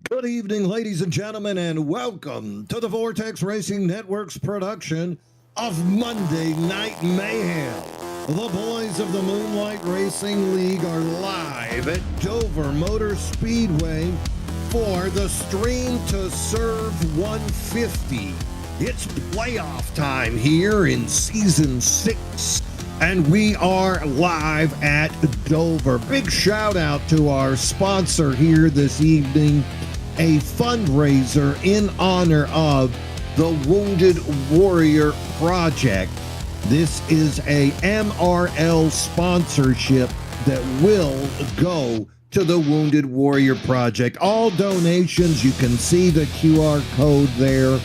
Good evening, ladies and gentlemen, and welcome to the Vortex Racing Network's production of Monday Night Mayhem. The boys of the Moonlight Racing League are live at Dover Motor Speedway for the Stream to Serve 150. It's playoff time here in Season 6, and we are live at Dover. Big shout out to our sponsor here this evening, a fundraiser in honor of the Wounded Warrior Project. This is a MRL sponsorship that will go to the Wounded Warrior Project. All donations, you can see the QR code there,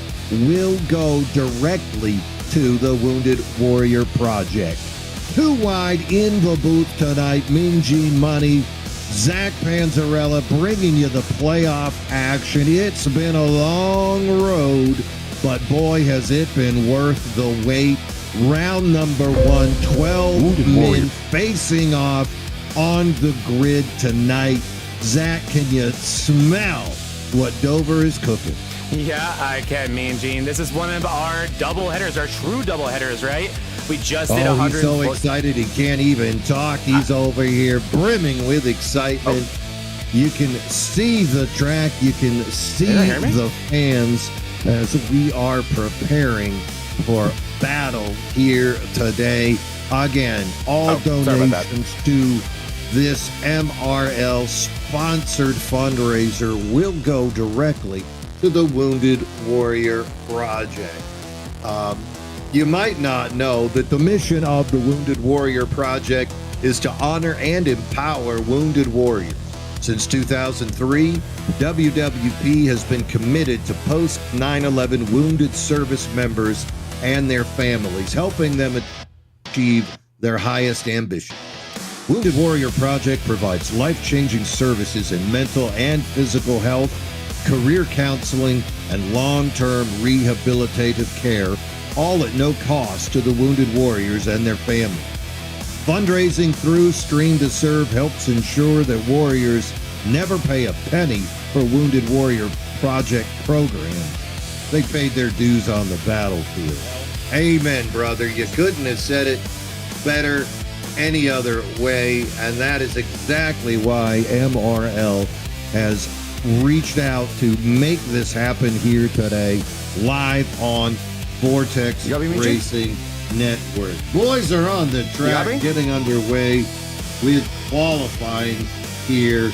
will go directly to the Wounded Warrior Project. Too wide in the booth tonight, Mean Gene Money, Zach Panzarella bringing you the playoff action. It's been a long road, but boy, has it been worth the wait. Round number 1, 12 men facing off on the grid tonight. Zach, can you smell what Dover is cooking? Yeah, I can, Mean Gene. This is one of our doubleheaders, our true doubleheaders, right? We just did 100. He's so excited he can't even talk. He's over here brimming with excitement. You can see the track. You can see the fans as we are preparing for battle here today. Again, all donations to this MRL sponsored fundraiser will go directly to the Wounded Warrior Project. You might not know that the mission of the Wounded Warrior Project is to honor and empower wounded warriors. Since 2003, WWP has been committed to post-9/11 wounded service members and their families, helping them achieve their highest ambition. Wounded Warrior Project provides life-changing services in mental and physical health, career counseling, and long-term rehabilitative care, all at no cost to the wounded warriors and their families. Fundraising through Stream to Serve helps ensure that warriors never pay a penny for Wounded Warrior Project programs. They paid their dues on the battlefield. Amen, brother. You couldn't have said it better any other way, and that is exactly why MRL has reached out to make this happen here today, live on Vortex Racing Network. Boys are on the track, getting underway with qualifying here.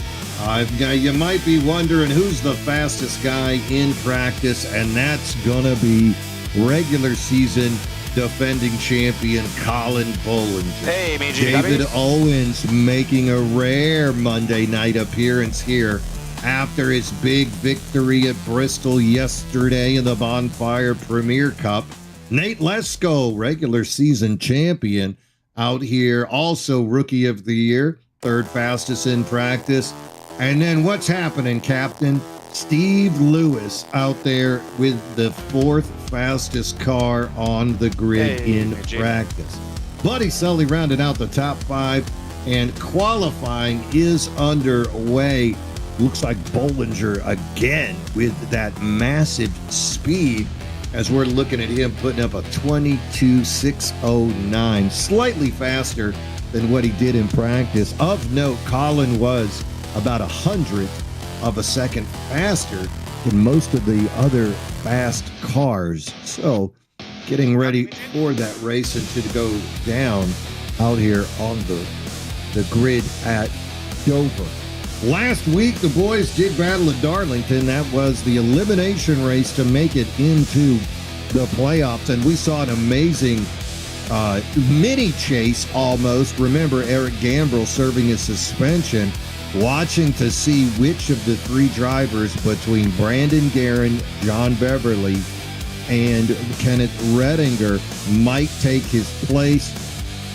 You might be wondering who's the fastest guy in practice, and that's gonna be regular season defending champion Colin Bollinger. Hey, Major David Owens making a rare Monday night appearance here after his big victory at Bristol yesterday in the Bonfire Premier Cup. Nate Lesko, regular season champion out here, also Rookie of the Year, third fastest in practice. And then what's happening, Captain? Steve Lewis out there with the fourth fastest car on the grid in practice. Buddy Sully rounded out the top 5, and qualifying is underway. Looks like Bollinger again with that massive speed as we're looking at him putting up a 22.609, slightly faster than what he did in practice. Of note, Colin was about 100th of a second faster than most of the other fast cars. So getting ready for that race and to go down out here on the grid at Dover. Last week, the boys did battle at Darlington. That was the elimination race to make it into the playoffs, and we saw an amazing mini chase almost. Remember, Eric Gambrell serving his suspension, watching to see which of the 3 drivers between Brandon Guerin, John Beverly, and Kenneth Redinger might take his place.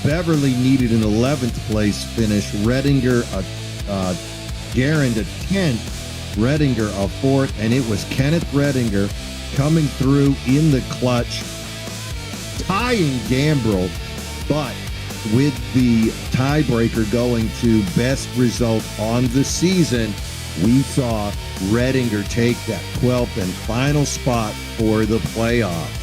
Beverly needed an 11th place finish. Redinger Guerin to 10th, Redinger a 4th, and it was Kenneth Redinger coming through in the clutch, tying Gambrell, but with the tiebreaker going to best result on the season, we saw Redinger take that 12th and final spot for the playoffs.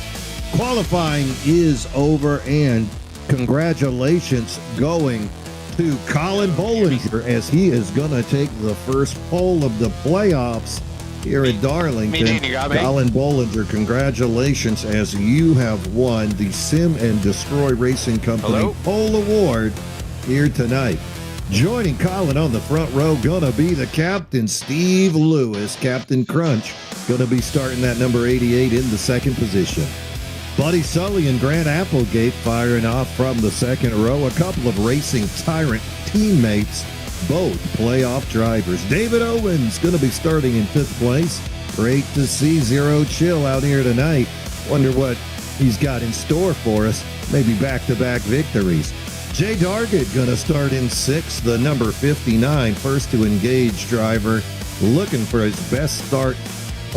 Qualifying is over, and congratulations going to Colin Bollinger, as he is going to take the first pole of the playoffs here at Darlington. Colin Bollinger, congratulations, as you have won the Sim and Destroy Racing Company pole award here tonight. Joining Colin on the front row, gonna be the captain, Steve Lewis. Captain Crunch gonna be starting that number 88 in the second position. Buddy Sully and Grant Applegate firing off from the second row. A couple of Racing Tyrant teammates, both playoff drivers. David Owens gonna be starting in 5th place. Great to see Zero Chill out here tonight. Wonder what he's got in store for us. Maybe back-to-back victories. Jay Dargett going to start in 6th, the number 59, first to engage driver, looking for his best start,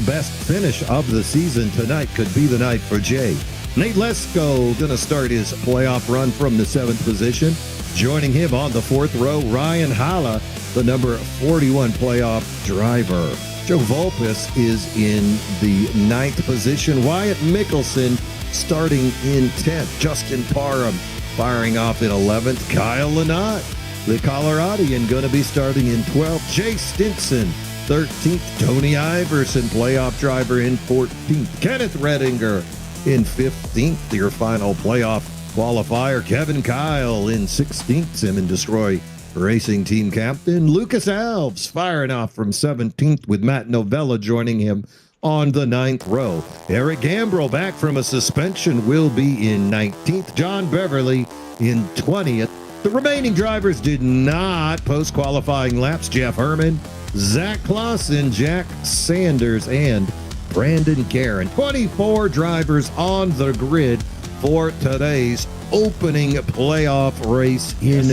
best finish of the season tonight. Could be the night for Jay. Nate Lesko going to start his playoff run from the 7th position. Joining him on the 4th row, Ryan Holla, the number 41 playoff driver. Joe Volpis is in the 9th position. Wyatt Mickelson starting in 10th. Justin Parham firing off in 11th. Kyle Lynott, the Coloradian, going to be starting in 12th. Jay Stinson, 13th. Tony Iverson, playoff driver, in 14th. Kenneth Redinger in 15th, your final playoff qualifier. Kevin Kyle in 16th, Sim and Destroy Racing Team Captain. Lucas Alves firing off from 17th, with Matt Novella joining him on the 9th row. Eric Gambrell, back from a suspension, will be in 19th. John Beverly in 20th. The remaining drivers did not post qualifying laps. Jeff Herman, Zach Clausen, Jack Sanders, and Brandon Guerin. 24 drivers on the grid for today's opening playoff race in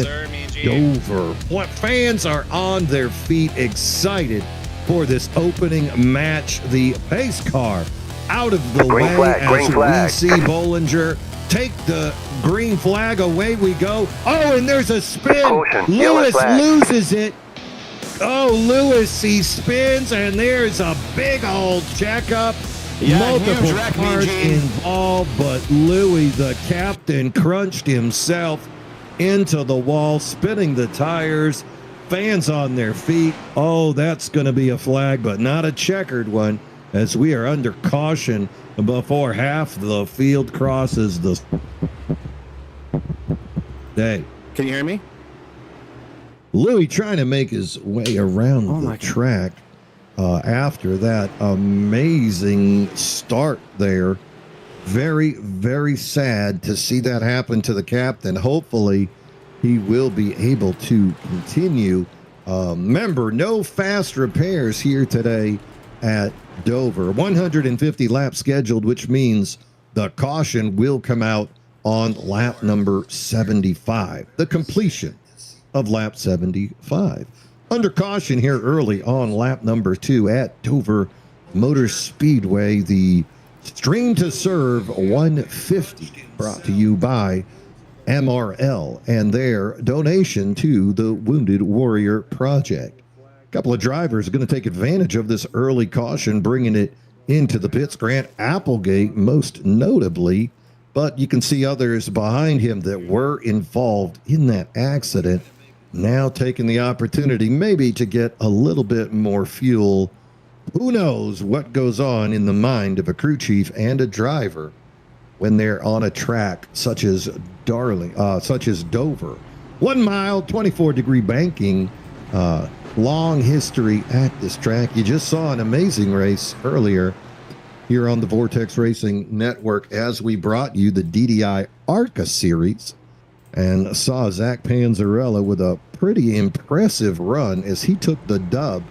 Dover. What fans are on their feet, excited for this opening match. The pace car out of the way as we see Bollinger take the green flag. Away we go. Oh, and there's a spin. Lewis loses it. Oh, Lewis, he spins, and there's a big old checkup. Multiple cars involved, but Louis, the captain, crunched himself into the wall, spinning the tires. Fans on their feet. Oh, that's going to be a flag, but not a checkered one, as we are under caution before half the field crosses the day. Can you hear me? Louis trying to make his way around the track after that amazing start there. Very, very sad to see that happen to the captain. Hopefully he will be able to continue. Remember, no fast repairs here today at Dover. 150 laps scheduled, which means the caution will come out on lap number 75, the completion of lap 75. Under caution here early on lap number 2 at Dover Motor Speedway, the Stream to Serve 150, brought to you by MRL and their donation to the Wounded Warrior Project. A couple of drivers are going to take advantage of this early caution, bringing it into the pits. Grant Applegate, most notably, but you can see others behind him that were involved in that accident now taking the opportunity maybe to get a little bit more fuel. Who knows what goes on in the mind of a crew chief and a driver when they're on a track such as Dover. 1 mile, 24-degree banking, long history at this track. You just saw an amazing race earlier here on the Vortex Racing Network as we brought you the DDI ARCA series, and saw Zach Panzarella with a pretty impressive run as he took the dub.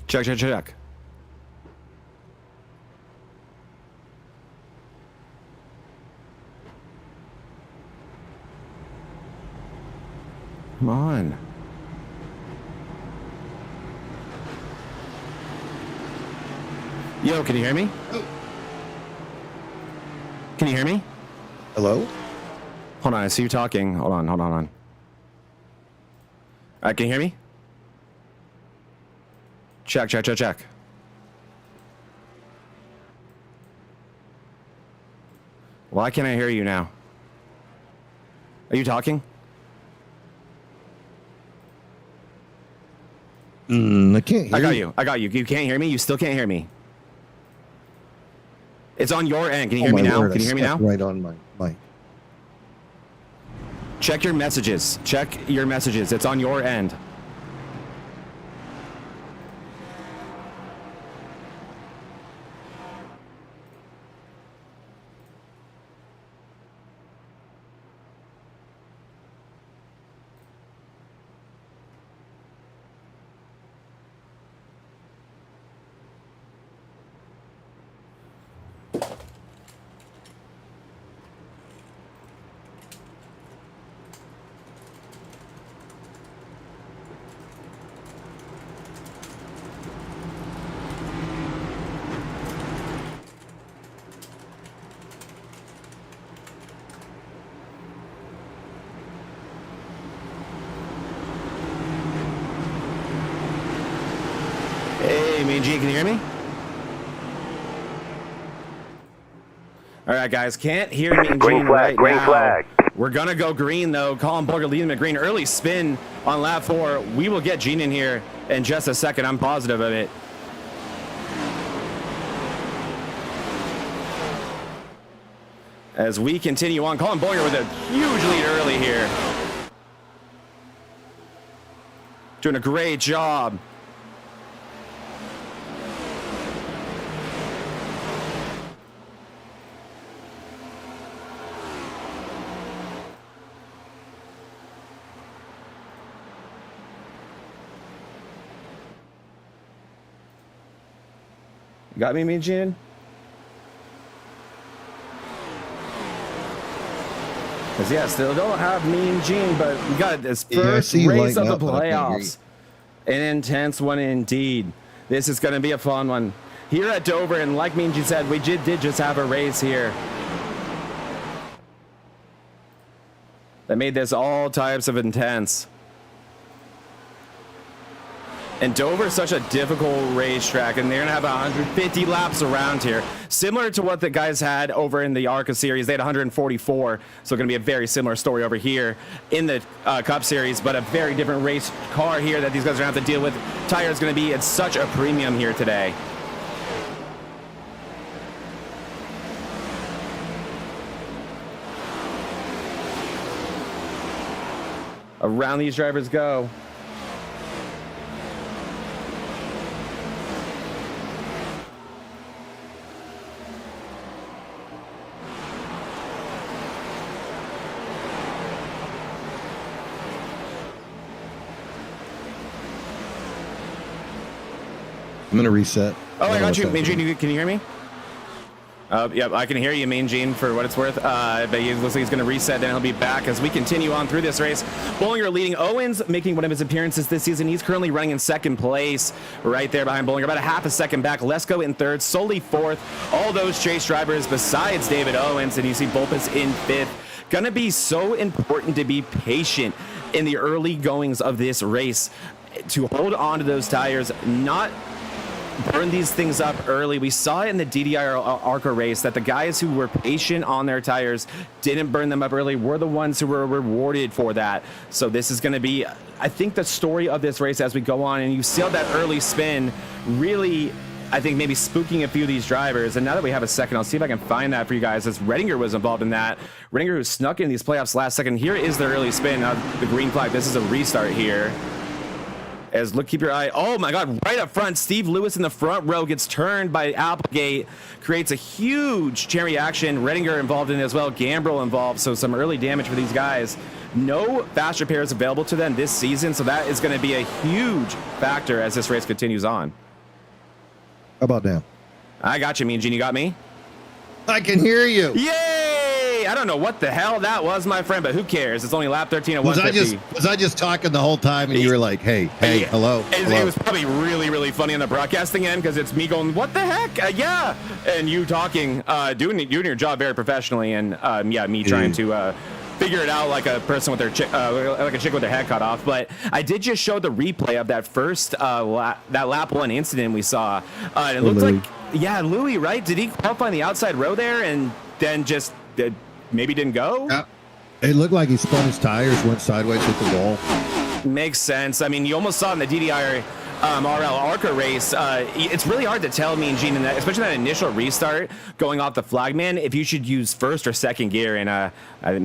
Check. Come on. Yo, can you hear me? Can you hear me? Hello? Hold on, I see you talking. Hold on. All right, can you hear me? Check. Why can't I hear you now? Are you talking? I can't hear I got you. You can't hear me? You still can't hear me? It's on your end. Can you hear me now? Word, Can you hear me now? Right on my mic. Check your messages. It's on your end. Hey, Mean Gene, can you hear me? All right, guys, can't hear Mean Gene Green flag, right green now. flag. We're gonna go green though. Colin Bulger leading him at green. Early spin on lap 4. We will get Gene in here in just a second. I'm positive of it. As we continue on, Colin Bulger with a huge lead early here. Doing a great job. Got me, Mean Gene? Because, yeah, still don't have Mean Gene, but we got this first race of the playoffs. An intense one indeed. This is going to be a fun one. Here at Dover, and like Mean Gene said, we did just have a race here that made this all types of intense. And Dover's such a difficult racetrack, and they're going to have 150 laps around here. Similar to what the guys had over in the ARCA series. They had 144, so going to be a very similar story over here in the Cup series, but a very different race car here that these guys are going to have to deal with. Tire is going to be at such a premium here today. Around these drivers go. I'm going to reset. Oh, I got you. Mean Gene, can you hear me? Yep, I can hear you, Mean Gene, for what it's worth. But he looks like he's going to reset, then he'll be back as we continue on through this race. Bollinger leading. Owens making one of his appearances this season. He's currently running in second place right there behind Bollinger, about a half a second back. Lesko in third, Sully fourth. All those chase drivers besides David Owens, and you see Bulpus in fifth. Going to be so important to be patient in the early goings of this race, to hold on to those tires, not burn these things up early. We saw it in the DDI ARCA race that the guys who were patient on their tires, didn't burn them up early, were the ones who were rewarded for that. So this is going to be, I think, the story of this race as we go on. And you see that early spin really, I think, maybe spooking a few of these drivers. And now that we have a second, I'll see if I can find that for you guys, as Redinger was involved in that. Redinger, who snuck in these playoffs last second. Here is the early spin. The green flag. This is a restart here. As look, keep your eye. Oh my God! Right up front, Steve Lewis in the front row gets turned by Applegate, creates a huge chain reaction. Redinger involved in it as well. Gambrill involved, so some early damage for these guys. No fast repairs available to them this season, so that is going to be a huge factor as this race continues on. How about now? I got you, Mean Gene. You got me? I can hear you. Yay! I don't know what the hell that was, my friend, but who cares? It's only lap 13 at 150. Was I just talking the whole time and you were like, hey, hello? It was probably really, really funny on the broadcasting end, because it's me going, what the heck? Yeah. And you talking, doing your job very professionally, and yeah, me trying to figure it out like a person with their like a chick with their head cut off. But I did just show the replay of that first that lap 1 incident we saw. And it looked like, yeah, Louis, right? Did he qualify on the outside row there and then just maybe didn't go? Yeah. It looked like he spun his tires, went sideways with the wall. Makes sense. I mean, you almost saw in the DDR MRL ARCA race, it's really hard to tell, me and Gene, in that, especially that initial restart going off the flagman, if you should use first or second gear, and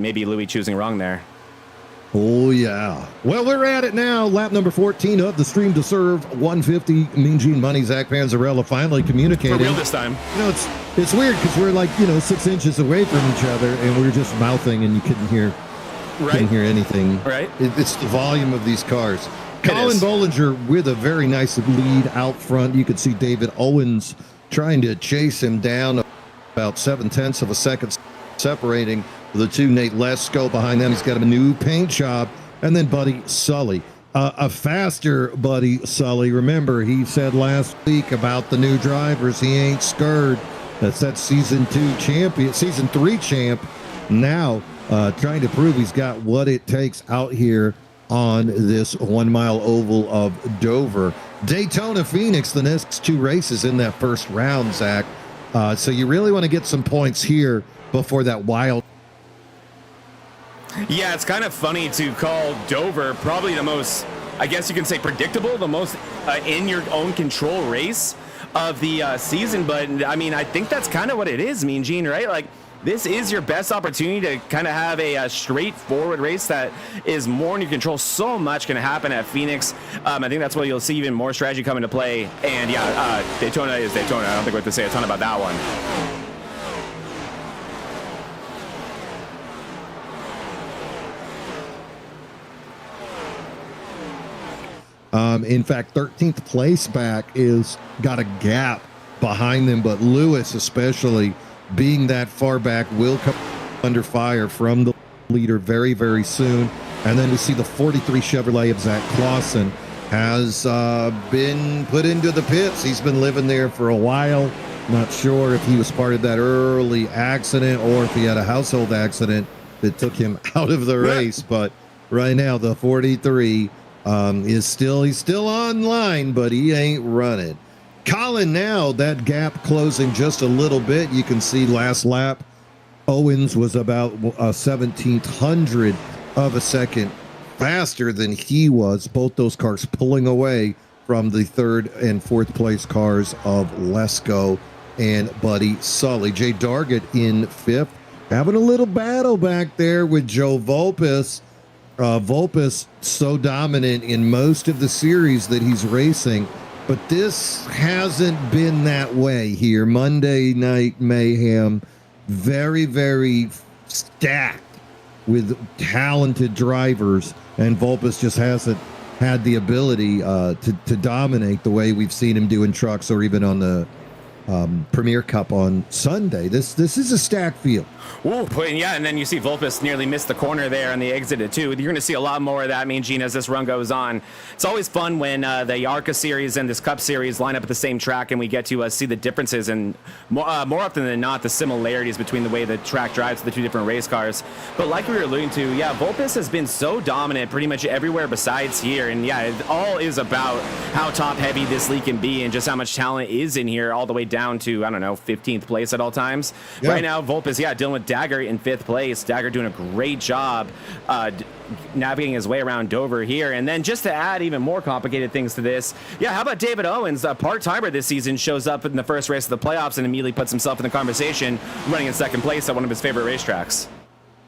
maybe Louis choosing wrong there. Oh, yeah. Well, we're at it now. Lap number 14 of the Stream to Serve 150. Mean Gene Money, Zach Panzarella finally communicating. For real this time. You know, it's weird because we're like, 6 inches away from each other, and we're just mouthing, and you couldn't hear anything. Right. It's the volume of these cars. Colin Bollinger with a very nice lead out front. You could see David Owens trying to chase him down about 0.7 of a second, separating the two. Nate Lesko behind them. He's got a new paint job. And then Buddy Sully, a faster Buddy Sully. Remember, he said last week about the new drivers, he ain't scared. That's that season 3 champ. Now trying to prove he's got what it takes out here on this 1 mile oval of Dover. Daytona, Phoenix, the next 2 races in that first round, Zach. So you really want to get some points here before that wild. Yeah, it's kind of funny to call Dover probably the most, I guess you can say, predictable, the most in your own control race of the season. But I mean, I think that's kind of what it is, Mean Gene, right? Like, this is your best opportunity to kind of have a straightforward race that is more in your control. So much can happen at Phoenix. I think that's where you'll see even more strategy come into play. And yeah, Daytona is Daytona. I don't think we have to say a ton about that one. In fact, 13th place back is got a gap behind them, but Lewis especially, being that far back, will come under fire from the leader very, very soon. And then we see the 43 Chevrolet of Zach Clausen has been put into the pits. He's been living there for a while. Not sure if he was part of that early accident or if he had a household accident that took him out of the race. But right now, the 43 he's still online, but he ain't running. Colin, now that gap closing just a little bit. You can see last lap Owens was about a 0.17 of a second faster than he was. Both those cars pulling away from the 3rd and 4th place cars of Lesko and Buddy Sully. Jay Dargett in 5th, having a little battle back there with Joe Volpis. Volpis so dominant in most of the series that he's racing, but this hasn't been that way here. Monday Night Mayhem, very, very stacked with talented drivers, and Volpis just hasn't had the ability to dominate the way we've seen him do in trucks or even on the Premier Cup on Sunday. This is a stacked field. Ooh, yeah, and then you see Volpis nearly missed the corner there on the exit at 2. You're going to see a lot more of that, Mean Gene, as this run goes on. It's always fun when the ARCA series and this Cup series line up at the same track and we get to see the differences and more often than not the similarities between the way the track drives the 2 different race cars. But like we were alluding to, yeah, Volpis has been so dominant pretty much everywhere besides here. And yeah, it all is about how top heavy this league can be and just how much talent is in here all the way down to, I don't know, 15th place at all times. Yeah. Right now, Volpis, yeah, dealing with Dagger in 5th place. Dagger doing a great job navigating his way around Dover here. And then just to add even more complicated things to this, yeah, how about David Owens, a part-timer this season, shows up in the first race of the playoffs and immediately puts himself in the conversation, running in 2nd place at one of his favorite racetracks.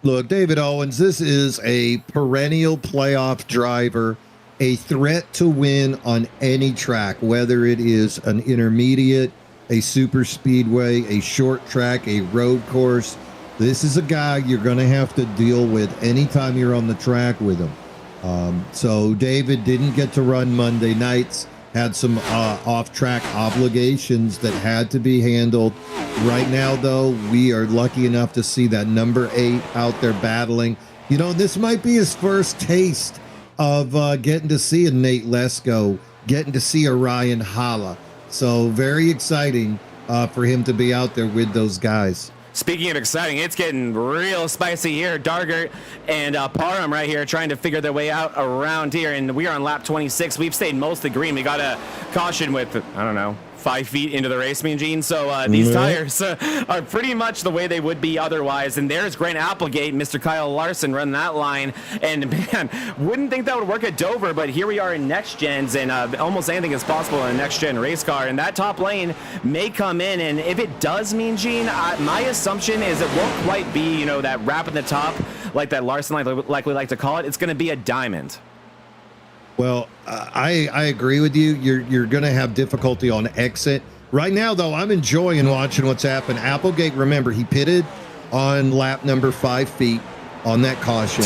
Look, David Owens, this is a perennial playoff driver, a threat to win on any track, whether it is an intermediate, a super speedway, a short track, a road course. This is a guy you're going to have to deal with anytime you're on the track with him. So David didn't get to run Monday nights, had some off-track obligations that had to be handled. Right now, though, we are lucky enough to see that number 8 out there battling. You know, this might be his first taste of getting to see a Nate Lesko, getting to see a Ryan Holla. So very exciting for him to be out there with those guys. Speaking of exciting, it's getting real spicy here. Dargert and Parham right here trying to figure their way out around here, and we are on lap 26. We've stayed mostly green. We got a caution with, I don't know, 5 feet into the race, Mean Gene. So these tires are pretty much the way they would be otherwise. And there's Grant Applegate, Mr. Kyle Larson running that line. And man, wouldn't think that would work at Dover, but here we are in next gens, and almost anything is possible in a next gen race car. And that top lane may come in, and if it does, Mean Gene, my assumption is it won't quite be, you know, that wrap in the top like that Larson like we like to call it. It's going to be a diamond. Well, I agree with you. You're going to have difficulty on exit. Right now, though, I'm enjoying watching what's happened. Applegate, remember, he pitted on lap number 5 feet on that caution.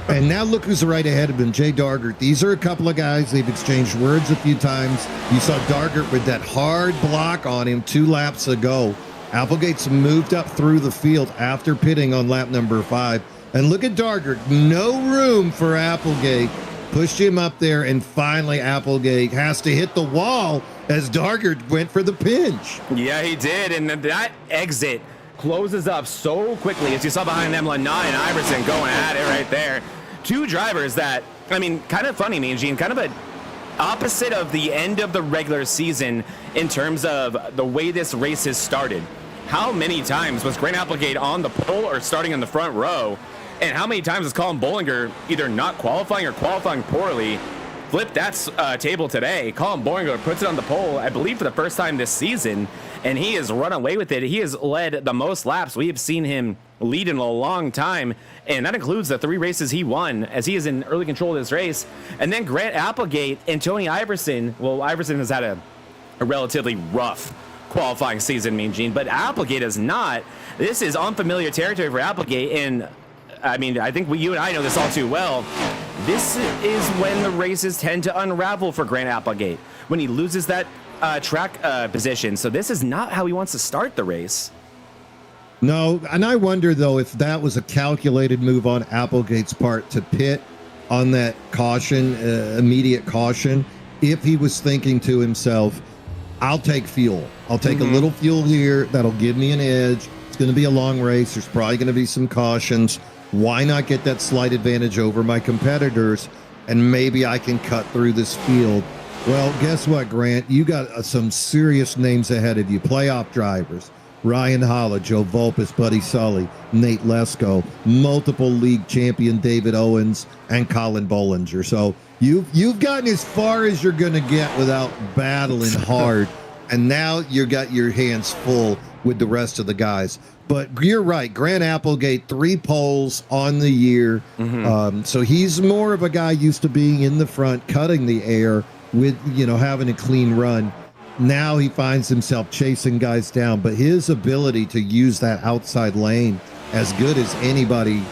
And now look who's right ahead of him, Jay Dargert. These are a couple of guys. They've exchanged words a few times. You saw Dargert with that hard block on him 2 laps ago. Applegate's moved up through the field after pitting on lap number 5. And look at Dargert. No room for Applegate. Pushed him up there, and finally Applegate has to hit the wall as Dargert went for the pinch. Yeah, he did, and that exit closes up so quickly, as you saw behind them, Lanai and Iverson going at it right there. 2 drivers that, I mean, kind of funny, Mean Gene, kind of a opposite of the end of the regular season in terms of the way this race has started. How many times was Grant Applegate on the pole or starting in the front row? And how many times is Colin Bollinger either not qualifying or qualifying poorly? Flip that table today. Colin Bollinger puts it on the pole, I believe, for the first time this season, and he has run away with it. He has led the most laps we have seen him lead in a long time, and that includes the 3 races he won, as he is in early control of this race. And then Grant Applegate and Tony Iverson. Well, Iverson has had a relatively rough qualifying season, Mean Gene, but Applegate is not. This is unfamiliar territory for Applegate, and I mean, I think you and I know this all too well. This is when the races tend to unravel for Grant Applegate, when he loses that track position. So this is not how he wants to start the race. No, and I wonder, though, if that was a calculated move on Applegate's part to pit on that caution, immediate caution, if he was thinking to himself, I'll take fuel. I'll take a little fuel here. That'll give me an edge. It's going to be a long race. There's probably going to be some cautions. Why not get that slight advantage over my competitors, and maybe I can cut through this field? Well, guess what, Grant? You got some serious names ahead of you. Playoff drivers. Ryan Holla, Joe Volpus, Buddy Sully, Nate Lesko, multiple league champion David Owens, and Colin Bollinger. So you've gotten as far as you're going to get without battling hard, and now you got your hands full with the rest of the guys. But you're right. Grant Applegate, 3 poles on the year. So he's more of a guy used to being in the front, cutting the air with, you know, having a clean run. Now he finds himself chasing guys down. But his ability to use that outside lane as good as anybody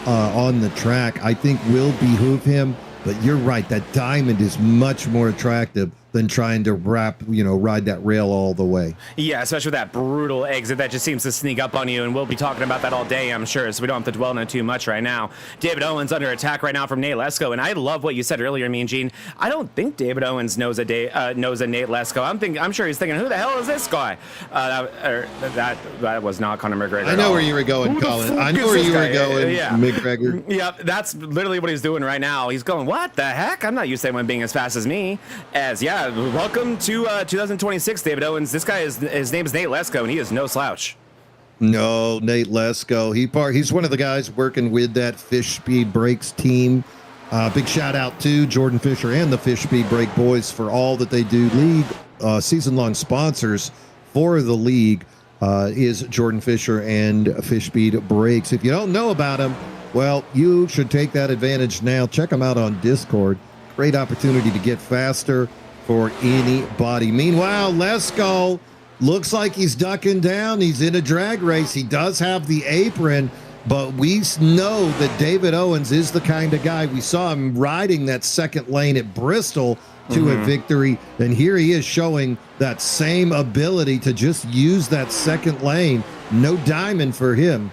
on the track, I think will behoove him. But you're right. That diamond is much more attractive than trying to ride that rail all the way. Yeah, especially with that brutal exit that just seems to sneak up on you, and we'll be talking about that all day, I'm sure, so we don't have to dwell on it too much right now. David Owens under attack right now from Nate Lesko, and I love what you said earlier, Mean Gene. I don't think David Owens knows a Nate Lesko. I'm sure he's thinking, who the hell is this guy? That was not Conor McGregor. I know where you were going, Colin. I know where you were going, McGregor. Yeah, that's literally what he's doing right now. He's going, what the heck? I'm not used to anyone being as fast as me. Welcome to 2026, David Owens. This guy his name is Nate Lesko, and he is no slouch. No, Nate Lesko. He's one of the guys working with that Fish Speed Brakes team. Big shout out to Jordan Fisher and the Fish Speed Brake boys for all that they do. League season-long sponsors for the league is Jordan Fisher and Fish Speed Brakes. If you don't know about them, well, you should take that advantage now. Check them out on Discord. Great opportunity to get faster for anybody. Meanwhile, Lesko looks like he's ducking down. He's in a drag race. He does have the apron, but we know that David Owens is the kind of guy. We saw him riding that second lane at Bristol to a victory, and here he is showing that same ability to just use that second lane. No diamond for him.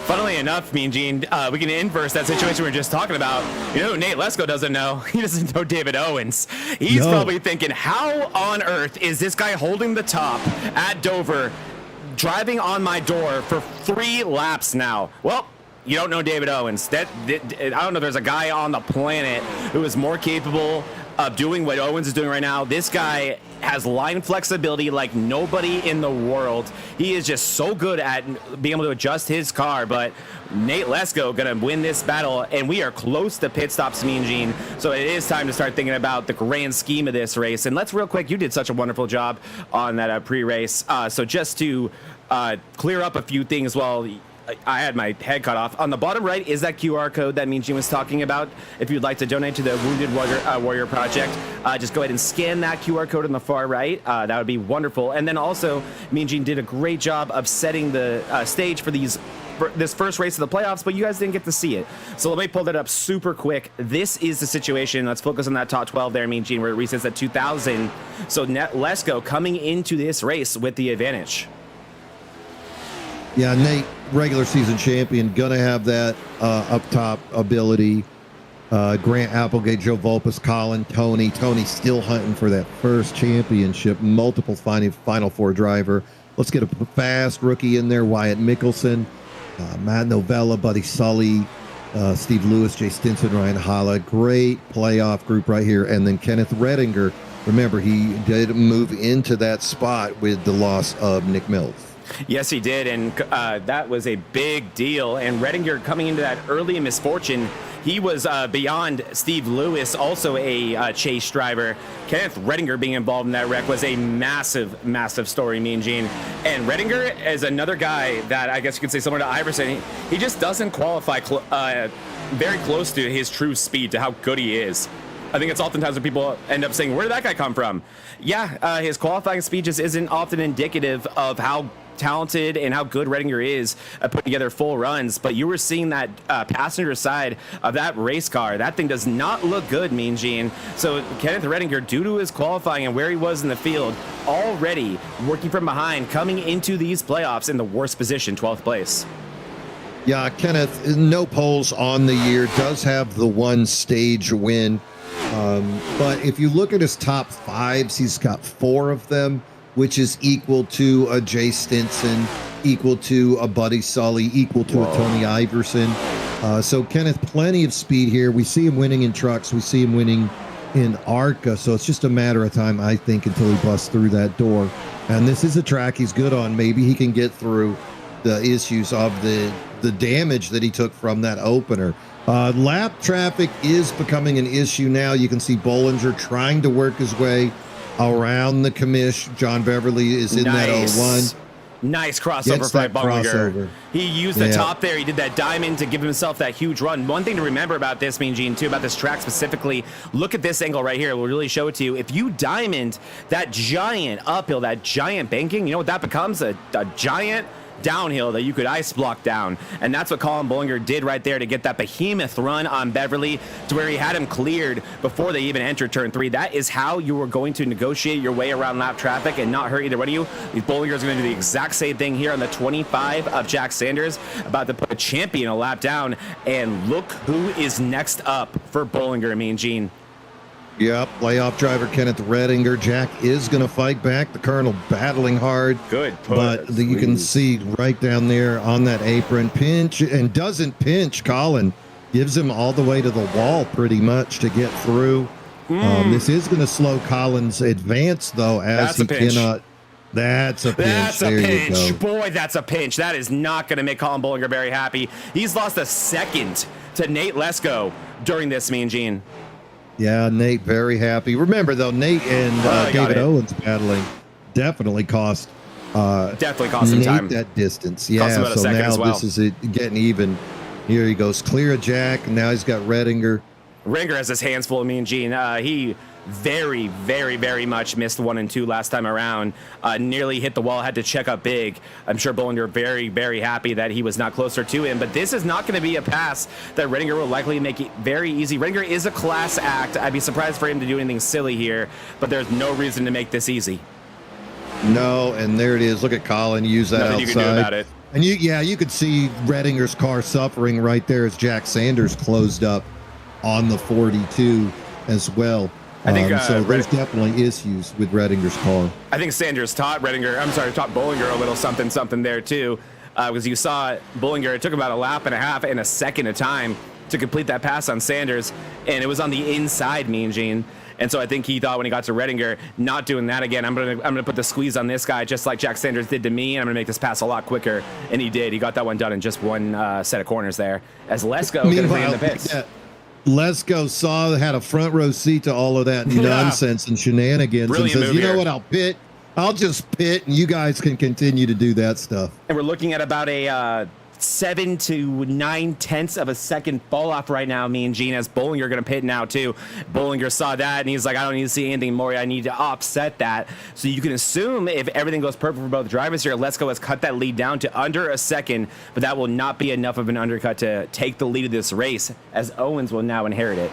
Funnily enough, Mean Gene, we can inverse that situation we were just talking about. You know who Nate Lesko doesn't know? He doesn't know David Owens. He's probably thinking, how on earth is this guy holding the top at Dover driving on my door for 3 laps now. Well, you don't know David Owens. I don't know if there's a guy on the planet who is more capable of doing what Owens is doing right now. This guy has line flexibility like nobody in the world. He is just so good at being able to adjust his car, but Nate Lesko gonna win this battle, and we are close to pit stops, Mean Gene. So it is time to start thinking about the grand scheme of this race. And let's real quick, you did such a wonderful job on that pre-race. So just to clear up a few things while I had my head cut off. On the bottom right is that QR code that Mean Gene was talking about. If you'd like to donate to the Wounded Warrior Project, just go ahead and scan that QR code on the far right. That would be wonderful. And then also, Mean Gene did a great job of setting the stage for this first race of the playoffs, but you guys didn't get to see it. So let me pull that up super quick. This is the situation. Let's focus on that top 12 there, Mean Gene, where it resets at 2,000. So Lesko coming into this race with the advantage. Yeah, Nate, regular season champion, gonna have that up top ability. Grant Applegate, Joe Volpus, Colin, Tony. Tony still hunting for that first championship, multiple Final Four driver. Let's get a fast rookie in there, Wyatt Mickelson, Matt Novella, Buddy Sully, Steve Lewis, Jay Stinson, Ryan Holla. Great playoff group right here. And then Kenneth Redinger. Remember, he did move into that spot with the loss of Nick Mills. Yes, he did, and that was a big deal. And Redinger coming into that early misfortune, he was beyond Steve Lewis, also a chase driver. Kenneth Redinger being involved in that wreck was a massive, massive story, Mean Gene. And Redinger is another guy that I guess you could say similar to Iverson. He just doesn't qualify very close to his true speed, to how good he is. I think it's oftentimes when people end up saying, where did that guy come from? Yeah, his qualifying speed just isn't often indicative of how talented and how good Redinger is at putting together full runs, but you were seeing that passenger side of that race car. That thing does not look good, Mean Gene. So Kenneth Redinger, due to his qualifying and where he was in the field, already working from behind, coming into these playoffs in the worst position, 12th place. Yeah, Kenneth, no poles on the year, does have the one stage win. But if you look at his top 5s, he's got 4 of them, which is equal to a Jay Stinson, equal to a Buddy Sully, equal to a Tony Iverson. So Kenneth, plenty of speed here. We see him winning in trucks. We see him winning in ARCA. So it's just a matter of time, I think, until he busts through that door. And this is a track he's good on. Maybe he can get through the issues of the damage that he took from that opener. Lap traffic is becoming an issue now. You can see Bollinger trying to work his way around the commish. John Beverly is in that 01. Nice crossover by Bollinger. He used the top there. He did that diamond to give himself that huge run. One thing to remember about this, Mean Gene, too, about this track specifically, look at this angle right here. It will really show it to you. If you diamond that giant uphill, that giant banking, you know what that becomes? A giant downhill that you could ice block down. And that's what Colin Bollinger did right there to get that behemoth run on Beverly to where he had him cleared before they even entered turn 3. That is how you were going to negotiate your way around lap traffic and not hurt either one of you. Bollinger is going to do the exact same thing here on the 25 of Jack Sanders, about to put a champion a lap down. And look who is next up for Bollinger, Mean Gene. Yep, playoff driver Kenneth Redinger. Jack is going to fight back. The Colonel battling hard. Good push. But you can see right down there on that apron, pinch and doesn't pinch. Colin gives him all the way to the wall pretty much to get through. This is going to slow Colin's advance, though, as he cannot. That's a pinch. That's a pinch. Boy, that's a pinch. That is not going to make Colin Bollinger very happy. He's lost a second to Nate Lesko during this, Mean Gene. Yeah, Nate very happy. Remember, though, Nate and David Owens battling definitely cost him Nate time. That distance. Yeah, so now this is it getting even. Here he goes. Clear of Jack. Now he's got Redinger. Redinger has his hands full of Mean Gene. He very, very, very much missed 1 and 2 last time around. Nearly hit the wall, had to check up big. I'm sure Bollinger very, very happy that he was not closer to him, but this is not going to be a pass that Redinger will likely make it very easy. Redinger is a class act. I'd be surprised for him to do anything silly here, but there's no reason to make this easy. No, and there it is. Look at Colin use that Nothing outside. you can do about it. And you could see Redinger's car suffering right there as Jack Sanders closed up on the 42 as well. I think so there's definitely issues with Redinger's car. I think Sanders taught Bollinger a little something there too, because you saw Bollinger, it took about a lap and a half and a second of time to complete that pass on Sanders, and it was on the inside, Mean Gene. And so I think he thought when he got to Redinger, not doing that again. I'm gonna put the squeeze on this guy just like Jack Sanders did to me, and I'm gonna make this pass a lot quicker. And he did. He got that one done in just one set of corners there. As Lesko gonna be in the pits. Yeah, Lesko had a front row seat to all of that nonsense and shenanigans, Brilliant and says, move "You know here. what? I'll just pit, and you guys can continue to do that stuff." And we're looking at about a 7 to 9/10 of a second fall off right now, me and Gene, as Bollinger going to pit now too. Bollinger saw that and he's like, I don't need to see anything more. I need to offset that. So you can assume if everything goes perfect for both drivers here, Lesko has cut that lead down to under a second, but that will not be enough of an undercut to take the lead of this race, as Owens will now inherit it.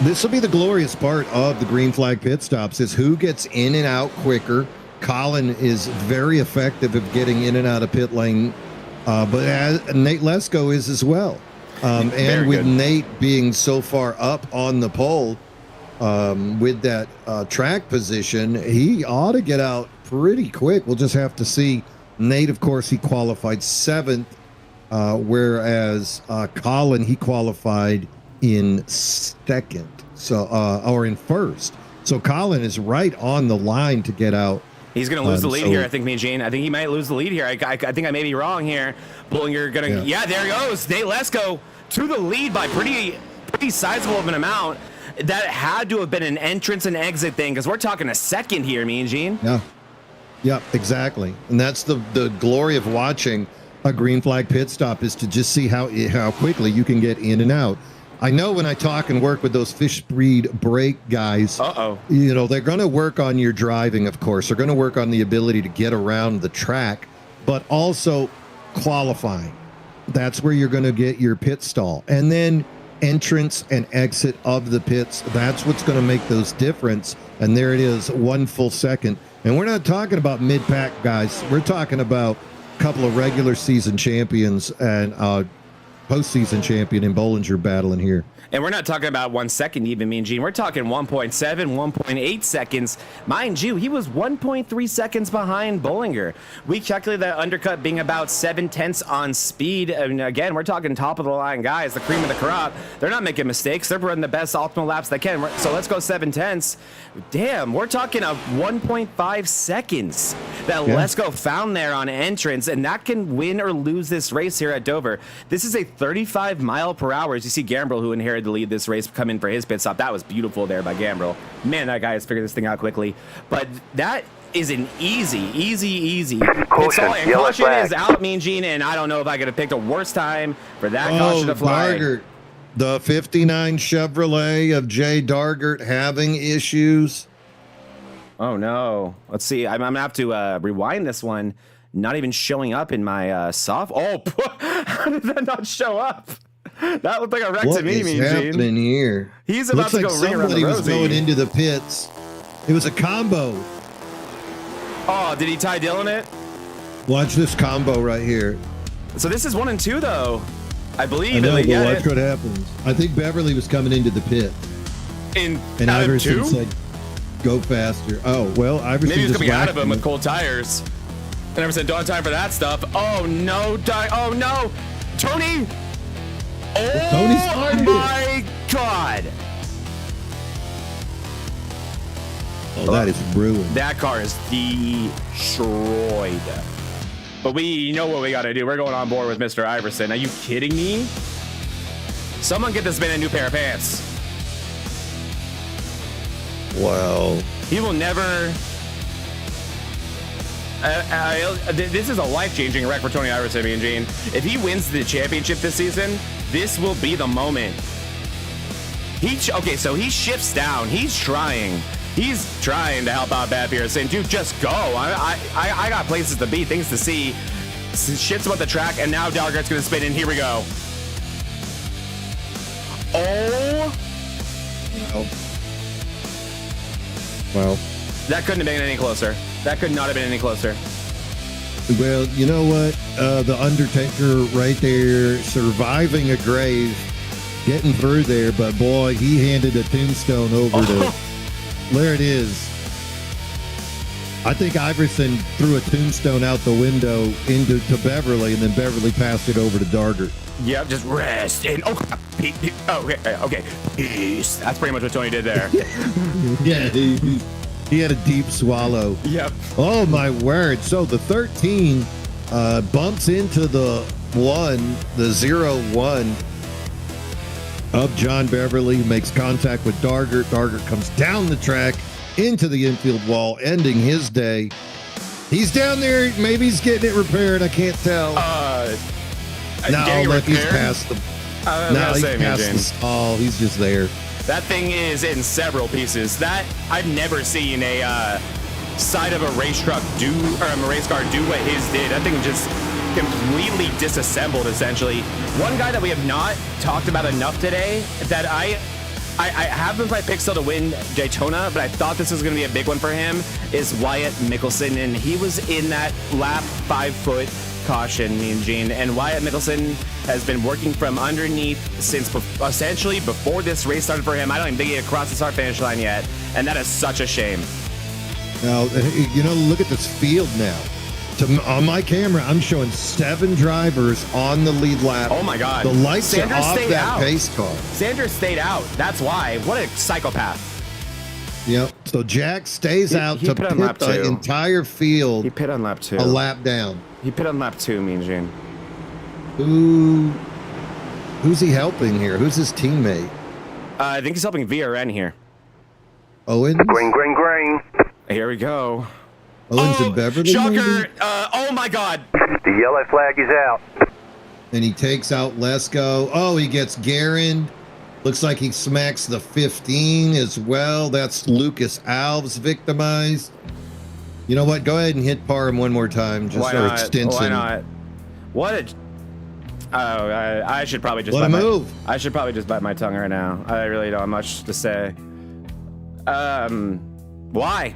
This will be the glorious part of the green flag pit stops, is who gets in and out quicker. Colin is very effective at getting in and out of pit lane, but Nate Lesko is as well. And with Nate being so far up on the pole with that track position, he ought to get out pretty quick. We'll just have to see. Nate, of course, he qualified 7th, whereas Colin, he qualified in 2nd, so or in 1st. So Colin is right on the line to get out. He's going to lose the lead here, I think, me and Gene. I think he might lose the lead here. I think I may be wrong here. Bollinger going to... Yeah, there he goes. Nate Lesko to the lead by pretty sizable of an amount. That had to have been an entrance and exit thing, because we're talking a second here, me and Gene. Yeah, exactly. And that's the glory of watching a green flag pit stop, is to just see how quickly you can get in and out. I know when I talk and work with those fish breed brake guys, you know, they're going to work on your driving, of course. They're going to work on the ability to get around the track, but also qualifying. That's where you're going to get your pit stall. And then entrance and exit of the pits, that's what's going to make those difference. And there it is, 1 full second. And we're not talking about mid-pack guys. We're talking about a couple of regular season champions and postseason champion in Bollinger battling here. And we're not talking about 1 second even, Mean Gene. We're talking 1.7, 1.8 seconds. Mind you, he was 1.3 seconds behind Bollinger. We calculated that undercut being about 7/10 on speed. And again, we're talking top of the line guys, the cream of the crop. They're not making mistakes. They're running the best optimal laps they can. So let's go 7/10. Damn, we're talking of 1.5 seconds that Lesko found there on entrance, and that can win or lose this race here at Dover. This is a 35 mile per hour. As you see Gambrill, who inherited the lead this race, come in for his pit stop. That was beautiful there by Gambrill. Man, that guy has figured this thing out quickly. But that is an easy. Caution is out, Mean Gene, and I don't know if I could have picked a worse time for that caution to fly. Dargert, the 59 Chevrolet of Jay Dargert having issues. Oh no. Let's see. I'm gonna have to rewind this one. Not even showing up in my soft. Oh, how did that not show up? That looked like a wreck to me, Mean Gene. What is happening here? He's about to go ring around the somebody was rosy. going into the pits. It was a combo. Oh, did he tie Dillon it? Watch this combo right here. So this is 1 and 2, though. I believe. I know, but watch what happens. I think Beverly was coming into the pit. And Iverson said, go faster. Oh, well, Iverson maybe he's just coming out of him with cold tires. And Iverson, don't have time for that stuff. Oh, no. Oh, no. Tony. Oh, my God. Oh, that is ruined. That car is destroyed. But we know what we got to do. We're going on board with Mr. Iverson. Are you kidding me? Someone get this man a new pair of pants. Well, he will never... this is a life-changing wreck for Tony Iverson, and Gene. If he wins the championship this season, this will be the moment. Okay, so he shifts down. He's trying to help out Bad Beer, saying, dude, just go. I got places to be, things to see. Shifts about the track, and now Dargert's going to spin in. Here we go. Oh. Well. That couldn't have been any closer. That could not have been any closer. Well, you know what? The Undertaker right there, surviving a grave, getting through there, but boy, he handed a tombstone over to There it is. I think Iverson threw a tombstone out the window to Beverly, and then Beverly passed it over to Dargert. Yep, just rest and okay. Peace. That's pretty much what Tony did there. Yeah, he had a deep swallow. Yep. Oh my word! So the 13 bumps into the 0-1 of John Beverly, makes contact with Dargert. Dargert comes down the track into the infield wall, ending his day. He's down there. Maybe he's getting it repaired. I can't tell. No, look, he's past the. No, he's past the stall. He's just there. That thing is in several pieces. That I've never seen a side of a race truck a race car do what his did. That thing just completely disassembled, essentially. One guy that we have not talked about enough today that I have been my picks still to win Daytona, but I thought this was going to be a big one for him, is Wyatt Mickelson, and he was in that lap 5-foot caution, me and Gene, and Wyatt Mickelson has been working from underneath since essentially before this race started for him. I don't even think he crossed the start finish line yet, and that is such a shame. Now, look at this field now. On my camera, I'm showing 7 drivers on the lead lap. Oh my God. The lights Sanders are off stayed that out. pace car. Sanders stayed out. That's why. What a psychopath. Yep. So Jack stays out he to pit pit on lap the 2. entire field. He pit on lap 2. A lap down. He pit on lap 2, Mean Gene. Who's he helping here? Who's his teammate? I think he's helping VRN here. Owens? Green. Here we go. Owens and Beverly? Shocker! Maybe? Oh my God! The yellow flag is out. And he takes out Lesko. Oh, he gets Guerin. Looks like he smacks the 15 as well. That's Lucas Alves victimized. You know what? Go ahead and hit Parham one more time. Just Why for not? extension. Why not? What a... Oh, I should probably just Let him move. I should probably just bite my tongue right now. I really don't have much to say. Why?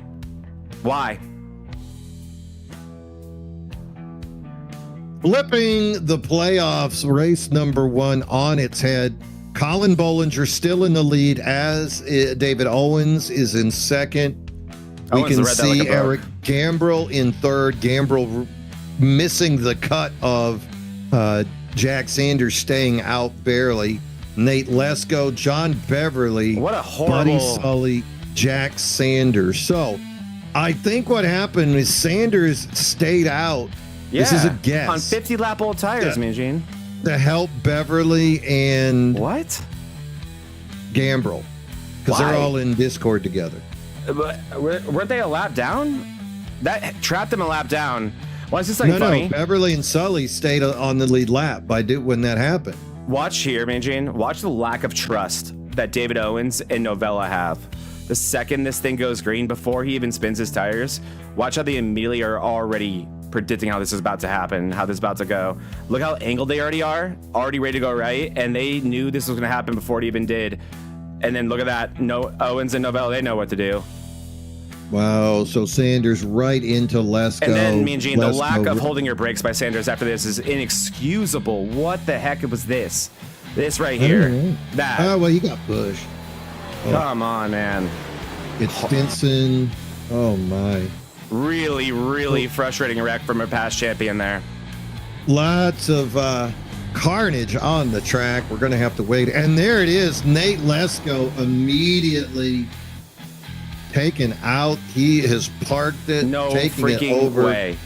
Flipping the playoffs, race number 1 on its head. Colin Bollinger still in the lead as David Owens is in second. We can see Eric Gambrill in third. Gambrill missing the cut of Jack Sanders, staying out barely. Nate Lesko, John Beverly, what a horrible... Buddy Sully, Jack Sanders. So I think what happened is Sanders stayed out. Yeah, this is a guess. On 50 lap old tires, Mean Gene. To help Beverly and what? Gambrill, because they're all in Discord together. But weren't they a lap down? That trapped them a lap down. Why is this like funny? No, Beverly and Sully stayed on the lead lap when that happened. Watch here, Mean Gene. Watch the lack of trust that David Owens and Novella have. The second this thing goes green, before he even spins his tires, watch how they immediately are already predicting how this is about to happen, how this is about to go. Look how angled they already are, already ready to go right, and they knew this was going to happen before it even did. And then look at that. No, Owens and Novella, they know what to do. Wow, so Sanders right into Lesko. And then, Mean Gene, the lack of holding your brakes by Sanders after this is inexcusable. What the heck was this? This right here. That. Oh, well, he got pushed. Come on, man. It's Stinson. Oh, my. Really, really frustrating wreck from a past champion there. Lots of carnage on the track. We're going to have to wait. And there it is. Nate Lesko immediately taken out. He has parked it. No taking freaking it over. way.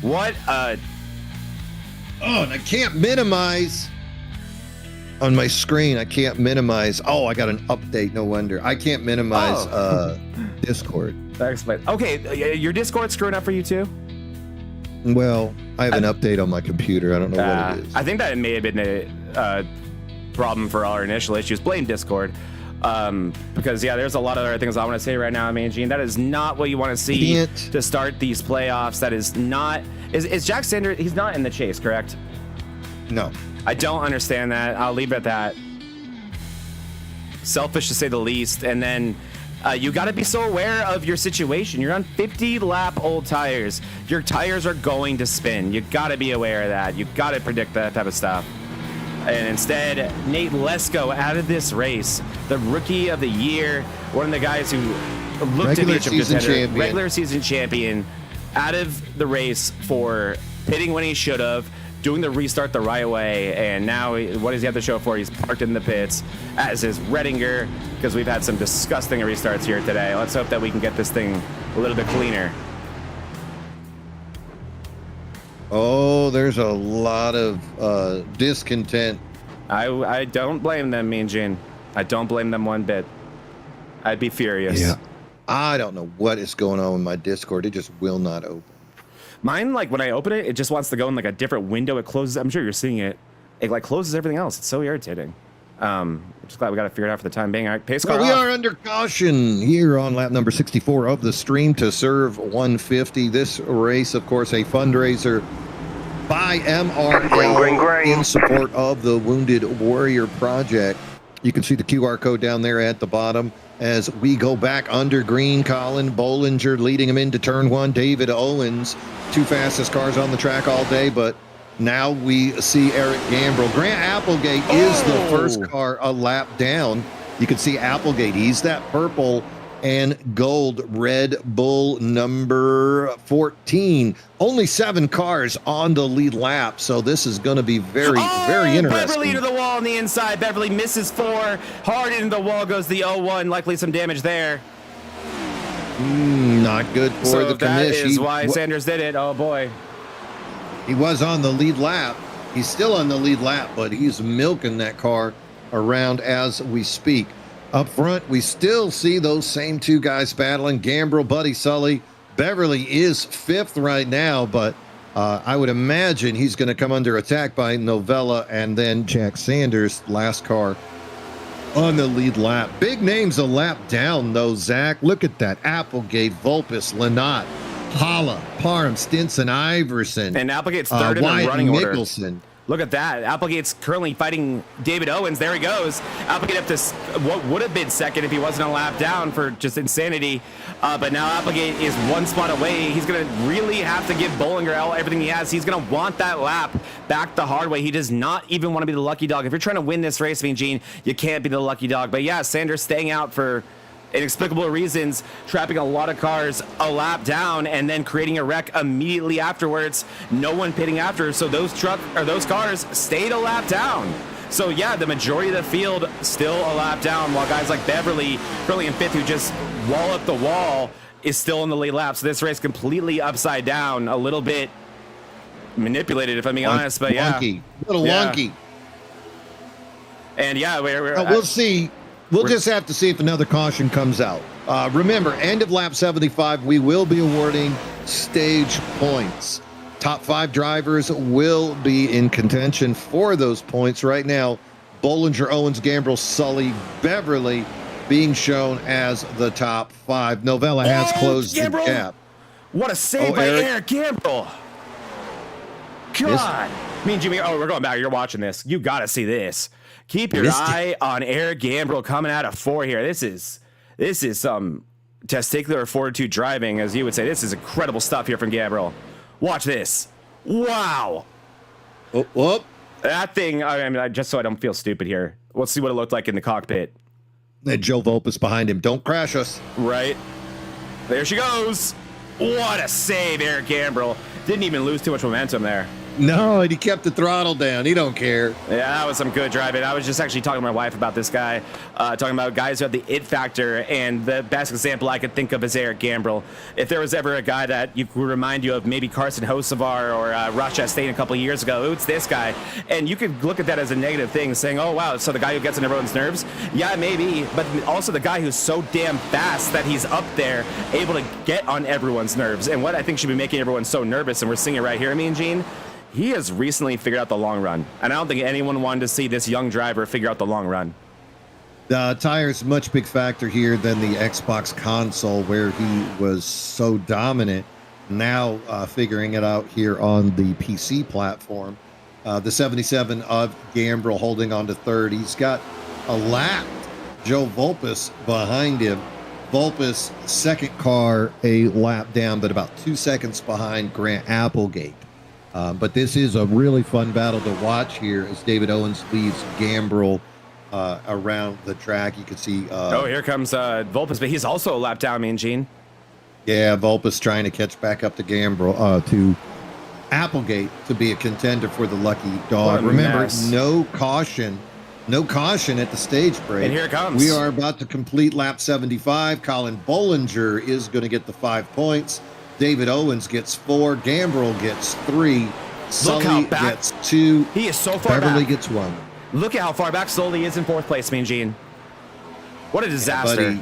What a... Oh, and I can't minimize on my screen. I can't minimize. Oh, I got an update. No wonder. I can't minimize Discord. That explains. Okay, your Discord screwing up for you too? Well, I have an update on my computer. I don't know what it is. I think that may have been a problem for our initial issues. Blame Discord. Because yeah, there's a lot of other things I want to say right now, man, Gene. That is not what you want to see to start these playoffs. That is not. Is Jack Sanders? He's not in the chase, correct? No. I don't understand that. I'll leave it at that. Selfish to say the least. And then you got to be so aware of your situation. You're on 50 lap old tires. Your tires are going to spin. You got to be aware of that. You got to predict that type of stuff. And instead, Nate Lesko out of this race, the rookie of the year, one of the guys who looked to be a contender, regular season champion, out of the race for pitting when he should have, doing the restart the right way, and now what does he have to show for? He's parked in the pits, as is Redinger, because we've had some disgusting restarts here today. Let's hope that we can get this thing a little bit cleaner. Oh, there's a lot of discontent. I don't blame them, Mean Gene. I don't blame them one bit. I'd be furious. Yeah. I don't know what is going on with my Discord. It just will not open. Mine, like when I open it, it just wants to go in like a different window. It closes. I'm sure you're seeing it. It like closes everything else. It's so irritating. I'm just glad we got to figure it out for the time being. All right, pace car. Well, we are under caution here on lap number 64 of the stream to serve 150. This race, of course, a fundraiser by MRL in support of the Wounded Warrior Project. You can see the QR code down there at the bottom as we go back under green. Colin Bollinger leading him into turn one. David Owens, two fastest cars on the track all day, but now we see Eric Gambrill. Grant Applegate is the first car a lap down. You can see Applegate. He's that purple and gold Red Bull number 14. Only 7 cars on the lead lap, so this is going to be very interesting. Beverly to the wall on the inside. Beverly misses 4. Hard into the wall goes the 0-1. Likely some damage there. Not good for the commish. That is why Sanders did it. Oh, boy. He was on the lead lap. He's still on the lead lap, but he's milking that car around as we speak. Up front, we still see those same 2 guys battling. Gambrill, Buddy Sully. Beverly is 5th right now, but I would imagine he's going to come under attack by Novella and then Jack Sanders, last car on the lead lap. Big names a lap down, though, Zach. Look at that. Applegate, Vulpes, Lynott, Holla, Parham, Stinson, Iverson. And Applegate's third in the running Mickelson. order. Look at that. Applegate's currently fighting David Owens. There he goes. Applegate up to what would have been second if he wasn't a lap down for just insanity. But now Applegate is 1 spot away. He's going to really have to give Bollinger everything he has. He's going to want that lap back the hard way. He does not even want to be the lucky dog. If you're trying to win this race, Mean Gene, you can't be the lucky dog. But yeah, Sanders staying out for inexplicable reasons, trapping a lot of cars a lap down and then creating a wreck immediately afterwards. No one pitting after, so those cars stayed a lap down. So yeah, the majority of the field still a lap down, while guys like Beverly in 5th, who just wall up the wall, is still in the lead lap. So this race completely upside down, a little bit manipulated, if I'm being honest. But yeah, wonky. And yeah, we'll see. We'll just have to see if another caution comes out. Remember, end of lap 75, we will be awarding stage points. Top 5 drivers will be in contention for those points. Right now, Bollinger, Owens, Gambrill, Sully, Beverly being shown as the top 5. Novella has closed the gap. What a save by Eric Gambrill. God. Me and Jimmy, we're going back. You're watching this. You got to see this. Keep your eye on Eric Gambrill coming out of 4 here. This is some testicular fortitude driving, as you would say. This is incredible stuff here from Gambrill. Watch this. Wow. Whoop. That thing, I mean, just so I don't feel stupid here, let's see what it looked like in the cockpit. And Joe Vulpes behind him. Don't crash us. Right. There she goes. What a save, Eric Gambrill. Didn't even lose too much momentum there. No, and he kept the throttle down. He don't care. Yeah, that was some good driving. I was just actually talking to my wife about this guy, talking about guys who have the it factor, and the best example I could think of is Eric Gambrill. If there was ever a guy that you could remind you of, maybe Carson Hocevar or Ross Chastain a couple of years ago, it's this guy. And you could look at that as a negative thing, saying, oh, wow, so the guy who gets on everyone's nerves? Yeah, maybe, but also the guy who's so damn fast that he's up there, able to get on everyone's nerves. And what I think should be making everyone so nervous, and we're seeing it right here, Mean Gene, he has recently figured out the long run. And I don't think anyone wanted to see this young driver figure out the long run. Tires much big factor here than the Xbox console, where he was so dominant. Now figuring it out here on the PC platform. The 77 of Gambrill holding on to 3rd. He's got a lap. Joe Vulpes behind him. Vulpes, second car, a lap down, but about 2 seconds behind Grant Applegate. But this is a really fun battle to watch here as David Owens leads Gambrel around the track. You can see. Here comes Vulpes, but he's also a lap down, Mean Gene. Yeah, Vulpes trying to catch back up to Gambrel, to Applegate to be a contender for the lucky dog. Remember, mess. no caution at the stage break. And here it comes. We are about to complete lap 75. Colin Bollinger is going to get the 5 points. David Owens gets 4. Gambrel gets 3. Sully gets 2. He is so far Beverly back. gets 1. Look at how far back Sully is in 4th place, Mean Gene. What a disaster. Yeah,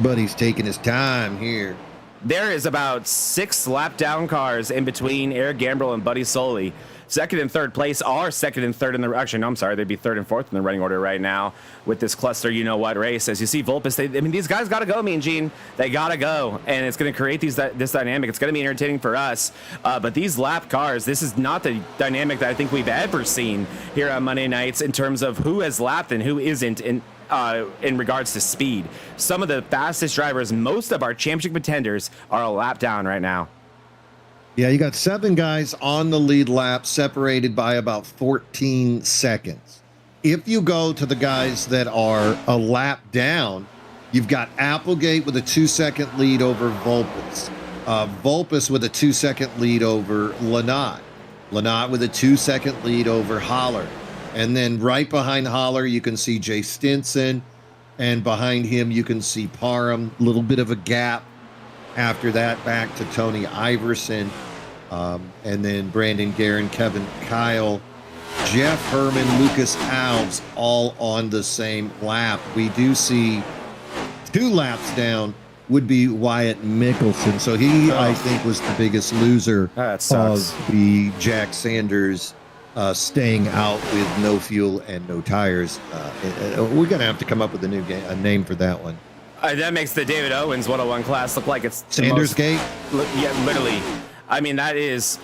buddy's taking his time here. There is about 6 lap down cars in between Eric Gambrel and Buddy Sully. Second and third place are second and third in the, actually, no, I'm sorry, they'd be third and fourth in the running order right now with this cluster, you know what, race. As you see Vulpes, these guys got to go, Mean Gene. They got to go, and it's going to create this dynamic. It's going to be entertaining for us, but these lap cars, this is not the dynamic that I think we've ever seen here on Monday nights in terms of who has lapped and who isn't in regards to speed. Some of the fastest drivers, most of our championship contenders, are a lap down right now. Yeah, you got 7 guys on the lead lap, separated by about 14 seconds. If you go to the guys that are a lap down, you've got Applegate with a 2-second lead over Vulpes. Vulpes with a 2-second lead over Lynott. Lynott with a 2-second lead over Holler. And then right behind Holler, you can see Jay Stinson. And behind him, you can see Parham. A little bit of a gap. After that, back to Tony Iverson. And then Brandon Guerin, Kevin Kyle, Jeff Herman, Lucas Alves, all on the same lap. We do see 2 laps down would be Wyatt Mickelson. So he, I think, was the biggest loser of the Jack Sanders staying out with no fuel and no tires. We're going to have to come up with a name for that one. That makes the David Owens 101 class look like it's Sanders Gate? Yeah, literally. I mean, that is,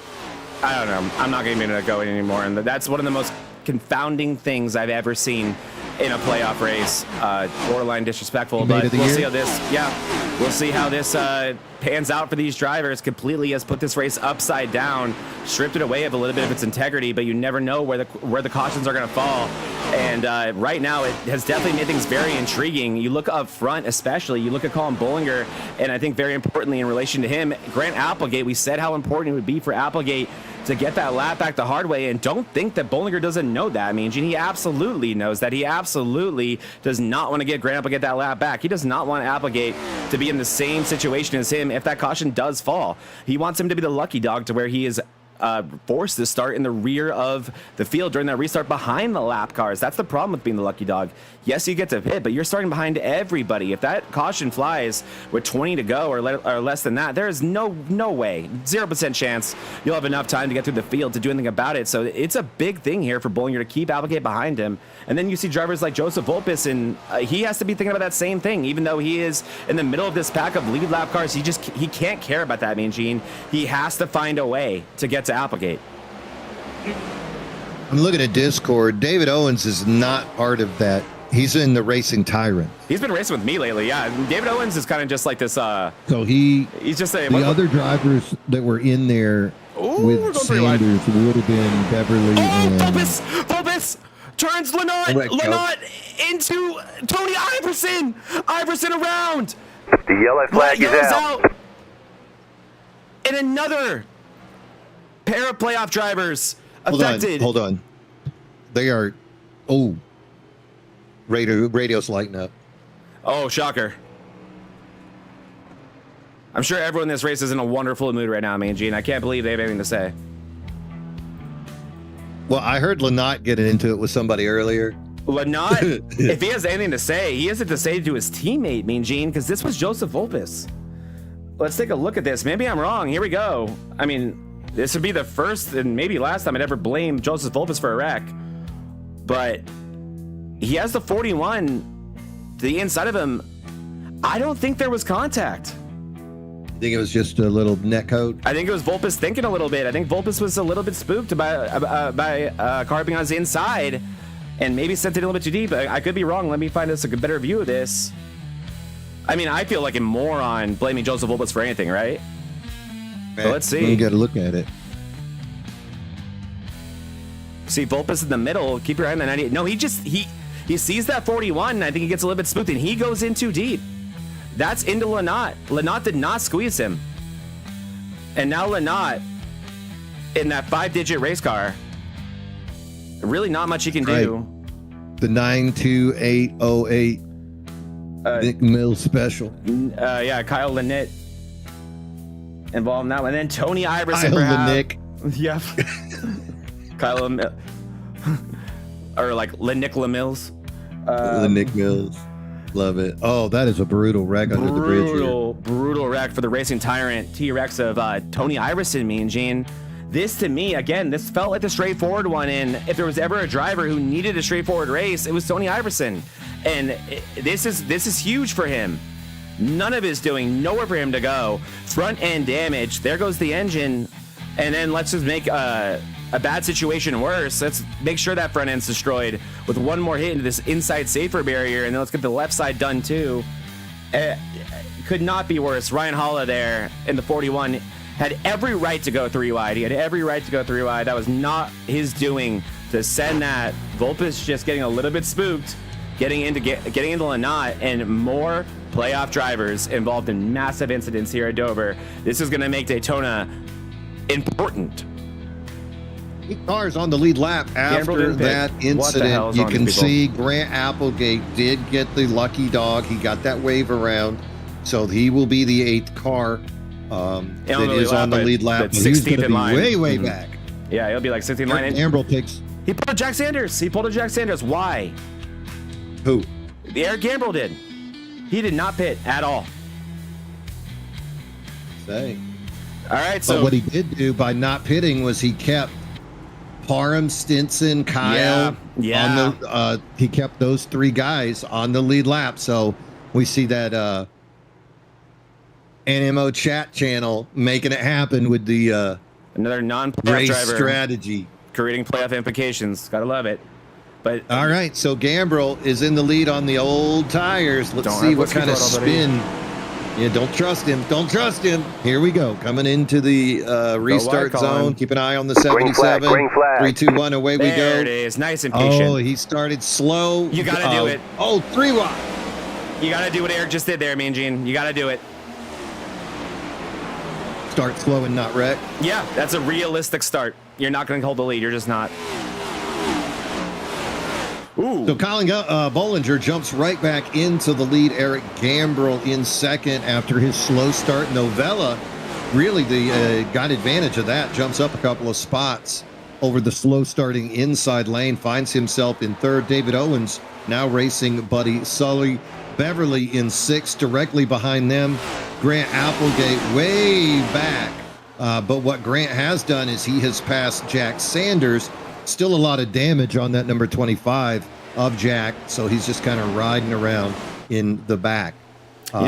I don't know. I'm not going to go anymore. And that's one of the most confounding things I've ever seen in a playoff race. Borderline disrespectful, but we'll see how we'll see how this pans out for these drivers. Completely has put this race upside down, stripped it away of a little bit of its integrity, but you never know where the cautions are going to fall. And right now, it has definitely made things very intriguing. You look up front, especially, you look at Colin Bollinger, and I think very importantly in relation to him, Grant Applegate. We said how important it would be for Applegate to get that lap back the hard way, and don't think that Bollinger doesn't know that. I mean, he absolutely knows that. He absolutely does not want to get Grant Applegate that lap back. He does not want Applegate to be in the same situation as him if that caution does fall. He wants him to be the lucky dog to where he is forced to start in the rear of the field during that restart behind the lap cars. That's the problem with being the lucky dog. Yes, you get to pit, but you're starting behind everybody. If that caution flies with 20 to go or less than that, there is no way, 0% chance you'll have enough time to get through the field to do anything about it. So it's a big thing here for Bollinger to keep Applegate behind him. And then you see drivers like Joseph Vulpes, and he has to be thinking about that same thing. Even though he is in the middle of this pack of lead lap cars, he can't care about that, Mean Gene. He has to find a way to get to Applegate. I'm looking at Discord. David Owens is not part of that. He's in the Racing Tyrant. He's been racing with me lately, yeah. David Owens is kind of just like this. So he's just saying the other drivers that were in there with Sanders would have been Beverly and Vulpes turns Lynott into Tony Iverson. Iverson around. The yellow flag is out. And another pair of playoff drivers affected. Hold on. They are. Radio's lighting up. Oh, shocker. I'm sure everyone in this race is in a wonderful mood right now, Mean Gene. I can't believe they have anything to say. Well, I heard Lynott getting into it with somebody earlier. Lynott, if he has anything to say, he has it to say to his teammate, Mean Gene, because this was Joseph Vulpes. Let's take a look at this. Maybe I'm wrong. Here we go. I mean, this would be the first and maybe last time I'd ever blame Joseph Vulpes for a wreck. But he has the 41 to the inside of him. I don't think there was contact. I think it was just a little net coat. I think it was Vulpes thinking a little bit. I think Vulpes was a little bit spooked by carving on his inside and maybe sent it a little bit too deep. I could be wrong. Let me find us a better view of this. I mean, I feel like a moron blaming Joseph Vulpes for anything, right? But let's see. We got to look at it. See Volpus in the middle. Keep your eye on the 98. No, he sees that 41. I think he gets a little bit spooked, and he goes in too deep. That's into Lynott. Lynott did not squeeze him. And now Lynott in that 5-digit race car. Really not much he can do. The 92808 Nick Mills special. Yeah, Kyle Lynott involved in that one. And then Tony Iverson. Kyle Lynott. Yep. Kyle or like Lynnick Mills. Lynnick Mills. Love it. Oh, that is a brutal wreck under the bridge here. Brutal wreck for the racing tyrant T-Rex of Tony Iverson, Mean Gene. This, to me, again, this felt like the straightforward one. And if there was ever a driver who needed a straightforward race, it was Tony Iverson. And this is huge for him. None of his doing, nowhere for him to go. Front end damage. There goes the engine. And then let's just make a bad situation worse. Let's make sure that front end's destroyed with one more hit into this inside safer barrier. And then let's get the left side done too. Could not be worse. Ryan Holla there in the 41 had every right to go 3 wide. He had every right to go 3 wide. That was not his doing to send that. Volpus just getting a little bit spooked, getting into Lynott, and more playoff drivers involved in massive incidents here at Dover. This is going to make Daytona important. 8 cars on the lead lap after that incident. You can see Grant Applegate did get the lucky dog. He got that wave around, so he will be the 8th car that is on the lead lap. He's going to be way back. Yeah, he'll be like 16th line. Ambrose takes. He pulled a Jack Sanders. Why? Who? Eric Gambrell did. He did not pit at all. Say. All right, so but what he did do by not pitting was he kept Parham, Stinson, Kyle. Yeah. On the, he kept those 3 guys on the lead lap. So we see that NMO chat channel making it happen with the another non-playoff race driver strategy, creating playoff implications. Gotta love it. But all right, so Gambrell is in the lead on the old tires. Let's see what kind of spin. Yeah, don't trust him. Here we go. Coming into the restart zone. Keep an eye on the 77. Green flag. 3, 2, 1, away we go. There it is. Nice and patient. Oh, he started slow. You got to do it. Oh, 3 wide. You got to do what Eric just did there, Mean Gene. You got to do it. Start slow and not wreck. Yeah, that's a realistic start. You're not going to hold the lead. You're just not. Ooh. So Colin Bollinger jumps right back into the lead. Eric Gambrell in second after his slow start. Novella really got advantage of that. Jumps up a couple of spots over the slow starting inside lane. Finds himself in third. David Owens now racing buddy Sully Beverly in sixth. Directly behind them, Grant Applegate way back. But what Grant has done is he has passed Jack Sanders. Still a lot of damage on that number 25 of Jack, so he's just kind of riding around in the back. You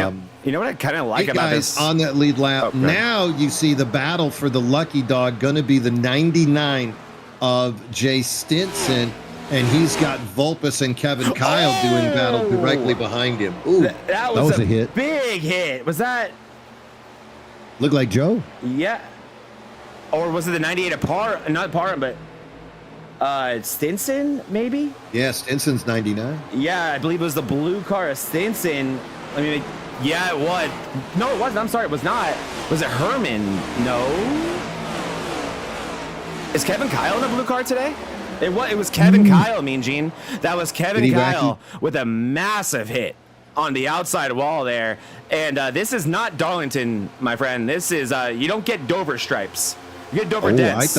know what I kind of like about this? On that lead lap. Okay. Now you see the battle for the lucky dog going to be the 99 of Jay Stinson, and he's got Volpus and Kevin Kyle doing battle directly behind him. Ooh, that was a hit. Big hit. Was that? Looked like Joe. Yeah. Or was it the 98 of not Parham, but Stinson, maybe? Yeah, Stinson's 99. Yeah, I believe it was the blue car of Stinson. I mean, yeah, it was. No, it wasn't. I'm sorry, it was not. Was it Herman? No. Is Kevin Kyle in the blue car today? It was Kevin Kyle, Mean Gene. That was Kevin Kyle with a massive hit on the outside wall there. And this is not Darlington, my friend. This is, you don't get Dover stripes. You get Dover dents.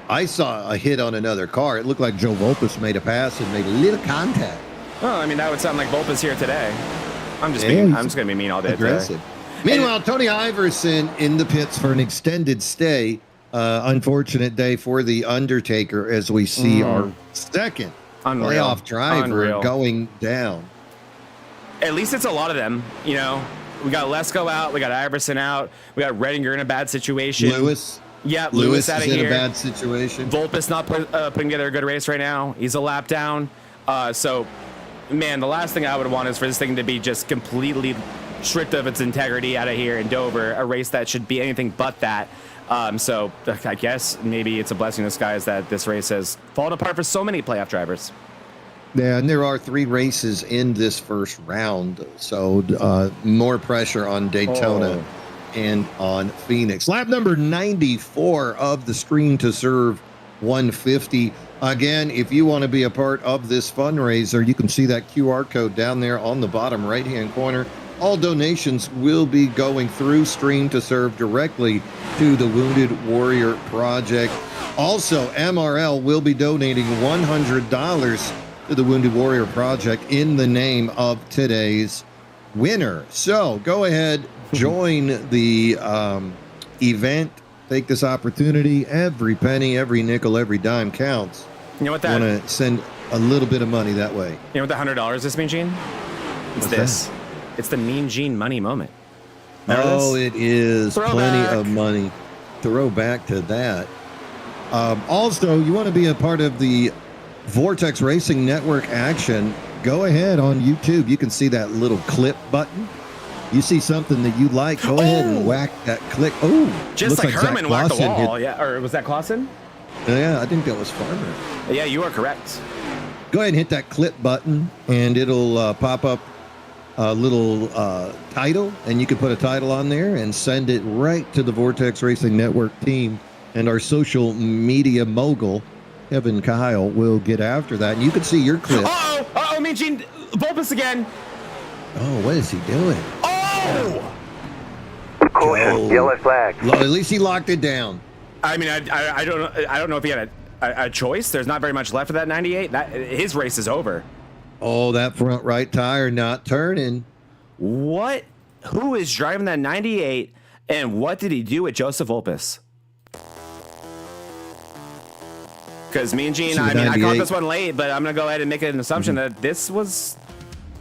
I saw a hit on another car. It looked like Joe Volpus made a pass and made a little contact. Well, I mean, that would sound like Volpus here today. I'm just going to be mean all day aggressive. Today. Meanwhile, Tony Iverson in the pits for an extended stay. Unfortunate day for the Undertaker as we see our second playoff driver going down. At least it's a lot of them, you know. We got Lesko out. We got Iverson out. We got Redinger in a bad situation. Lewis. Yeah, Lewis out of here. In a bad situation. Volpus not putting together a good race right now. He's a lap down. So, man, the last thing I would want is for this thing to be just completely stripped of its integrity out of here in Dover, a race that should be anything but that. So I guess maybe it's a blessing in disguise that this race has fallen apart for so many playoff drivers. Yeah, and there are 3 races in this first round, so more pressure on Daytona and on Phoenix. Lap number 94 of the Stream to Serve 150. Again, if you want to be a part of this fundraiser, you can see that QR code down there on the bottom right-hand corner. All donations will be going through Stream to Serve directly to the Wounded Warrior Project. Also, MRL will be donating $100 to the Wounded Warrior Project in the name of today's winner. So go ahead, join the event. Take this opportunity. Every penny, every nickel, every dime counts. You know what that? Want to send a little bit of money that way. You know what the $100 is, Mean Gene? It's this. It's the Mean Gene money moment. Remember it is plenty Throwback. of money. Throw back to that. Also, you want to be a part of the Vortex Racing Network action, go ahead on YouTube. You can see that little clip button. You see something that you like, go ahead and whack that click. Oh, just like Herman whacked the wall. hit. Yeah, or was that Clausen? Yeah, I think that was Farmer. Yeah, you are correct. Go ahead and hit that clip button, and it'll pop up a little title, and you can put a title on there and send it right to the Vortex Racing Network team, and our social media mogul, Kevin Kyle, will get after that. And you can see your clip. Uh-oh, Mean Gene, Volpus again. Oh, what is he doing? Oh! Caution, yellow flag. At least he locked it down. I mean, I don't know if he had a choice. There's not very much left of that 98. His race is over. Oh, that front right tire not turning. What? Who is driving that 98, and what did he do with Joseph Volpus? Because Mean Gene, I mean, I caught this one late, but I'm going to go ahead and make an assumption that this was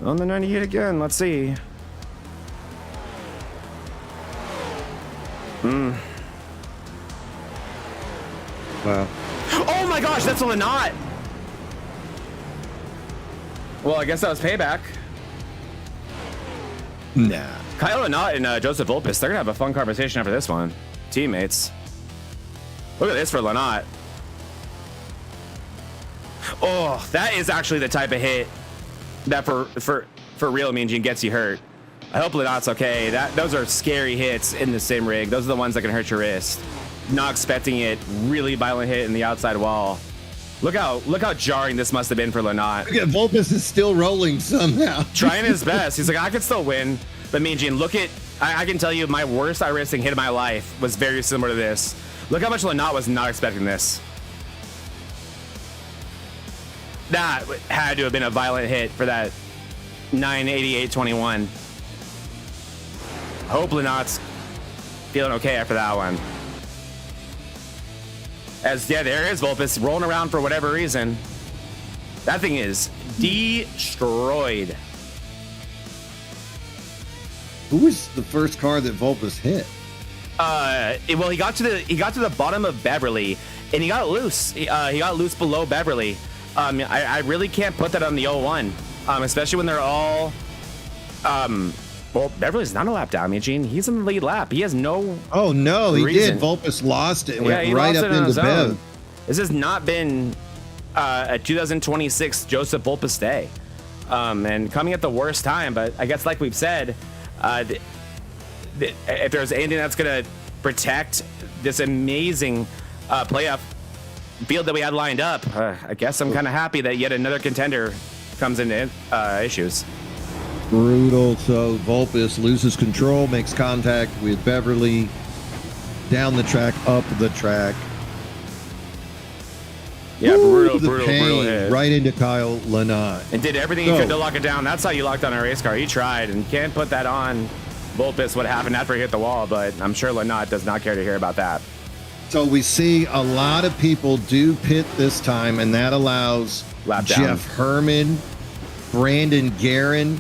on the 98 again. Let's see. Wow. Oh my gosh, that's a knot. Well, I guess that was payback. Nah. Kyle Lynott and Joseph Volpus, they're going to have a fun conversation after this one. Teammates. Look at this for Lynott. Oh, that is actually the type of hit that for real Mean Gene gets you hurt. I hope Lynott's okay. Those are scary hits in the sim rig. Those are the ones that can hurt your wrist. Not expecting it. Really violent hit in the outside wall. Look how jarring this must have been for Lynott. Yeah, Volpus is still rolling somehow. Trying his best. He's like, I could still win. But Mean Gene, look at, I can tell you my worst iRacing hit of my life was very similar to this. Look how much Lynott was not expecting this. That had to have been a violent hit for that 988.21. Hope Lynott's feeling okay after that one. Yeah, there is Volpus rolling around for whatever reason. That thing is destroyed. Who was the first car that Volpus hit? Well, he got to the bottom of Beverly, and he got loose. He got loose below Beverly. I really can't put that on the 01, especially when they're all. Well, Beverly's not a lap down, Mean Gene. He's in the lead lap. He has no. Oh no, he reason. did. Volpus lost it and Yeah, went he right lost up it on into his Bev. own. This has not been a 2026 Joseph Volpus day, and coming at the worst time. But I guess, like we've said, if there's anything that's going to protect this amazing playoff field that we had lined up, I guess I'm kind of happy that yet another contender comes into issues. Brutal. So Volpus loses control, makes contact with Beverly, down the track, up the track. Yeah, Ooh, brutal hit. Right into Kyle Lynott. And did everything he could to lock it down. That's how you locked on a race car. He tried, and can't put that on Volpus what happened after he hit the wall, but I'm sure Lynott does not care to hear about that. So we see a lot of people do pit this time, and that allows Lap down. Jeff Herman, Brandon Guerin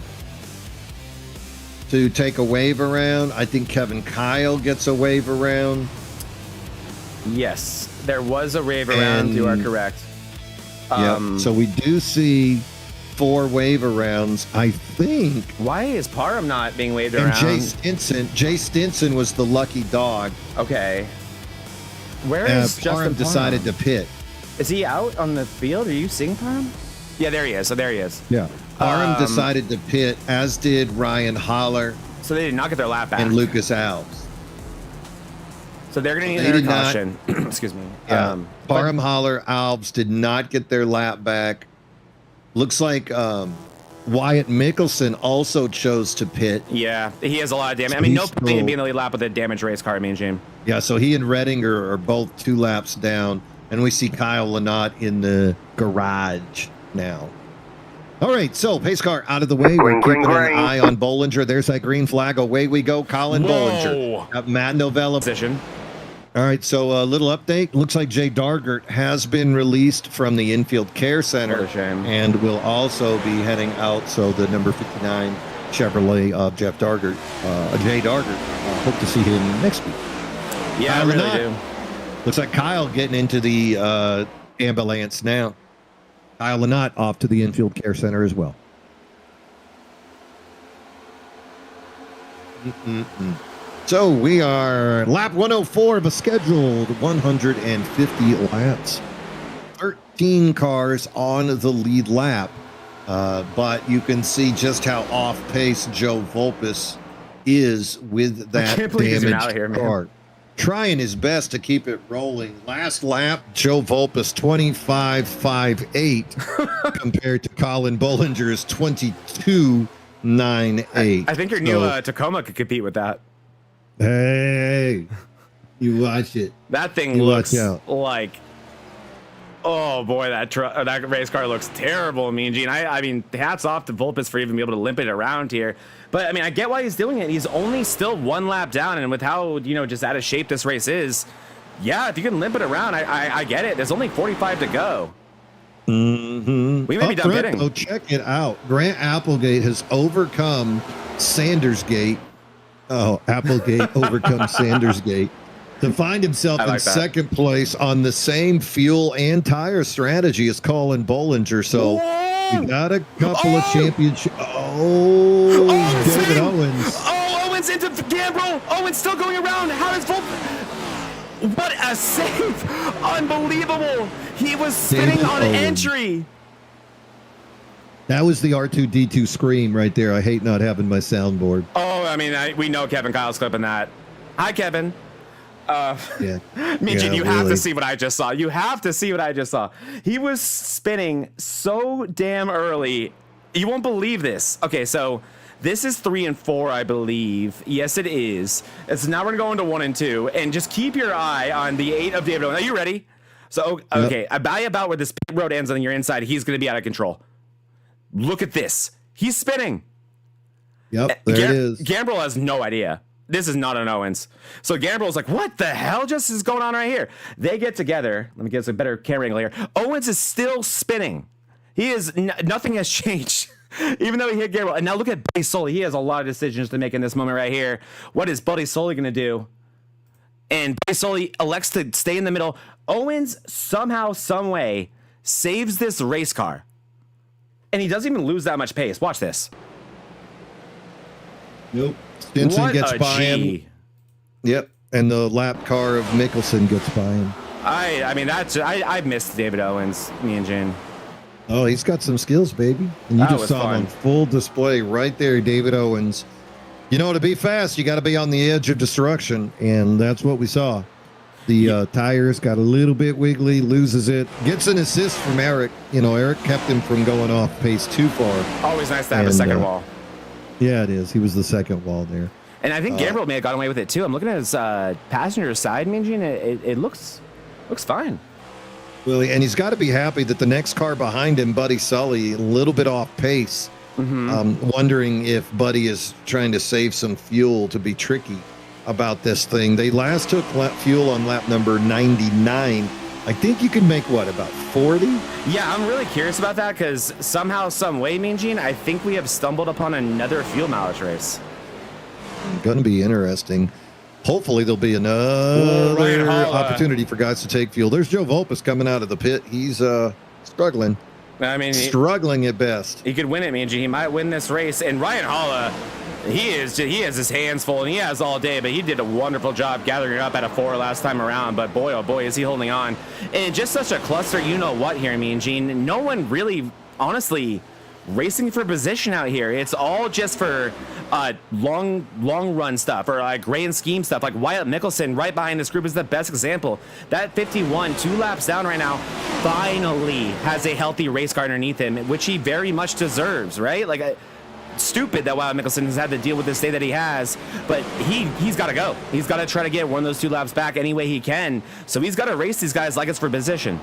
to take a wave around. I think Kevin Kyle gets a wave around. Yes, there was a rave around. You are correct. Yeah. So we do see 4 wave arounds, I think. Why is Parham not being waved And around? Jay Stinson was the lucky dog. Okay. Where is Parham Justin decided Parham? to pit. Is he out on the field? Are you seeing Parham? Yeah, there he is. So there he is. Yeah. Parham decided to pit, as did Ryan Holler So they did not get their lap back. and Lucas Alves. So they're going to They need did another not- caution. Excuse me. Yeah. Parham, Holler, Alves did not get their lap back. Looks like Wyatt Mickelson also chose to pit. Yeah, he has a lot of damage. So I mean, no he's point in still- being in the lead lap with a damaged race car, Mean Gene. Yeah, so he and Redding are both 2 laps down, and we see Kyle Lynott in the garage now. All right, so pace car out of the way. We're Green, keeping green. an eye on Bollinger. There's that green flag. Away we go. Colin Whoa. Bollinger. Got Matt Novella. Position. All right, so a little update. Looks like Jay Dargert has been released from the infield care center. What a shame. And will also be heading out. So the number 59 Chevrolet of Jeff Dargert, Jay Dargert. Hope to see him next week. Yeah, I Kyle really Lynott. do. Looks like Kyle getting into the ambulance now. Kyle Lynott off to the infield care center as well. So we are lap 104 of a scheduled 150 laps. 13 cars on the lead lap. But you can see just how off pace Joe Volpus is with that can't believe he's been damaged out here, man. car. Trying his best to keep it rolling. Last lap, Joe Volpus 25.58 compared to Colin Bollinger's 22.98. I think your new Tacoma could compete with that. Hey, you watch it. That thing You looks watch out. like, oh boy, that race car looks terrible, Mean Gene. I mean, hats off to Volpus for even being able to limp it around here. But I mean, I get why he's doing it. He's only still 1 lap down, and with how just out of shape this race is, yeah, if you can limp it around, I get it. There's only 45 to go. Mm-hmm. We may be done bidding. Oh, check it out. Grant Applegate has overcome Sandersgate. Oh, Applegate overcome Sandersgate to find himself I in like that. second place on the same fuel and tire strategy as Colin Bollinger. So Whoa! we got a couple of championships. Oh, David spin! Owens. Oh, Owens into Gambrel. Owens still going around. How is Volpus? What a save! Unbelievable. He was spinning David on Owens. entry. That was the R2D2 scream right there. I hate not having my soundboard. Oh, I mean, we know Kevin Kyle's clipping that. Hi, Kevin. Yeah. Mijin, Yeah, you have to really. see what I just saw. You have to see what I just saw. He was spinning so damn early. You won't believe this. Okay, so this is 3 and 4, I believe. Yes, it is. It's now we're going to 1 and 2, and just keep your eye on the 8 of David Owens. Are you ready? So, okay, about where this pit road ends on your inside, he's going to be out of control. Look at this. He's spinning. Yep, there it is. Gambrel has no idea. This is not an Owens. So Gambrel's like, what the hell just is going on right here? They get together. Let me get us a better camera angle here. Owens is still spinning. He is, nothing has changed. Even though he hit Gambrel. And now look at Buddy Sully. He has a lot of decisions to make in this moment right here. What is Buddy Sully going to do? And Buddy Sully elects to stay in the middle. Owens somehow, some way, saves this race car. And he doesn't even lose that much pace. Watch this. Nope. Stinson What gets a by G. him. Yep. And the lap car of Mickelson gets by him. I mean, I missed David Owens, me and Jane. Oh, he's got some skills, baby. And you That just was saw fun. him on full display right there, David Owens. You know, to be fast, you got to be on the edge of destruction. And that's what we saw. The tires got a little bit wiggly, loses it, gets an assist from Eric. You know, Eric kept him from going off pace too far. Always nice to have a And, second wall. Yeah, it is. He was the second wall there. And I think Gambrel may have gotten away with it too. I'm looking at his passenger side, me and Jane. It looks fine. Well, and he's got to be happy that the next car behind him, Buddy Sully, a little bit off pace. Wondering if Buddy is trying to save some fuel to be tricky about this thing. They last took fuel on lap number 99. I think you can make, what, about 40? Yeah, I'm really curious about that because somehow, some way, me and Gene, I think we have stumbled upon another fuel mileage race. Going to be interesting. Hopefully there'll be another Ryan Hall, opportunity for guys to take fuel. There's Joe Volpus coming out of the pit. He's struggling. I mean, Struggling at best. he could win it, me and Gene. He might win this race. And Ryan Holla, He has his hands full, and he has all day, but he did a wonderful job gathering up at a 4 last time around. But boy, oh boy, is he holding on. And just such a cluster, you know what here, Mean Gene. No one really, honestly, racing for position out here. It's all just for long run stuff or grand scheme stuff. Like Wyatt Mickelson right behind this group is the best example. That 51, 2 laps down right now, finally has a healthy race car underneath him, which he very much deserves, right? Like, stupid that Wyatt Mickelson has had to deal with this day that he has, but he's got to go. He's got to try to get one of those 2 laps back any way he can. So he's got to race these guys like it's for position.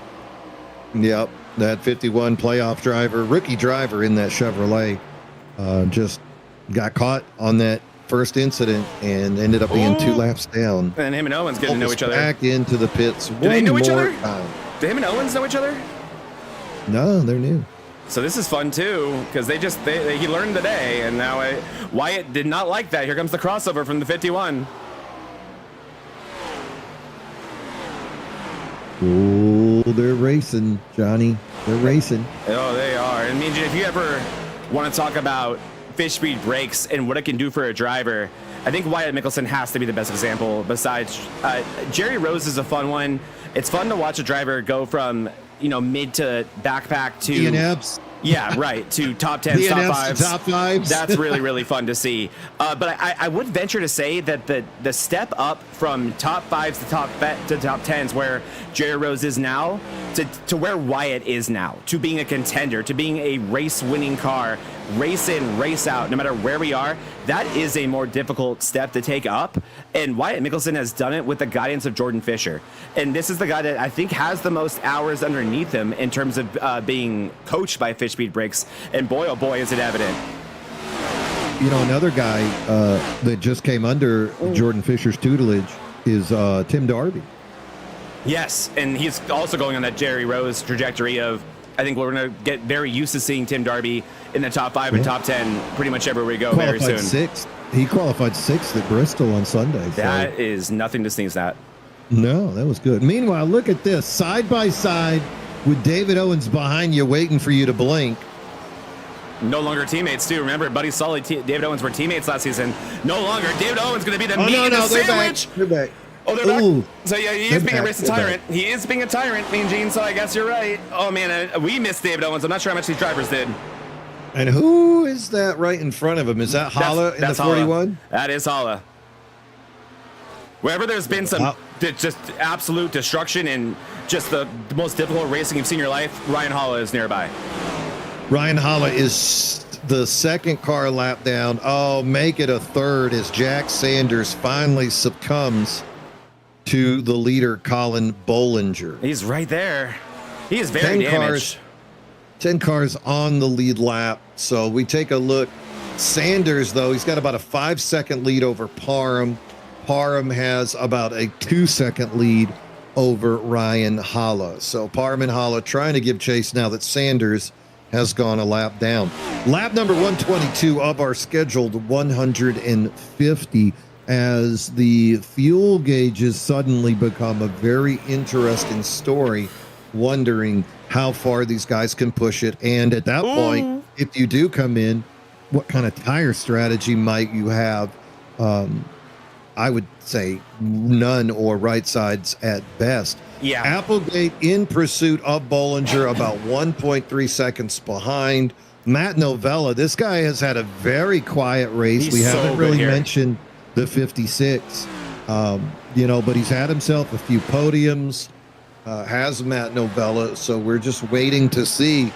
Yep, that 51 playoff driver, rookie driver in that Chevrolet, just got caught on that first incident and ended up being 2 laps down. And him and Owens getting to know each other. Back into the pits. Do they know each other? Time. Do him and Owens know each other? No, they're new. So this is fun too, because he learned today, and now Wyatt did not like that. Here comes the crossover from the 51. Oh, they're racing, Johnny. They're racing. Oh, they are. And Minji, if you ever want to talk about fish speed brakes and what it can do for a driver, I think Wyatt Mickelson has to be the best example. Besides, Jerry Rose is a fun one. It's fun to watch a driver go from mid to backpack to DNFs. Yeah, right. To top 10s, top 5s. Top 5s. That's really, really fun to see. But I would venture to say that the step up from top 5s to top 10s, where Jerry Rose is now, to where Wyatt is now, to being a contender, to being a race-winning car, race in, race out, no matter where we are, that is a more difficult step to take up. And Wyatt Mickelson has done it with the guidance of Jordan Fisher. And this is the guy that I think has the most hours underneath him in terms of being coached by Fish Speed Brakes. And boy, oh boy, is it evident. Another guy that just came under Jordan Fisher's tutelage is Tim Darby. Yes, and he's also going on that Jerry Rose trajectory of, I think we're going to get very used to seeing Tim Darby in the top 5 and top 10 pretty much everywhere we go very soon. Sixth. He qualified 6th at Bristol on Sunday. That is nothing to sneeze at. No, that was good. Meanwhile, look at this. Side by side with David Owens behind you waiting for you to blink. No longer teammates, too. Remember, Buddy Sully, David Owens were teammates last season. No longer. David Owens going to be the meat in the sandwich. They're back. Oh, they're back. So, yeah, he is being a racing tyrant. He is being a tyrant, Mean Gene, so I guess you're right. Oh, man, we missed David Owens. I'm not sure how much these drivers did. And who is that right in front of him? Is that Holla in the 41? That is Holla. Wherever there's been some just absolute destruction and just the most difficult racing you've seen in your life, Ryan Holla is nearby. Ryan Holla is the second car lap down. Oh, make it a third as Jack Sanders finally succumbs to the leader, Colin Bollinger. He's right there. He is very damaged. 10 cars on the lead lap. So we take a look. Sanders, though, he's got about a 5-second lead over Parham. Parham has about a 2-second lead over Ryan Holla. So Parham and Holla trying to give chase now that Sanders has gone a lap down. Lap number 122 of our scheduled 150, as the fuel gauges suddenly become a very interesting story, wondering how far these guys can push it. And at that point, if you do come in, what kind of tire strategy might you have? I would say none or right sides at best. Yeah. Applegate in pursuit of Bollinger, about 1.3 seconds behind. Matt Novella, this guy has had a very quiet race. We haven't really mentioned the 56, but he's had himself a few podiums, has Matt Novella. So we're just waiting to see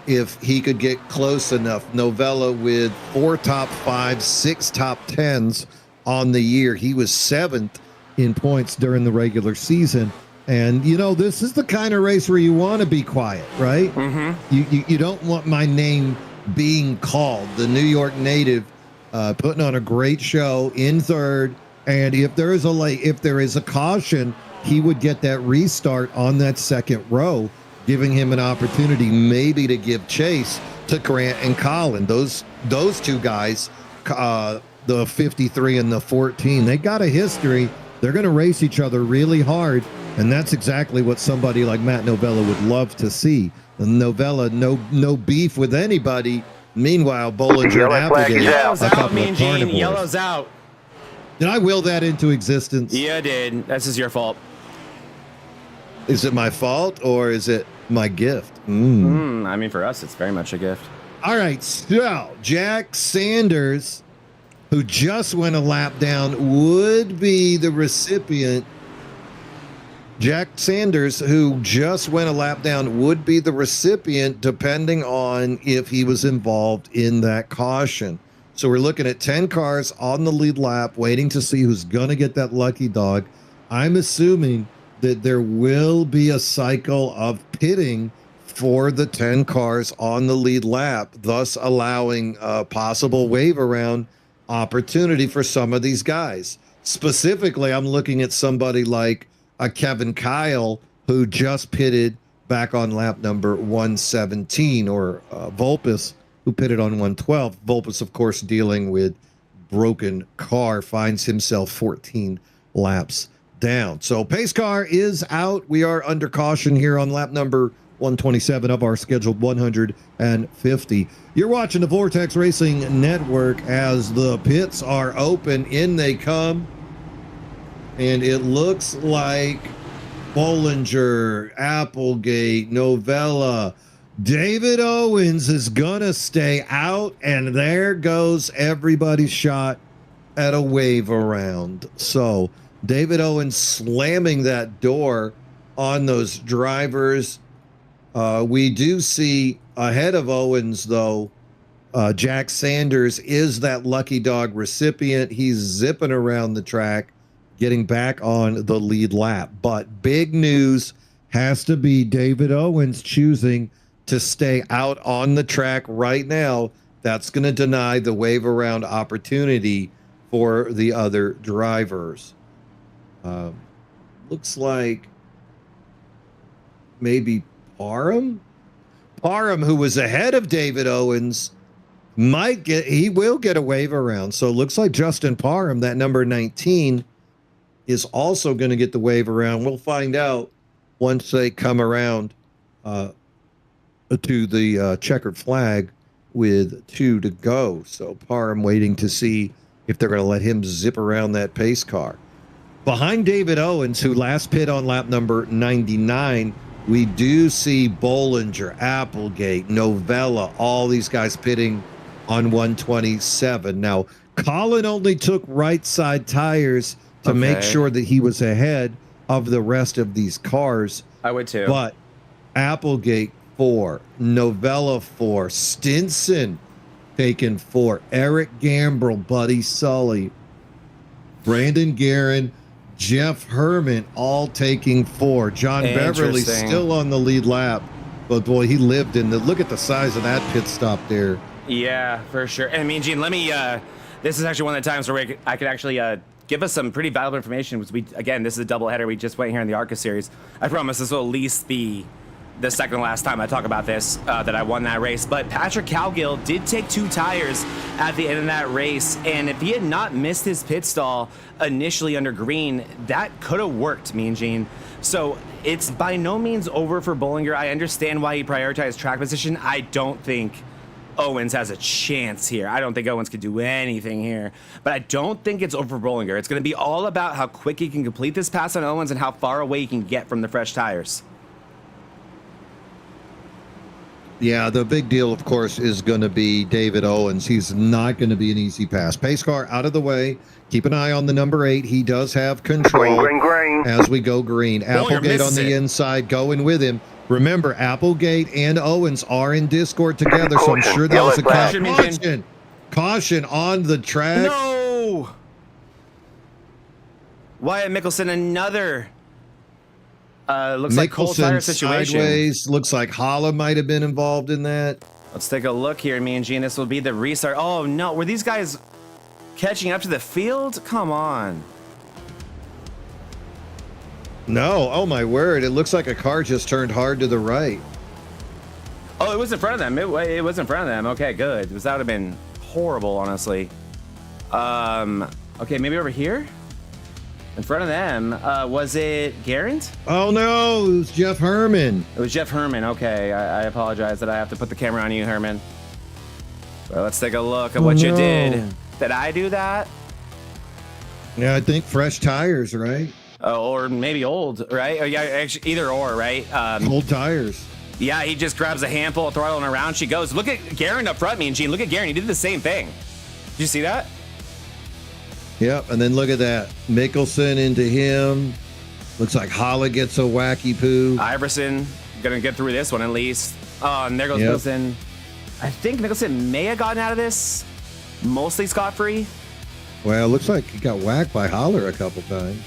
if he could get close enough. Novella with 4 top 5s, 6 top 10s on the year. He was 7th in points during the regular season. And, this is the kind of race where you want to be quiet, right? Mm-hmm. You don't want my name being called. The New York native putting on a great show in 3rd. And if there is a caution, he would get that restart on that 2nd row, giving him an opportunity maybe to give chase to Grant and Colin. Those 2 guys, the 53 and the 14, they got a history. They're going to race each other really hard. And that's exactly what somebody like Matt Novella would love to see. And Novella, no beef with anybody. Meanwhile, Bollinger Yellow and flag Applegate, is out. Yellow's a out, couple Mean of Gene. carnivores. Yellow's out. Did I will that into existence? Yeah, did. This is your fault. Is it my fault or is it my gift? I mean, for us, it's very much a gift. All right, so Jack Sanders, who just went a lap down, would be the recipient. Jack Sanders, who just went a lap down, would be the recipient depending on if he was involved in that caution. So we're looking at 10 cars on the lead lap, waiting to see who's going to get that lucky dog. I'm assuming that there will be a cycle of pitting for the 10 cars on the lead lap, thus allowing a possible wave around opportunity for some of these guys. Specifically, I'm looking at somebody like a Kevin Kyle, who just pitted back on lap number 117, or Vulpes, who pitted on 112. Vulpes, of course, dealing with broken car, finds himself 14 laps down. So pace car is out. We are under caution here on lap number 127 of our scheduled 150. You're watching the Vortex Racing Network as the pits are open. In they come. And it looks like Bollinger, Applegate, Novella, David Owens is going to stay out. And there goes everybody's shot at a wave around. So David Owens slamming that door on those drivers. We do see ahead of Owens, though, Jack Sanders is that lucky dog recipient. He's zipping around the track, getting back on the lead lap. But big news has to be David Owens choosing to stay out on the track right now. That's going to deny the wave around opportunity for the other drivers. Looks like maybe Parham, who was ahead of David Owens, he will get a wave around. So it looks like Justin Parham, that number 19, is also going to get the wave around. We'll find out once they come around to the checkered flag with 2 to go. So Parham waiting to see if they're going to let him zip around that pace car. Behind David Owens, who last pit on lap number 99, we do see Bollinger, Applegate, Novella, all these guys pitting on 127. Now, Colin only took right side tires to make sure that he was ahead of the rest of these cars. I would too. But Applegate 4, Novella 4, Stinson taken 4, Eric Gambrell, Buddy Sully, Brandon Guerin, Jeff Herman all taking 4. John Beverly still on the lead lap. But boy, he lived in the, look at the size of that pit stop there. Yeah, for sure. And I mean, Gene, let me, this is actually one of the times where I could actually give us some pretty valuable information. Because again, this is a doubleheader. We just went here in the ARCA series. I promise this will at least be the second to last time I talk about this, that I won that race. But Patrick Cowgill did take 2 tires at the end of that race. And if he had not missed his pit stall initially under green, that could have worked, Mean Gene. So it's by no means over for Bollinger. I understand why he prioritized track position. I don't think Owens has a chance here. I don't think Owens could do anything here. But I don't think it's over for Bollinger. It's going to be all about how quick he can complete this pass on Owens and how far away he can get from the fresh tires. Yeah, the big deal, of course, is going to be David Owens. He's not going to be an easy pass. Pace car out of the way. Keep an eye on the number 8. He does have control green. as we go green. Applegate on the inside going with him. Remember, Applegate and Owens are in Discord together, so I'm sure that was a caution. Caution on the track. No! Wyatt Mickelson, another... looks like cold tire situation. Sideways. Looks like Holla might have been involved in that. Let's take a look here, me and Gene. This will be the restart. Oh, no. Were these guys catching up to the field? Come on. No. Oh, my word. It looks like a car just turned hard to the right. Oh, it was in front of them. It was in front of them. Okay, good. That would have been horrible, honestly. Okay, maybe over here? In front of them, was it Garant? Oh, no. It was Jeff Herman. It was Jeff Herman. Okay, I apologize that I have to put the camera on you, Herman. Well, let's take a look at what you did. Did I do that? Yeah, I think fresh tires, right? Or maybe old, right? Yeah, actually, either or, right? Old tires. Yeah, he just grabs a handful of throttle and around she goes. Look at Garen up front, me and Gene. Look at Garen. He did the same thing. Did you see that? Yep, and then look at that. Mickelson into him. Looks like Holla gets a wacky poo. iRacing gonna get through this one at least. Oh, and there goes Mickelson. I think Mickelson may have gotten out of this mostly scot-free. Well, it looks like he got whacked by Holler a couple times.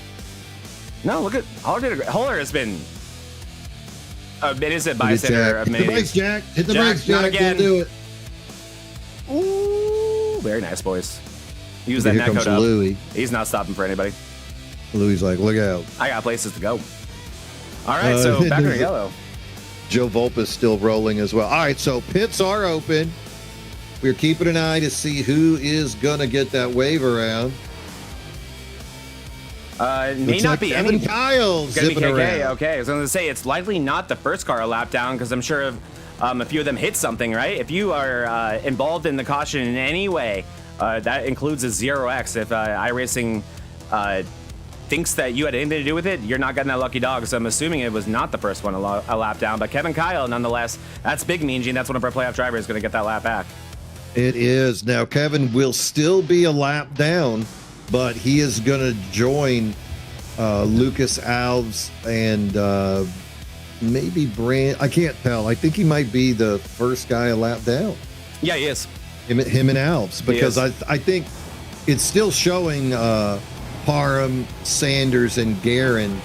No, look at Holler has been an innocent bystander of many. Hit the brakes, Jack. Hit the brakes, Jack. Again. Don't do it. Ooh, very nice, boys. Use that Here netcode comes up. Louis. He's not stopping for anybody. Louis like, look out. I got places to go. All right, so back to yellow. Joe Volpa's still rolling as well. All right, so pits are open. We're keeping an eye to see who is going to get that wave around. May Looks not like be Kevin any. Kyle It's gonna be zipping KK. around. Okay, I was going to say it's likely not the first car a lap down because I'm sure a few of them hit something, right? If you are involved in the caution in any way, that includes a 0x. If iRacing thinks that you had anything to do with it, you're not getting that lucky dog. So I'm assuming it was not the first one a lap down. But Kevin Kyle, nonetheless, that's big, Mean Gene. That's one of our playoff drivers going to get that lap back. It is. Now, Kevin will still be a lap down, but he is going to join Lucas Alves and maybe Brand. I can't tell. I think he might be the first guy a lap down. Yeah, he is. Him and Alves, because I think it's still showing Parham, Sanders, and Guerin.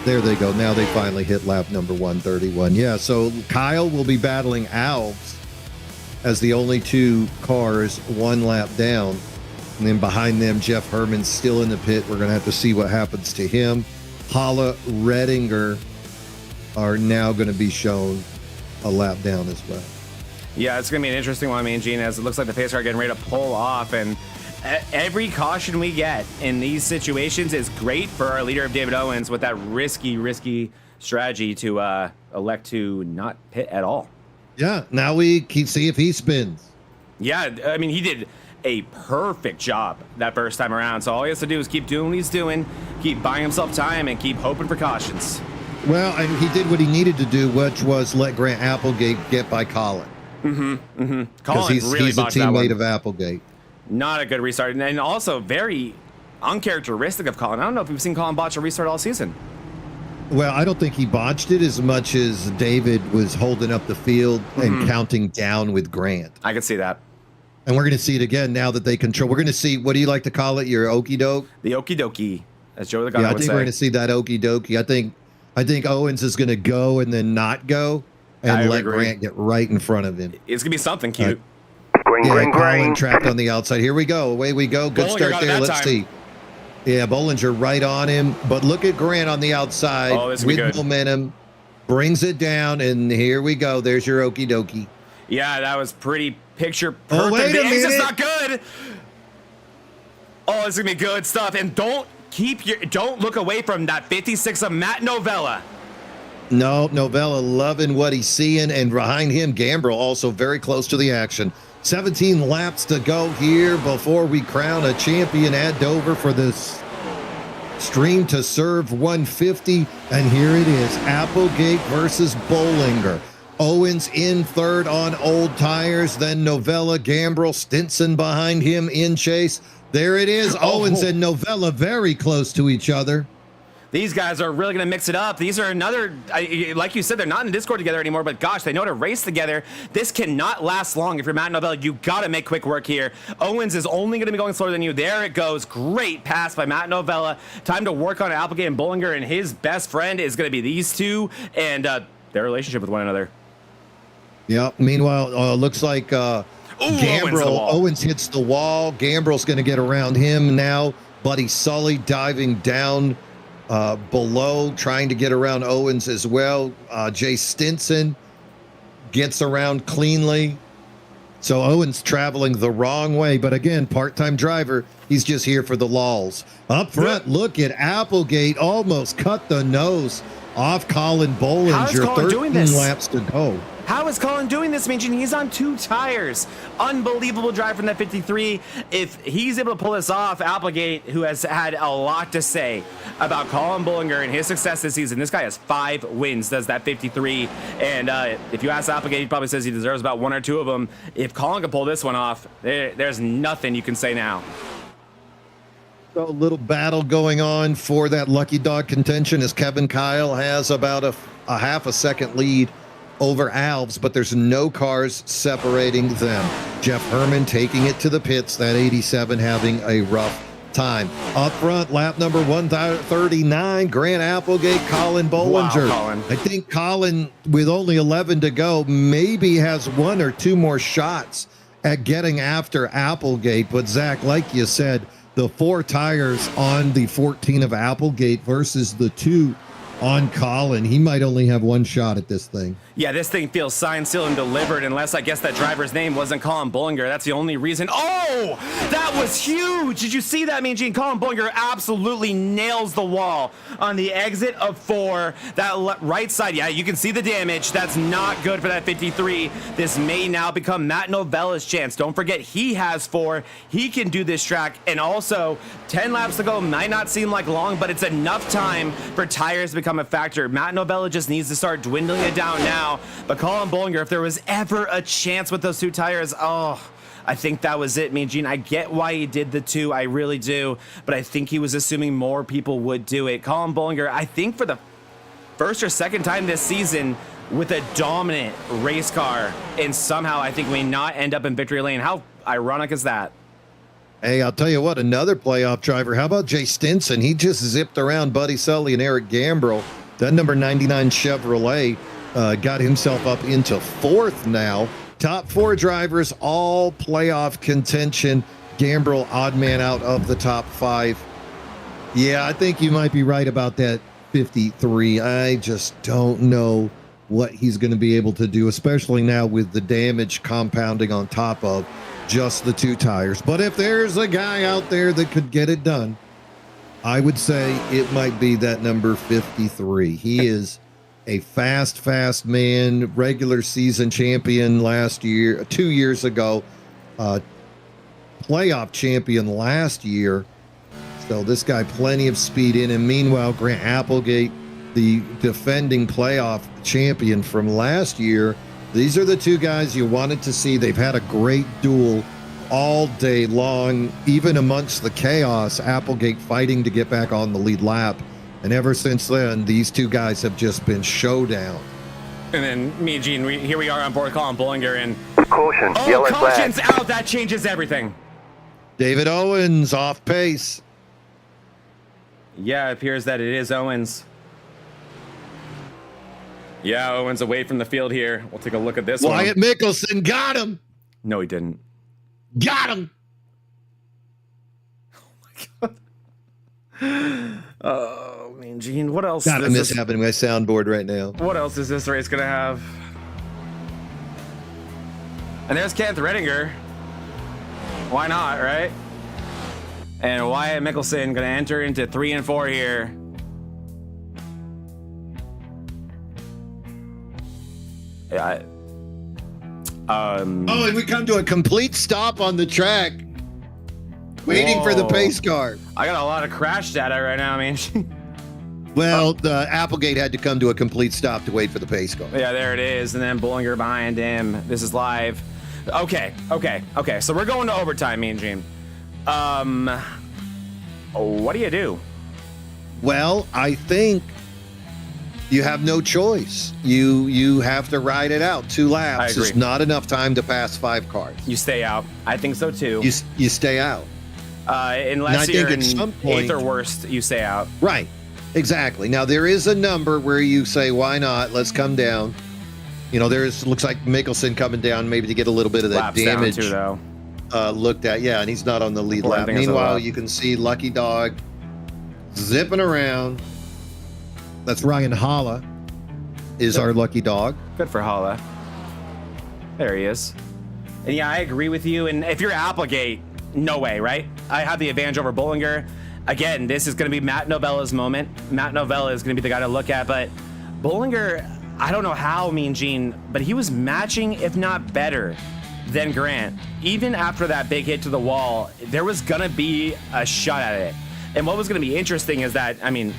There they go. Now they finally hit lap number 131. Yeah, so Kyle will be battling Alves as the only two cars one lap down. And then behind them, Jeff Herman's still in the pit. We're going to have to see what happens to him. Holla, Redinger are now going to be shown a lap down as well. Yeah, it's going to be an interesting one, Mean Gene, as it looks like the pace car getting ready to pull off. And every caution we get in these situations is great for our leader of David Owens with that risky strategy to elect to not pit at all. Yeah, now we keep see if he spins. Yeah, I mean, he did a perfect job that first time around. So all he has to do is keep doing what he's doing, keep buying himself time, and keep hoping for cautions. Well, and he did what he needed to do, which was let Grant Applegate get by Colin. Colin He's really a botched that one. teammate of Applegate. Not a good restart, and also very uncharacteristic of Colin. I don't know if we've seen Colin botch a restart all season. Well, I don't think he botched it as much as David was holding up the field and counting down with Grant. I could see that. And we're going to see it again now that they control. We're going to see, what do you like to call it, your okie doke? The okie dokie, as Joe the Gunner Yeah, I would think say. we're going to see that okie dokie. I think Owens is going to go and then not go and let Grant get right in front of him. It's going to be something cute. Colin trapped on the outside. Here we go. Away we go. Good start there. Let's see. Yeah, Bollinger right on him. But look at Grant on the outside with momentum. Brings it down, and here we go. There's your okie dokie. Yeah, that was pretty picture perfect. Oh, wait a minute. It's not good. Oh, it's going to be good stuff. And don't look away from that 56 of Matt Novella. No, Novella loving what he's seeing, and behind him, Gambrel also very close to the action. 17 laps to go here before we crown a champion at Dover for this Stream to Serve 150. And here it is, Applegate versus Bollinger. Owens in third on old tires, then Novella, Gambrel, Stinson behind him in chase. There it is, Owens and Novella very close to each other. These guys are really going to mix it up. These are like you said, they're not in Discord together anymore, but gosh, they know how to race together. This cannot last long. If you're Matt Novella, you got to make quick work here. Owens is only going to be going slower than you. There it goes. Great pass by Matt Novella. Time to work on Applegate and Bollinger, and his best friend is going to be these two and their relationship with one another. Yep. Meanwhile, looks like Gambrel, Owens hits the wall. Gambrel's going to get around him now. Buddy Sully diving down below, trying to get around Owens as well. Jay Stinson gets around cleanly. So Owens traveling the wrong way. But again, part-time driver. He's just here for the lulls. Up front, look at Applegate almost cut the nose off Colin Bollinger. 13 laps to go. How is Colin doing this, Mean Gene? He's on 2 tires. Unbelievable drive from that 53. If he's able to pull this off, Applegate, who has had a lot to say about Colin Bullinger and his success this season. This guy has 5 wins, does that 53. And if you ask Applegate, he probably says he deserves about 1 or 2 of them. If Colin can pull this one off, there's nothing you can say now. So a little battle going on for that lucky dog contention as Kevin Kyle has about a half a second lead over Alves, but there's no cars separating them. Jeff Herman taking it to the pits, that 87 having a rough time. Up front, lap number 139, Grant Applegate, Colin Bollinger. Wow, Colin. I think Colin, with only 11 to go, maybe has 1 or 2 more shots at getting after Applegate. But Zach, like you said, the 4 tires on the 14 of Applegate versus the 2 on Colin, he might only have 1 shot at this thing. Yeah, this thing feels signed, sealed, and delivered, unless I guess that driver's name wasn't Colin Bullinger. That's the only reason. Oh, that was huge. Did you see that, Mean Gene? Colin Bullinger absolutely nails the wall on the exit of 4. That right side, yeah, you can see the damage. That's not good for that 53. This may now become Matt Novella's chance. Don't forget, he has 4. He can do this track. And also, 10 laps to go might not seem like long, but it's enough time for tires to become a factor. Matt Novella just needs to start dwindling it down now. But Colin Bullinger, if there was ever a chance with those 2 tires, I think that was it, Mean Gene. I get why he did the 2, I really do, but I think he was assuming more people would do it. Colin Bullinger, I think for the first or second time this season, with a dominant race car, and somehow I think we not end up in victory lane. How ironic is that? Hey, I'll tell you what, another playoff driver. How about Jay Stinson? He just zipped around Buddy Sully and Eric Gambrill. That number 99 Chevrolet got himself up into 4th now. Top 4 drivers, all playoff contention. Gambrill, odd man out of the top 5. Yeah, I think you might be right about that 53. I just don't know what he's going to be able to do, especially now with the damage compounding on top of just the 2 tires. But if there's a guy out there that could get it done, I would say it might be that number 53. He is a fast man, regular season champion last year, 2 years ago, playoff champion last year. So this guy, plenty of speed in him. Meanwhile, Grant Applegate, the defending playoff champion from last year. These are the 2 guys you wanted to see. They've had a great duel all day long, even amongst the chaos. Applegate fighting to get back on the lead lap. And ever since then, these 2 guys have just been showdown. And then me and Gene, here we are on board Colin Bullinger, and Caution, yellow caution's flag. out. That changes everything. David Owens off pace. Yeah, it appears that it is Owens. Yeah, Owens away from the field here. We'll take a look at this Wyatt one. Mickelson got him. No, he didn't. Got him. Oh, Mean Gene, what else? Got this happening to my soundboard right now. What else is this race gonna have? And there's Kenneth Redinger. Why not, right? And Wyatt Mickelson gonna enter into 3 and 4 here. Yeah. Oh, and we come to a complete stop on the track, waiting for the Whoa. pace car. I got a lot of crash data right now, man. Well, the Applegate had to come to a complete stop to wait for the pace car. Yeah, there it is. And then Bullinger behind him. This is live. Okay. So we're going to overtime, me and Gene. What do you do? Well, I think you have no choice. You have to ride it out. 2 laps I agree. is not enough time to pass 5 cars. You stay out. I think so too. You stay out. Unless And I you're think in at some point- 8th or worst, you stay out. Right. Exactly. Now there is a number where you say, why not? Let's come down. You know, looks like Mickelson coming down maybe to get a little bit of that Laps down damage too, though. looked at. Yeah, and he's not on the lead Well, I lap. think it's a Meanwhile, lap. you can see Lucky Dog zipping around. That's Ryan Holla is our Lucky Dog. Good for Holla. There he is. And yeah, I agree with you. And if you're Applegate, no way, right? I have the advantage over Bullinger. Again, this is going to be Matt Novella's moment. Matt Novella is going to be the guy to look at, but Bullinger, I don't know how, Mean Gene, but he was matching, if not better, than Grant. Even after that big hit to the wall, there was gonna be a shot at it. And what was gonna be interesting is that, I mean,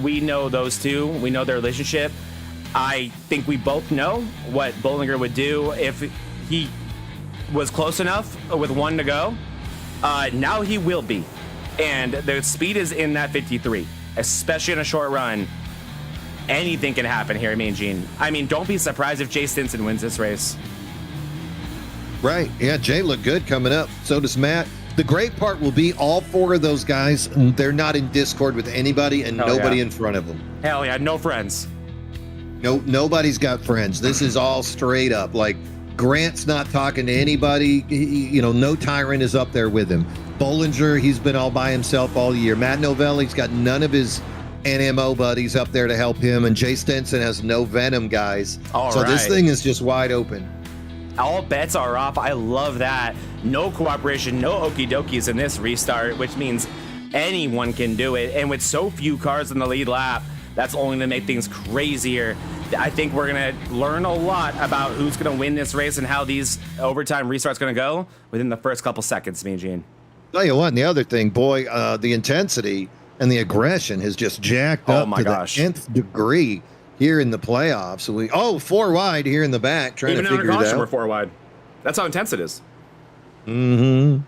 we know those two, we know their relationship. I think we both know what Bollinger would do if he was close enough with one to go. Now he will be. And the speed is in that 53, especially in a short run. Anything can happen here, Mean Gene. I mean, don't be surprised if Jay Stinson wins this race. Right. Yeah, Jay looked good coming up. So does Matt. The great part will be all four of those guys, they're not in discord with anybody and nobody in front of them. Hell yeah, no friends. Nobody's got friends. This is all straight up. Like, Grant's not talking to anybody. No tyrant is up there with him. Bollinger, he's been all by himself all year. Matt Novelli's got none of his NMO buddies up there to help him, and Jay Stinson has no Venom guys. This thing is just wide open. All bets are off. I love that. No cooperation, no okie dokies in this restart, which means anyone can do it. And with so few cars in the lead lap, that's only going to make things crazier. I think we're going to learn a lot about who's going to win this race and how these overtime restarts going to go within the first couple seconds, Mean Gene. Tell you what, and the other thing, boy, the intensity and the aggression has just jacked up to the 10th degree here in the playoffs. So four wide here in the back, trying to figure it out. We're four wide. That's how intense it is. Mm-hmm.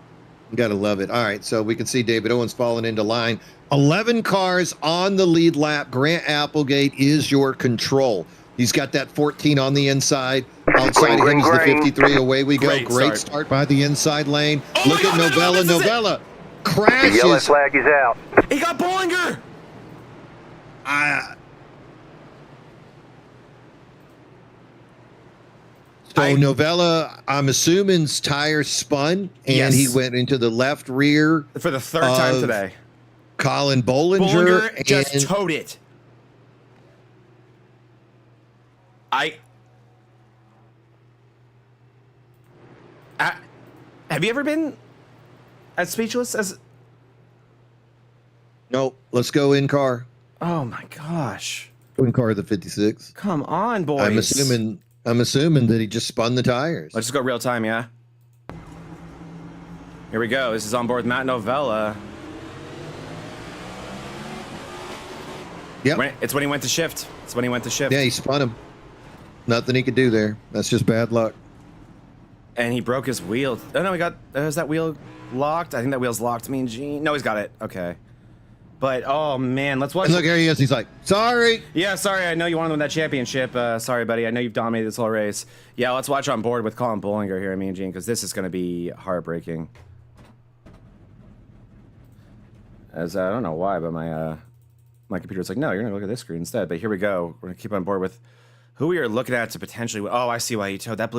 You gotta love it. All right, so we can see David Owens falling into line. 11 cars on the lead lap. Grant Applegate is your control. He's got that 14 on the inside. Outside of him is the 53. Away we go. Great start by the inside lane. Look at Novella. Novella crashes. The yellow flag is out. He got Bollinger. Novella, I'm assuming tires spun, and he went into the left rear for the third time today. Colin Bollinger just towed it. Have you ever been as speechless as? Nope. Let's go in car. Oh my gosh. Go in car of the 56. Come on, boys. I'm assuming that he just spun the tires. Let's just go real time, yeah. Here we go. This is on board with Matt Novella. Yep. It's when he went to shift. Yeah, he spun him. Nothing he could do there. That's just bad luck. And he broke his wheel. Oh no, is that wheel locked? I think that wheel's locked. Mean Gene. No, he's got it. Okay. But oh man, let's watch. And look, here he is. He's like, sorry. Yeah, sorry. I know you wanted to win that championship. Sorry, buddy. I know you've dominated this whole race. Yeah, let's watch on board with Colin Bollinger here, Mean Gene, because this is going to be heartbreaking. As I don't know why, but my computer's like, no, you're going to look at this screen instead. But here we go. We're going to keep on board with who we are looking at to potentially. Oh, I see why he towed that.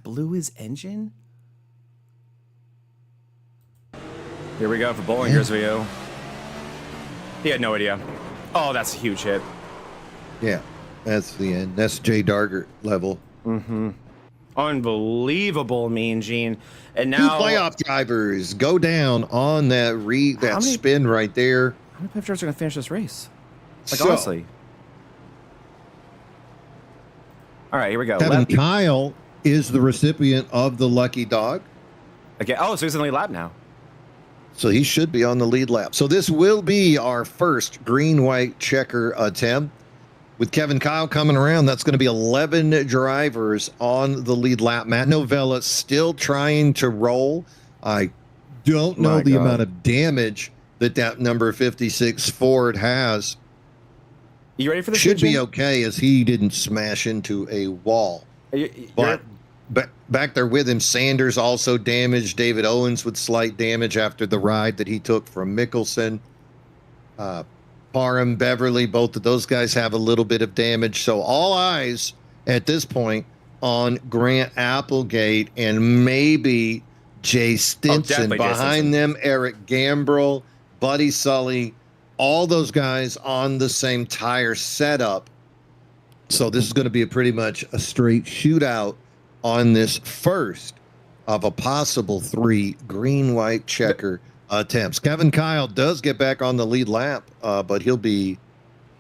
Blew his engine. Here we go for Bollinger's view. He had no idea. Oh, that's a huge hit. Yeah, that's the end. That's Jay Dargert level. Mm-hmm. Unbelievable, Mean Gene. And now two playoff drivers go down on that spin right there. How many playoff drivers are going to finish this race? Honestly. All right, here we go. Kevin Kyle is the recipient of the lucky dog. Okay. Oh, so he's in the lead lap now. So he should be on the lead lap. So this will be our first green-white checker attempt. With Kevin Kyle coming around, that's going to be 11 drivers on the lead lap. Matt Novella still trying to roll. I don't know the amount of damage that number 56 Ford has. You ready for this? Should be okay as he didn't smash into a wall. But back there with him, Sanders also damaged. David Owens with slight damage after the ride that he took from Mickelson. Parham, Beverly, both of those guys have a little bit of damage. So all eyes at this point on Grant Applegate and maybe Jay Stinson. Behind them, Eric Gambrell, Buddy Sully, all those guys on the same tire setup. So this is going to be pretty much a straight shootout on this first of a possible 3 green-white checker attempts. Kevin Kyle does get back on the lead lap, but he'll be...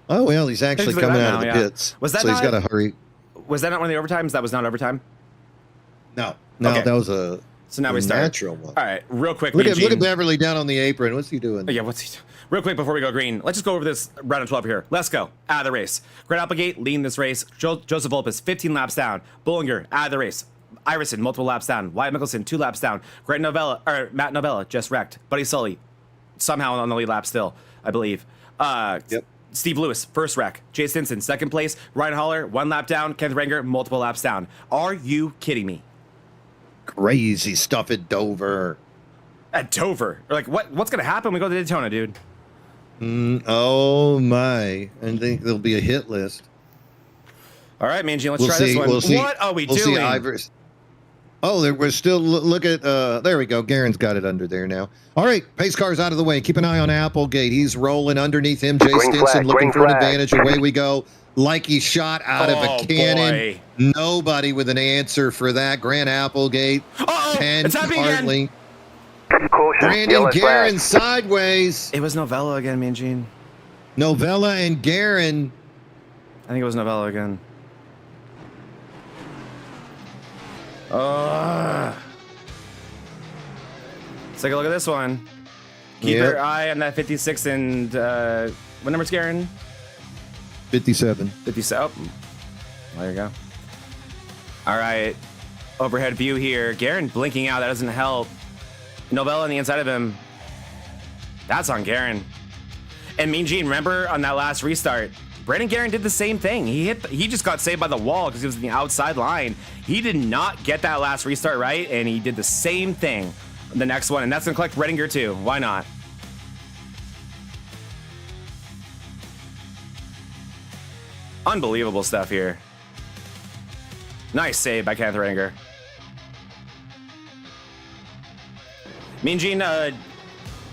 Oh, well, he's actually coming out of the pits. Was that so he's got to hurry. Was that not one of the overtimes? That was not overtime? No, Okay. that was a So now we start. natural one. All right, real quick. Look at Beverly down on the apron. What's he doing? Yeah, what's he doing? Real quick before we go green, let's just go over this round of 12 here. Let's go. Out of the race. Grant Applegate leading this race. Joseph Volpes, 15 laps down. Bullinger, out of the race. Iverson, multiple laps down. Wyatt Mickelson, 2 laps down. Matt Novella, just wrecked. Buddy Sully, somehow on the lead lap still, I believe. Yep. Steve Lewis, first wreck. Jay Stinson, second place. Ryan Holler, 1 lap down. Kenneth Ranger, multiple laps down. Are you kidding me? Crazy stuff at Dover. At Dover. Like, what's going to happen when we go to Daytona, dude? Oh, my. I think there'll be a hit list. All right, Mangy, let's try this one. What are we doing? We're still look at there we go. Garen's got it under there now. All right, pace car's out of the way. Keep an eye on Applegate. He's rolling underneath him. Jay Stinson looking for an advantage. Away we go. Like he shot out of a cannon. Boy. Nobody with an answer for that. Grant Applegate. It's happening again. Brandon Garen sideways. It was Novella again, Mean Gene. Novella and Garen. I think it was Novella again. Let's take a look at this one. Keep your eye on that 56 and what number's Garen? 57. 57. Oh, there you go. All right. Overhead view here. Garen blinking out. That doesn't help. Novella on the inside of him. That's on Garen. And Mean Gene, remember on that last restart, Brandon Garen did the same thing. He just got saved by the wall because he was in the outside line. He did not get that last restart right, and he did the same thing the next one, and that's gonna collect Redinger too. Why not? Unbelievable stuff here. Nice save by Kenneth Redinger. Mean Gene,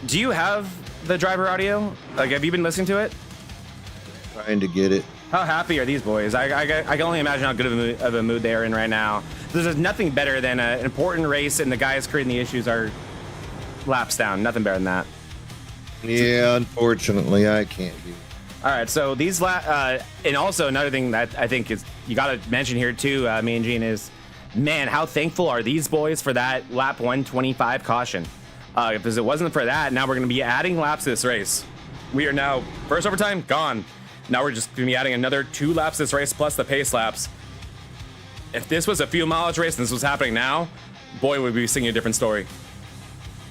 do you have the driver audio? Like, have you been listening to it? Trying to get it. How happy are these boys? I can only imagine how good of a mood they are in right now. There's nothing better than an important race and the guys creating the issues are laps down. Nothing better than that. Yeah, unfortunately, I can't do it. All right, so these and also another thing that I think is you got to mention here too, me and Gene, is, man, how thankful are these boys for that lap 125 caution? Because it wasn't for that, now we're going to be adding laps to this race. We are now first overtime gone. Now we're just going to be adding another 2 laps to this race plus the pace laps. If this was a fuel mileage race and this was happening now, boy, would we be singing a different story.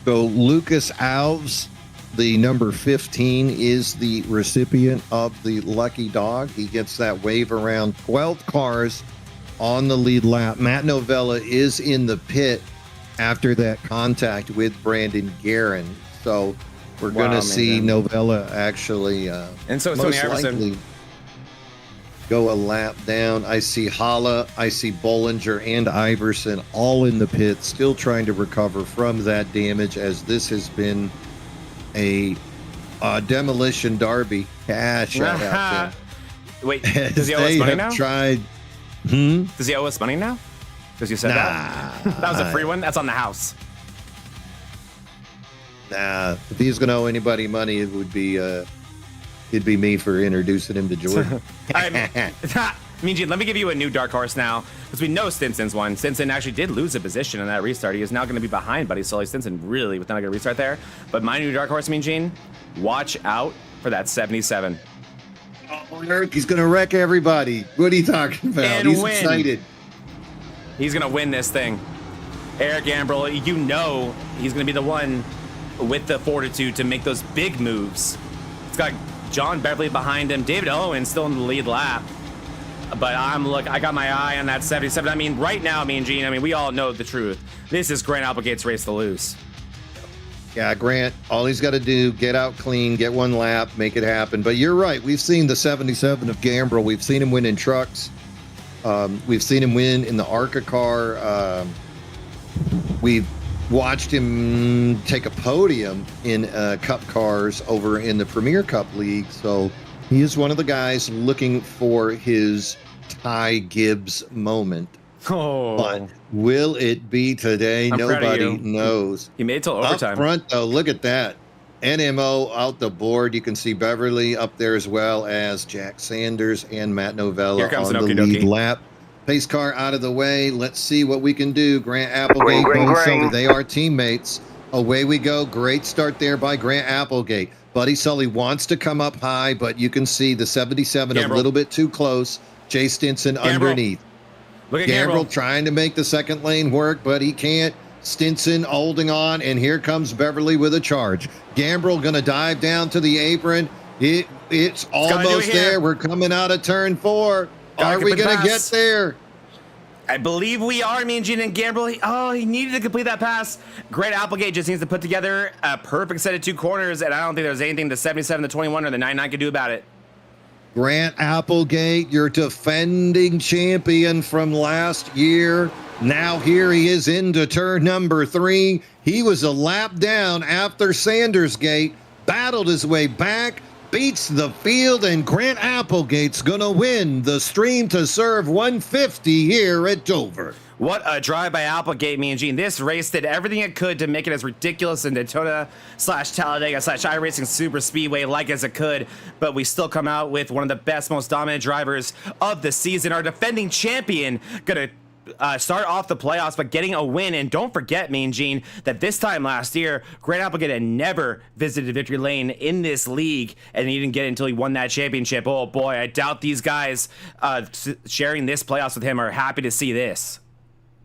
So Lucas Alves, the number 15, is the recipient of the lucky dog. He gets that wave around 12 cars on the lead lap. Matt Novella is in the pit after that contact with Brandon Garen. So we're going to see Novella actually and so most likely go a lap down. I see Holla, I see Bollinger and Iverson all in the pit, still trying to recover from that damage, as this has been a demolition derby. Shout out to Wait, does he owe us money now? Does he owe us money now? Because you said that? That was a free one? That's on the house. Nah, if he's going to owe anybody money, it would be it'd be me for introducing him to Jordan. Mean Gene, let me give you a new dark horse now, because we know Stinson's won. Stinson actually did lose a position in that restart. He is now going to be behind Buddy Sully. Stinson really was not going to restart there. But my new dark horse, Mean Gene, watch out for that 77. Oh, Eric, he's going to wreck everybody. What are you talking about? And he's win. Excited. He's going to win this thing. Eric Ambrell, you know he's going to be the one with the fortitude to make those big moves. It's got John Beverly behind him. David Owen still in the lead lap. But I got my eye on that 77. I mean, right now, me and Gene, we all know the truth. This is Grant Applegate's race to lose. Yeah, Grant, all he's got to do, get out clean, get one lap, make it happen. But you're right. We've seen the 77 of Gambrel. We've seen him win in trucks. We've seen him win in the ARCA car. We've watched him take a podium in Cup cars over in the Premier Cup League. So he is one of the guys looking for his Ty Gibbs moment. Oh. But will it be today? Nobody knows. He made it till overtime. Up front, though, look at that. NMO out the board. You can see Beverly up there, as well as Jack Sanders and Matt Novella on the lead lap. Pace car out of the way. Let's see what we can do. Grant Applegate, Green, Buddy green. Sully, they are teammates. Away we go. Great start there by Grant Applegate. Buddy Sully wants to come up high, but you can see the 77 a little bit too close. Jay Stinson underneath. Look at Gambrill trying to make the second lane work, but he can't. Stinson holding on, and here comes Beverly with a charge. Gambrill going to dive down to the apron. It's almost there. We're coming out of turn 4. Are we going to get there? I believe we are. Mean Gene and Gambrill. He needed to complete that pass. Grant Applegate just needs to put together a perfect set of 2 corners, and I don't think there's anything the 77, the 21, or the 99 could do about it. Grant Applegate, your defending champion from last year. Now here he is into turn number 3. He was a lap down after Sandersgate, battled his way back, beats the field, and Grant Applegate's going to win the Stream to Serve 150 here at Dover. What a drive by Applegate, Mean Gene. This race did everything it could to make it as ridiculous in Daytona/Talladega/iRacing Super Speedway like as it could, but we still come out with one of the best, most dominant drivers of the season. Our defending champion gonna start off the playoffs, but getting a win. And don't forget, Mean Gene, that this time last year, Grant Applegate had never visited victory lane in this league, and he didn't get it until he won that championship. Oh boy, I doubt these guys sharing this playoffs with him are happy to see this.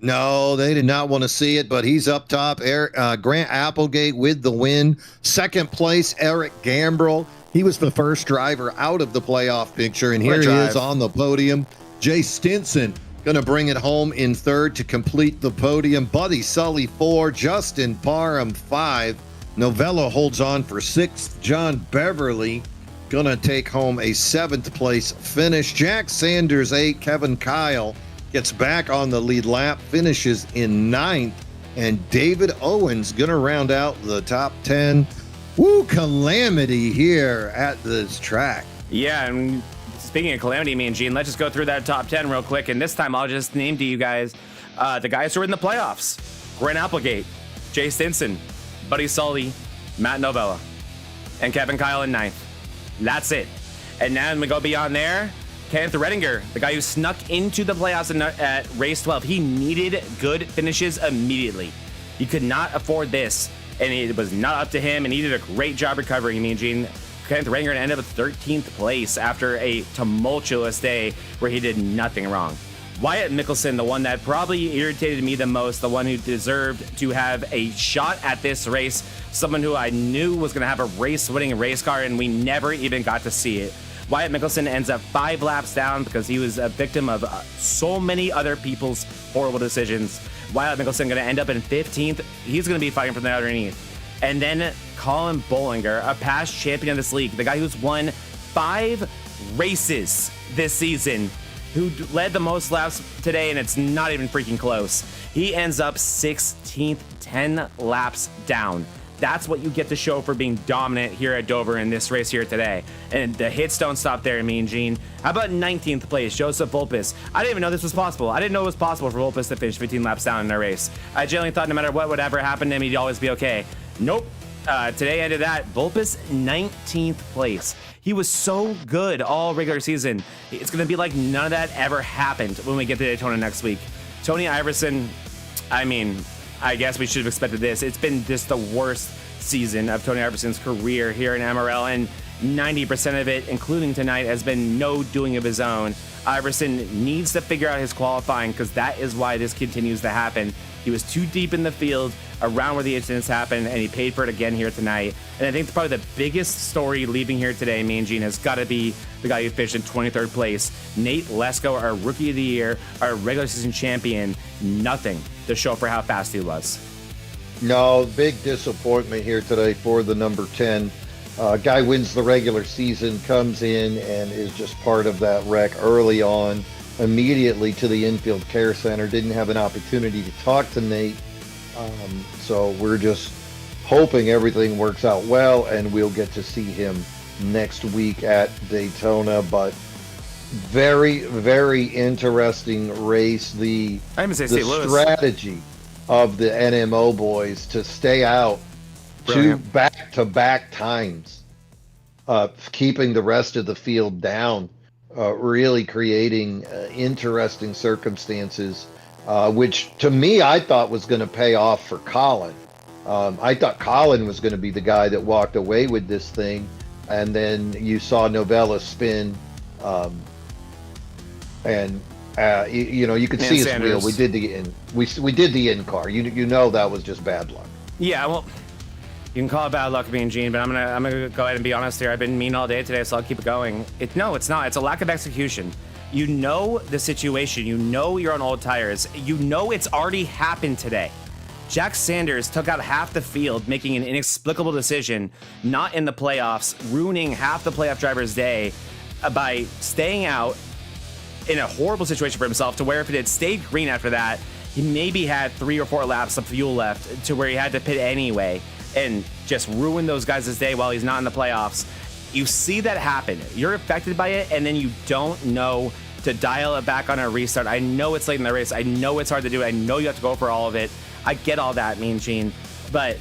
No, they did not want to see it, but he's up top. Grant Applegate with the win. Second place, Eric Gambrill. He was the first driver out of the playoff picture, and here he is on the podium. Jay Stinson going to bring it home in third to complete the podium. Buddy Sully 4, Justin Parham 5. Novella holds on for 6th. John Beverly going to take home a 7th place finish. Jack Sanders 8. Kevin Kyle gets back on the lead lap, finishes in 9th. And David Owens going to round out the top 10. Woo, calamity here at this track. Yeah, and speaking of calamity, Mean Gene, let's just go through that top 10 real quick. And this time I'll just name to you guys the guys who are in the playoffs. Grant Applegate, Jay Stinson, Buddy Sully, Matt Novella, and Kevin Kyle in 9th. That's it. And now we go beyond there. Kenneth Redinger, the guy who snuck into the playoffs at race 12. He needed good finishes immediately. He could not afford this, and it was not up to him, and he did a great job recovering. Mean Gene, Kenneth Redinger ended up at 13th place after a tumultuous day where he did nothing wrong. Wyatt Mickelson, the one that probably irritated me the most, the one who deserved to have a shot at this race, someone who I knew was going to have a race-winning race car, and we never even got to see it. Wyatt Mickelson ends up 5 laps down because he was a victim of so many other people's horrible decisions. Wyatt Mickelson going to end up in 15th. He's going to be fighting from the underneath. And then Colin Bollinger, a past champion of this league, the guy who's won 5 races this season, who led the most laps today, and it's not even freaking close. He ends up 16th, 10 laps down. That's what you get to show for being dominant here at Dover in this race here today. And the hits don't stop there, Mean Gene. How about 19th place, Joseph Vulpes? I didn't even know this was possible. I didn't know it was possible for Vulpes to finish 15 laps down in a race. I generally thought no matter what would ever happen to him, he'd always be okay. Nope. Today ended that. Vulpes, 19th place. He was so good all regular season. It's going to be like none of that ever happened when we get to Daytona next week. Tony Iverson, I mean, I guess we should have expected this. It's been just the worst season of Tony Iverson's career here in MRL, and 90% of it, including tonight, has been no doing of his own. Iverson needs to figure out his qualifying, because that is why this continues to happen. He was too deep in the field around where the incidents happened, and he paid for it again here tonight. And I think probably the biggest story leaving here today, Mean Gene, has got to be the guy who finished in 23rd place. Nate Lesko, our Rookie of the Year, our regular season champion. Nothing to show for how fast he was. No, big disappointment here today for the number 10. Guy wins the regular season, comes in and is just part of that wreck early on, immediately to the infield care center. Didn't have an opportunity to talk to Nate. So we're just hoping everything works out well and we'll get to see him next week at Daytona. But very, very interesting race. The strategy of the NMO boys to stay out to back-to-back times, keeping the rest of the field down really creating interesting circumstances, which to me I thought was going to pay off for Colin. I thought Colin was going to be the guy that walked away with this thing, and then you saw Novella spin, and you could see his wheel. We did the in car. You know that was just bad luck. Yeah, well, you can call it bad luck, me and Gene, but I'm gonna go ahead and be honest here. I've been mean all day today, so I'll keep it going. No, it's not. It's a lack of execution. You know the situation. You know you're on old tires. You know it's already happened today. Jack Sanders took out half the field, making an inexplicable decision, not in the playoffs, ruining half the playoff driver's day by staying out in a horrible situation for himself, to where if it had stayed green after that, he maybe had 3 or 4 laps of fuel left, to where he had to pit anyway and just ruin those guys' day while he's not in the playoffs. You see that happen. You're affected by it, and then you don't know to dial it back on a restart. I know it's late in the race. I know it's hard to do. I know you have to go for all of it. I get all that, Mean Gene, but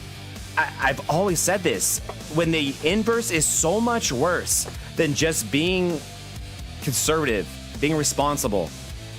I've always said this. When the inverse is so much worse than just being conservative, being responsible,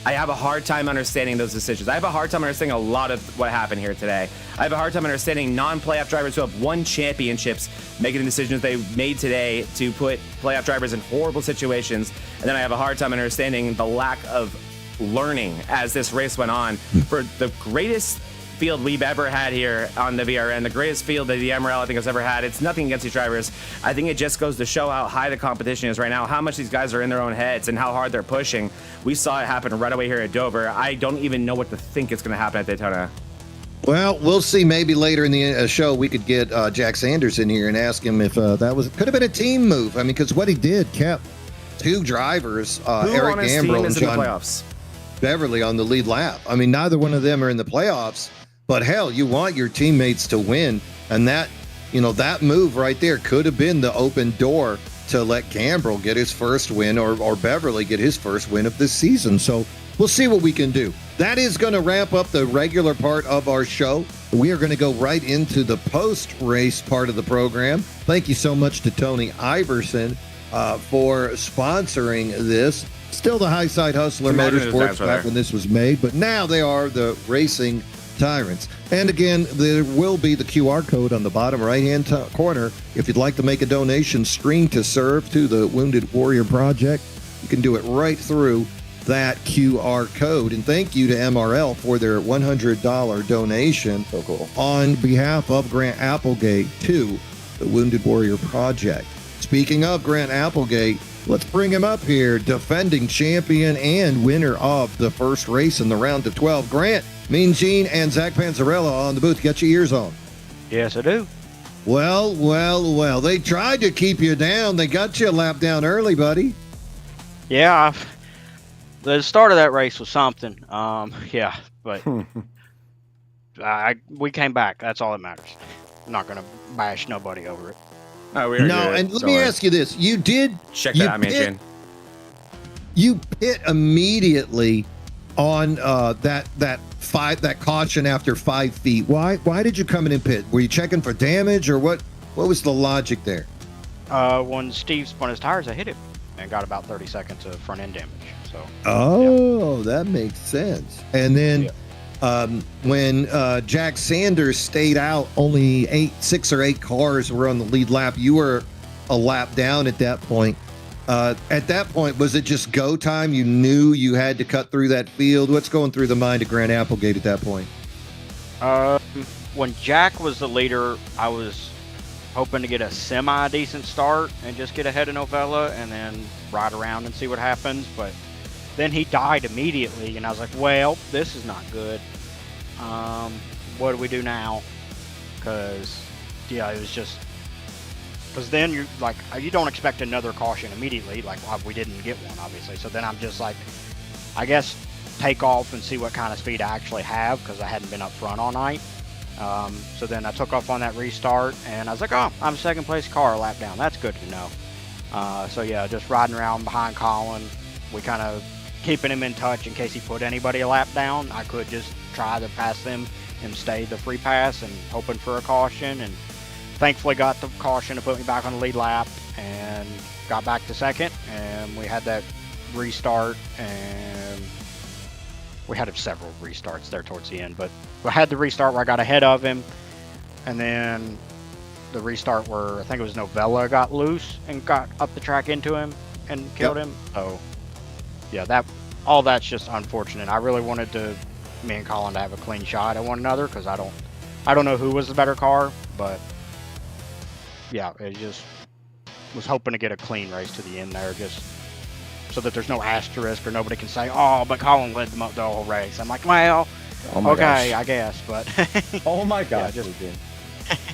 I have a hard time understanding those decisions. I have a hard time understanding a lot of what happened here today. I have a hard time understanding non-playoff drivers who have won championships making the decisions they made today to put playoff drivers in horrible situations. And then I have a hard time understanding the lack of learning as this race went on. For the greatest field we've ever had here on the VRN, the greatest field that the MRL I think has ever had. It's nothing against these drivers. I think it just goes to show how high the competition is right now, how much these guys are in their own heads, and how hard they're pushing. We saw it happen right away here at Dover. I don't even know what to think is going to happen at Daytona. Well, we'll see. Maybe later in the show we could get Jack Sanders in here and ask him if could have been a team move. I mean, because what he did kept 2 drivers, Eric Gambrill and John Beverly, on the lead lap. I mean, neither one of them are in the playoffs. But hell, you want your teammates to win, and that move right there could have been the open door to let Gambrill get his first win, or Beverly get his first win of this season. So we'll see what we can do. That is going to wrap up the regular part of our show. We are going to go right into the post-race part of the program. Thank you so much to Tony Iverson for sponsoring this. Still the High Side Hustler Motorsports back when this was made, but now they are the Racing Tyrants. And again, there will be the QR code on the bottom right-hand corner. If you'd like to make a donation, Screen to Serve, to the Wounded Warrior Project, you can do it right through that QR code. And thank you to MRL for their $100 donation on behalf of Grant Applegate to the Wounded Warrior Project. Speaking of Grant Applegate, let's bring him up here, defending champion and winner of the first race in the round of 12. Grant, Mean Gene, and Zach Panzarella on the booth. Got your ears on? Yes, I do. Well. They tried to keep you down. They got you a lap down early, buddy. Yeah, the start of that race was something. Yeah, but we came back. That's all that matters. I'm not going to bash nobody over it. Oh, we are good. And let me ask you this. You did... Check that out, Mean Gene. You pit immediately on that caution after 5 feet. Why did you come in and pit? Were you checking for damage, or what was the logic there? When Steve spun his tires, I hit him and got about 30 seconds of front end damage. So That makes sense. And then when Jack Sanders stayed out, only 6 or 8 cars were on the lead lap. You were a lap down at that point. At that point, was it just go time? You knew you had to cut through that field? What's going through the mind of Grant Applegate at that point? When Jack was the leader, I was hoping to get a semi-decent start and just get ahead of Novella and then ride around and see what happens. But then he died immediately, and I was like, well, this is not good. What do we do now? Because, yeah, it was just... Because then you don't expect another caution immediately. Like, well, we didn't get one, obviously. So then I'm just like, I guess take off and see what kind of speed I actually have, because I hadn't been up front all night. So then I took off on that restart, and I was like, oh, I'm second place car, a lap down. That's good to know. So yeah, just riding around behind Colin. We kind of keeping him in touch in case he put anybody a lap down. I could just try to pass them and stay the free pass and hoping for a caution, and thankfully got the caution to put me back on the lead lap and got back to second, and we had that restart, and we had several restarts there towards the end, but I had the restart where I got ahead of him, and then the restart where I think it was Novella got loose and got up the track into him and killed him. So yeah, all that's just unfortunate. I really wanted me and Colin to have a clean shot at one another, because I don't know who was the better car, but yeah, it just was hoping to get a clean race to the end there, just so that there's no asterisk or nobody can say, oh, but Colin led the whole race. I'm like, well, okay, I guess, but oh my gosh. Yeah, just,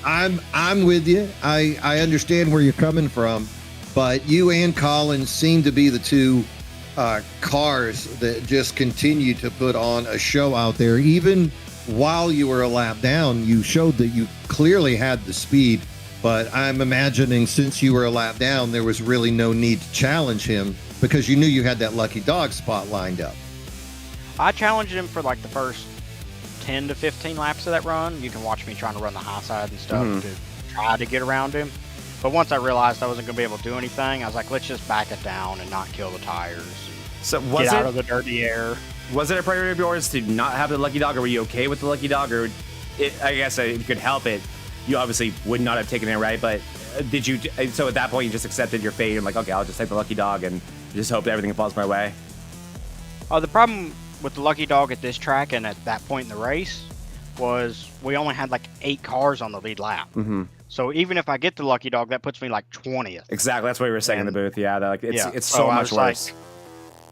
I'm with you. I understand where you're coming from, but you and Colin seem to be the two cars that just continue to put on a show out there. Even while you were a lap down, you showed that you clearly had the speed, but I'm imagining since you were a lap down, there was really no need to challenge him because you knew you had that lucky dog spot lined up. I challenged him for like the first 10 to 15 laps of that run. You can watch me trying to run the high side and stuff to try to get around him. But once I realized I wasn't going to be able to do anything, I was like, let's just back it down and not kill the tires. So Get out of the dirty air. Was it a priority of yours to not have the lucky dog, or were you okay with the lucky dog? Or I guess it could help it. You obviously would not have taken it, right? But did you? So at that point, you just accepted your fate and like, okay, I'll just take the lucky dog and just hope that everything falls my way. The problem with the lucky dog at this track and at that point in the race was we only had like 8 cars on the lead lap. So even if I get the lucky dog, that puts me like 20th. Exactly. That's what we were saying in the booth. Yeah, like it's so much worse.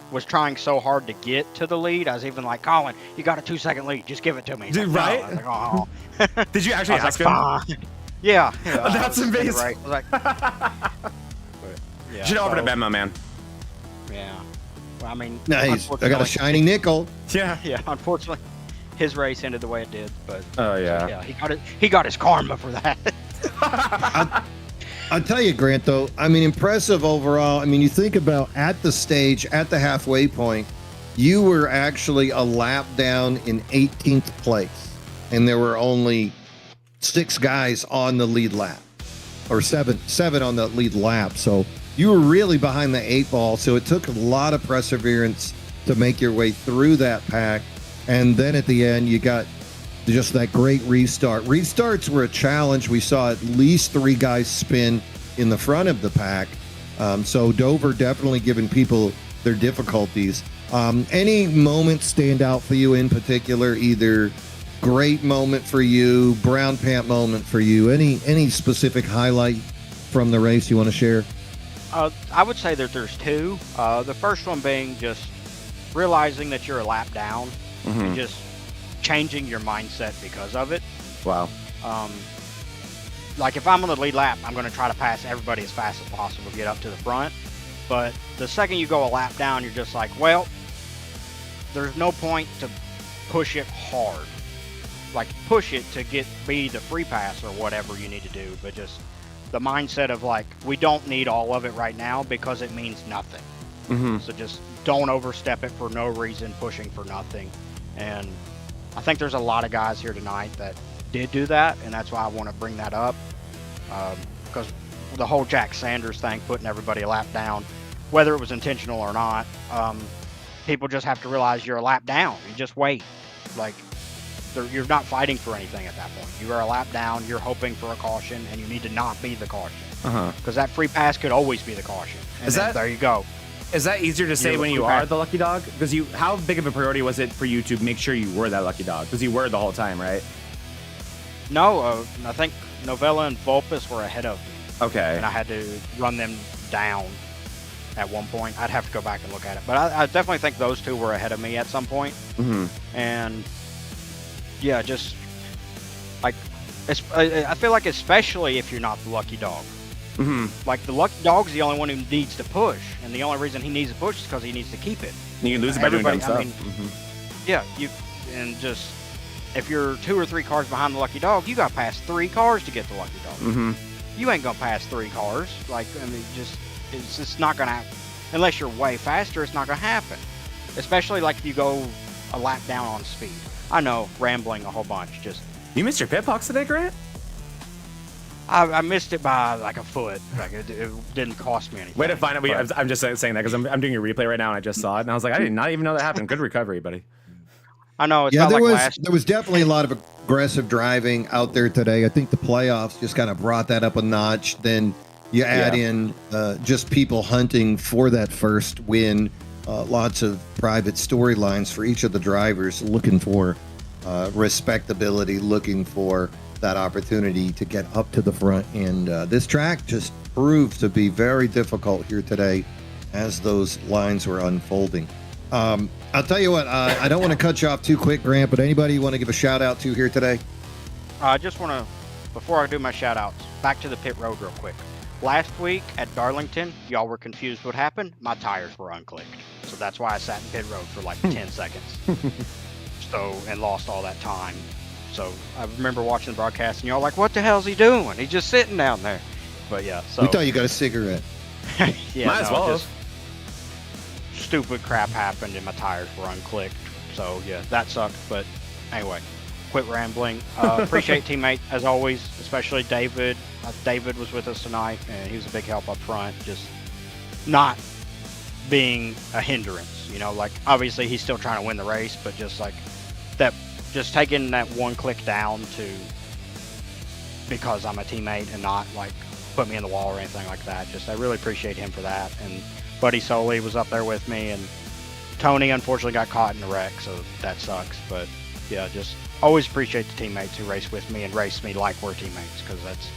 Was trying so hard to get to the lead. I was even like, Colin, you got a 2-second lead. Just give it to me. Dude, like, right? No. I was like, oh. Did you actually ask him? Fine. Yeah. That's amazing. Right. I was like, you should offer to Venmo, man. Yeah. Well, I mean, Nice. I got a shiny nickel. Yeah. Yeah. Unfortunately, his race ended the way it did. But yeah. He got his karma for that. I'll tell you, Grant, though, I mean, impressive overall. I mean, you think about at the stage, at the halfway point, you were actually a lap down in 18th place, and there were only 6 guys on the lead lap, or seven on the lead lap. So you were really behind the 8 ball. So it took a lot of perseverance to make your way through that pack. And then at the end, you got just that great restart. Restarts were a challenge. We saw at least 3 guys spin in the front of the pack. So Dover definitely giving people their difficulties. Any moments stand out for you in particular? Either great moment for you, brown pant moment for you? Any specific highlight from the race you want to share? I would say that there's 2. The first one being just realizing that you're a lap down and just changing your mindset because of it. Wow. Like if I'm on the lead lap, I'm going to try to pass everybody as fast as possible to get up to the front. But the second you go a lap down, you're just like, well, there's no point to push it hard. Like push it to be the free pass or whatever you need to do. But just the mindset of like, we don't need all of it right now because it means nothing. So just don't overstep it for no reason, pushing for nothing. And I think there's a lot of guys here tonight that did do that, and that's why I want to bring that up, because the whole Jack Sanders thing, putting everybody a lap down, whether it was intentional or not, people just have to realize you're a lap down. You just wait. Like, you're not fighting for anything at that point. You are a lap down, you're hoping for a caution, and you need to not be the caution. Because that free pass could always be the caution. And there you go. Is that easier to say when you are the lucky dog? Because how big of a priority was it for you to make sure you were that lucky dog? Because you were the whole time, right? No, I think Novella and Vulpes were ahead of me. Okay. And I had to run them down at one point. I'd have to go back and look at it. But I definitely think those 2 were ahead of me at some point. And yeah, just like, I feel like especially if you're not the lucky dog. Like the lucky dog's the only one who needs to push, and the only reason he needs to push is because he needs to keep it. You can lose it by doing dumb stuff. I mean, yeah, just if you're 2 or 3 cars behind the lucky dog, you got to pass 3 cars to get the lucky dog. You ain't gonna pass 3 cars. Like, I mean, it's just not gonna happen unless you're way faster. It's not gonna happen, especially like if you go a lap down on speed. I know, rambling a whole bunch. Just you missed your pit box today, Grant? I missed it by like a foot. Like it didn't cost me anything. Way to find it. I'm just saying that because I'm doing a replay right now and I just saw it and I was like, I did not even know that happened. Good recovery, buddy. I know. It's Yeah, not there like was last. there was definitely a lot of aggressive driving out there today. I think the playoffs just kind of brought that up a notch. Then you add in just people hunting for that first win. Lots of private storylines for each of the drivers, looking for respectability, looking for that opportunity to get up to the front. And this track just proved to be very difficult here today as those lines were unfolding. I'll tell you what, I don't want to cut you off too quick, Grant, but anybody you want to give a shout out to here today? I just want to, before I do my shout outs, back to the pit road real quick. Last week at Darlington, y'all were confused what happened. My tires were unclicked. So that's why I sat in pit road for like 10 seconds. And lost all that time. So I remember watching the broadcast and y'all like, what the hell's he doing? He's just sitting down there. But yeah, so. We thought you got a cigarette. Yeah, Might as well. just stupid crap happened and my tires were unclicked. So yeah, that sucked. But anyway, quit rambling. Appreciate teammate as always, especially David. David was with us tonight and he was a big help up front. Just not being a hindrance, you know, like obviously he's still trying to win the race, but just like that, just taking that one click down to because I'm a teammate and not like put me in the wall or anything like that. Just I really appreciate him for that. And Buddy Soley was up there with me, and Tony unfortunately got caught in the wreck, so that sucks. But yeah, just always appreciate the teammates who race with me and race me like we're teammates, because that's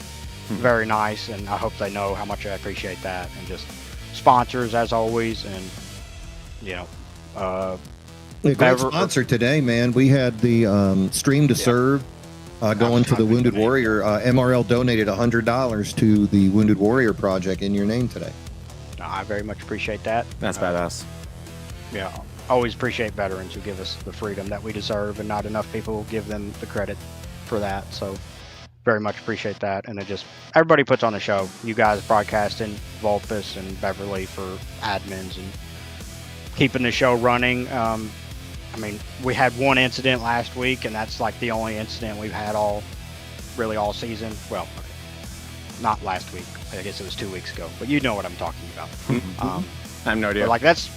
very nice, and I hope they know how much I appreciate that. And just sponsors as always, and you know, A great sponsor today, man. We had the Stream to Serve going to the Wounded Warrior. MRL donated $100 to the Wounded Warrior project in your name today. I very much appreciate that. That's badass. Yeah, always appreciate veterans who give us the freedom that we deserve, and not enough people give them the credit for that. So very much appreciate that. And it just, everybody puts on the show. You guys broadcasting, Vulpus and Beverly for admins and keeping the show running. I mean, we had one incident last week, and that's like the only incident we've had all season. Well, not last week. I guess it was 2 weeks ago, but you know what I'm talking about. I have no idea. Like that's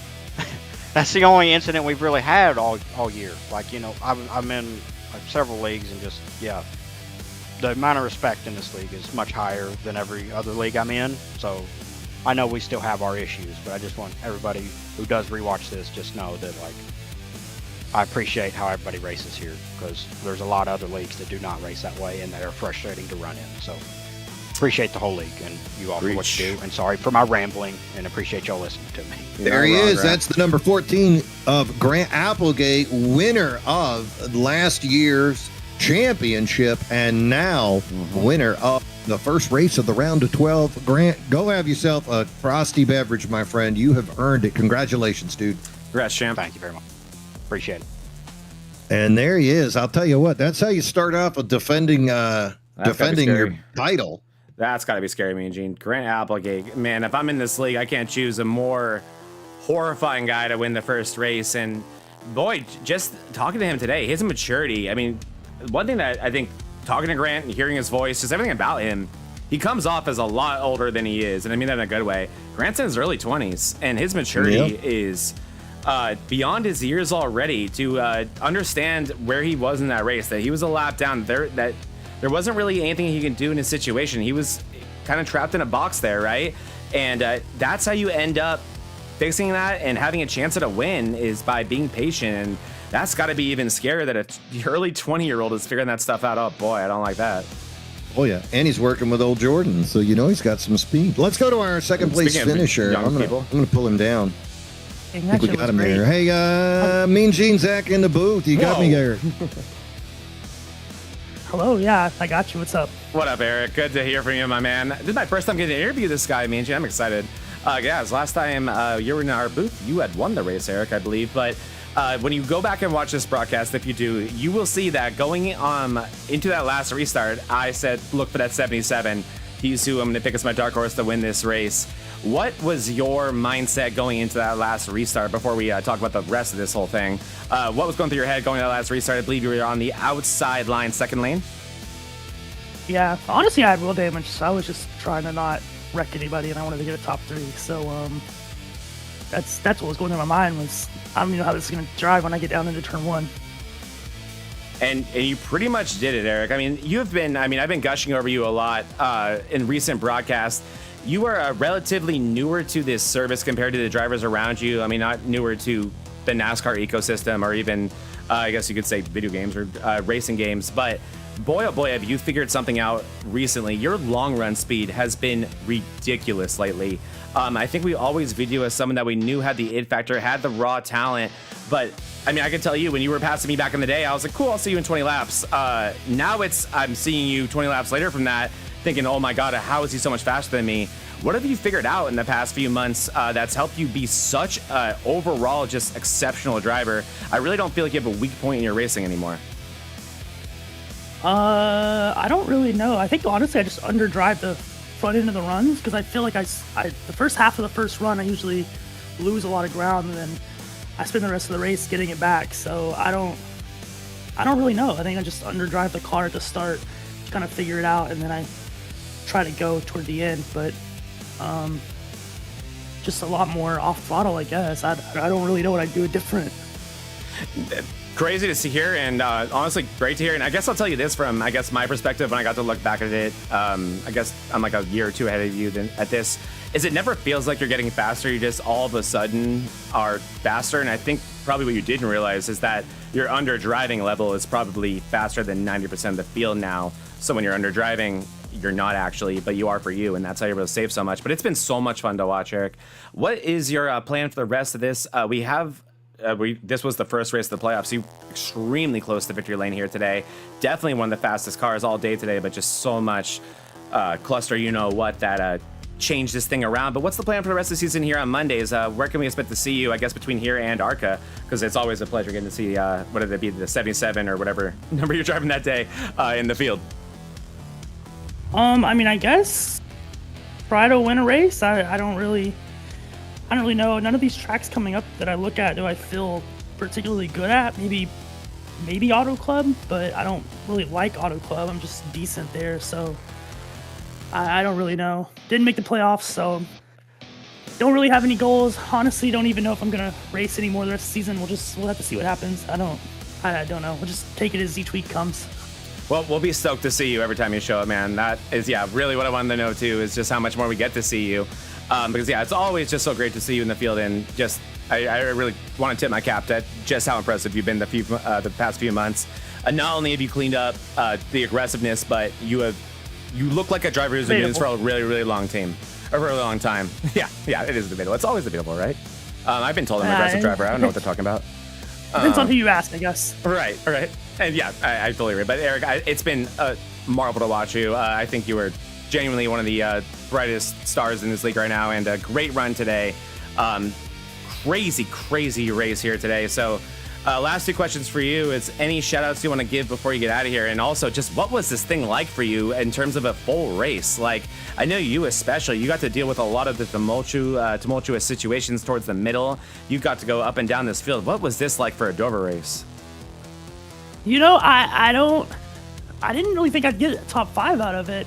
the only incident we've really had all year. Like, you know, I'm in like several leagues, and just, yeah, the amount of respect in this league is much higher than every other league I'm in. So I know we still have our issues, but I just want everybody who does rewatch this just know that, like, I appreciate how everybody races here, because there's a lot of other leagues that do not race that way, and that are frustrating to run in. So appreciate the whole league and you all for what you do. And sorry for my rambling, and appreciate y'all listening to me. There he is. That's the number 14 of Grant Applegate, winner of last year's championship, and now winner of the first race of the round of 12. Grant, go have yourself a frosty beverage, my friend. You have earned it. Congratulations, dude. Congrats, champ. Thank you very much. Appreciate it. And there he is. I'll tell you what, that's how you start off with defending your title. That's got to be scary, Mean Gene. Grant Applegate. Man, if I'm in this league, I can't choose a more horrifying guy to win the first race. And boy, just talking to him today, his maturity. I mean, one thing that I think, talking to Grant and hearing his voice, just everything about him, he comes off as a lot older than he is. And I mean that in a good way. Grant's in his early 20s, and his maturity is beyond his years already to understand where he was in that race, that he was a lap down there, that there wasn't really anything he can do in his situation. He was kind of trapped in a box there, right? And that's how you end up fixing that and having a chance at a win, is by being patient. And that's got to be even scarier that the early 20-year-old is figuring that stuff out. Oh boy, I don't like that. Oh yeah, and he's working with old Jordan, so you know he's got some speed. Let's go to our second place finisher. I'm gonna pull him down. I think we got him there. Hey, Mean Gene, Zach in the booth. You got me there. Hello, yeah, I got you. What's up? What up, Eric? Good to hear from you, my man. This is my first time getting to interview this guy, Mean Gene. I'm excited. Yeah, it was last time you were in our booth, you had won the race, Eric, I believe. But when you go back and watch this broadcast, if you do, you will see that going into that last restart, I said, look for that 77. He's who I'm going to pick as my dark horse to win this race. What was your mindset going into that last restart before we talk about the rest of this whole thing? What was going through your head going to that last restart? I believe you were on the outside line, second lane. Yeah, honestly, I had wheel damage, so I was just trying to not wreck anybody, and I wanted to get a top 3. So that's what was going through my mind was I don't even know how this is going to drive when I get down into turn 1. And you pretty much did it, Eric. I mean, I've been gushing over you a lot in recent broadcasts. You are relatively newer to this service compared to the drivers around you. I mean, not newer to the NASCAR ecosystem or even, I guess you could say video games or racing games. But boy, oh boy, have you figured something out recently. Your long run speed has been ridiculous lately. I think we always view you as someone that we knew had the it factor, had the raw talent. But I mean, I can tell you when you were passing me back in the day, I was like, cool, I'll see you in 20 laps. Now I'm seeing you 20 laps later from that, thinking, oh my God, how is he so much faster than me? What have you figured out in the past few months that's helped you be such an overall just exceptional driver? I really don't feel like you have a weak point in your racing anymore. I don't really know. I think honestly, I just underdrive the front end of the runs because I feel like the first half of the first run, I usually lose a lot of ground, and then I spend the rest of the race getting it back. So I don't really know. I think I just underdrive the car at the start, kind of figure it out, and then I try to go toward the end. But just a lot more off throttle, I guess. I don't really know what I'd do different. Crazy to see here, and honestly great to hear. And I guess I'll tell you this from my perspective when I got to look back at it. I guess I'm like a year or two ahead of you at this. Is it never feels like you're getting faster. You just all of a sudden are faster. And I think probably what you didn't realize is that your under driving level is probably faster than 90% of the field now. So when you're under driving, you're not actually, but you are for you, and that's how you're able to save so much. But it's been so much fun to watch, Eric. What is your plan for the rest of this? This was the first race of the playoffs. You extremely close to victory lane here today. Definitely one of the fastest cars all day today, but just so much cluster, that changed this thing around. But what's the plan for the rest of the season here on Mondays? Where can we expect to see you, I guess, between here and ARCA? Because it's always a pleasure getting to see, whether it be the 77 or whatever number you're driving that day in the field. I mean, I guess try to win a race. I don't really know. None of these tracks coming up that I look at do I feel particularly good at. Maybe Auto Club, but I don't really like Auto Club. I'm just decent there, so I don't really know. Didn't make the playoffs, so don't really have any goals. Honestly, don't even know if I'm gonna race anymore the rest of the season. We'll have to see what happens. I don't know. We'll just take it as each week comes. Well, we'll be stoked to see you every time you show up, man. That is, really what I wanted to know, too, is just how much more we get to see you. Because, it's always just so great to see you in the field. And just, I really want to tip my cap to just how impressive you've been the past few months. Not only have you cleaned up the aggressiveness, but you look like a driver who's been doing this for a really, really long time. Yeah, it is debatable. It's always debatable, right? I've been told I'm an aggressive driver. I don't know what they're talking about. Depends on who you ask, I guess. Right. And I totally agree. But Eric, it's been a marvel to watch you. I think you were genuinely one of the brightest stars in this league right now, and a great run today. Crazy race here today. So last 2 questions for you is any shout outs you want to give before you get out of here? And also just what was this thing like for you in terms of a full race? Like, I know you especially, you got to deal with a lot of the tumultuous situations towards the middle. You got to go up and down this field. What was this like for a Dover race? I didn't really think I'd get a top 5 out of it,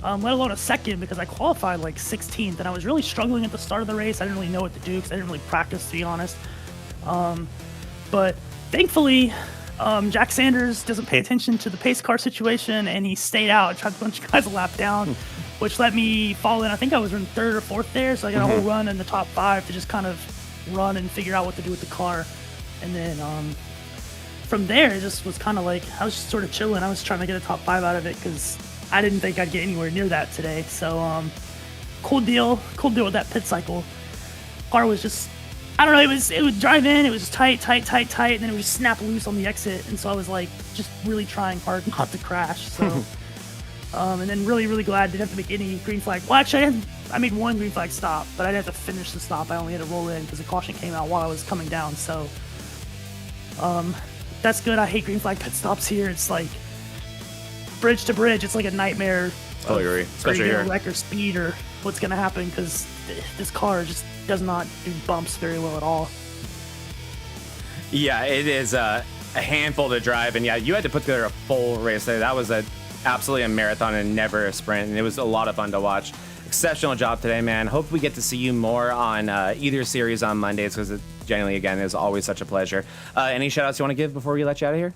let alone a second, because I qualified like 16th, and I was really struggling at the start of the race. I didn't really know what to do because I didn't really practice, to be honest. But thankfully, Jack Sanders doesn't pay attention to the pace car situation, and he stayed out and tried to bunch of guys a lap down, which let me fall in. I think I was in 3rd or 4th there, so I got a whole run in the top 5 to just kind of run and figure out what to do with the car. And then from there, it just was kind of like I was just sort of chilling. I was trying to get a top 5 out of it because I didn't think I'd get anywhere near that today. So cool deal with that pit cycle. Car was just, I don't know, it would drive in, it was just tight, and then it would just snap loose on the exit. And so I was like just really trying hard not to crash. So and then really glad I didn't have to make any green flag. Well, actually, I made 1 green flag stop, but I didn't have to finish the stop. I only had to roll in because the caution came out while I was coming down. So that's good. I hate green flag pit stops here. It's like bridge to bridge. It's like a nightmare. Totally agree. Especially here. Wreck or speed or what's going to happen because this car just does not do bumps very well at all. Yeah, it is a handful to drive, and you had to put together a full race there. That was an absolutely a marathon and never a sprint, and it was a lot of fun to watch. Exceptional job today, man. Hope we get to see you more on either series on Mondays, because it genuinely, again, is always such a pleasure. Any shout outs you want to give before we let you out of here?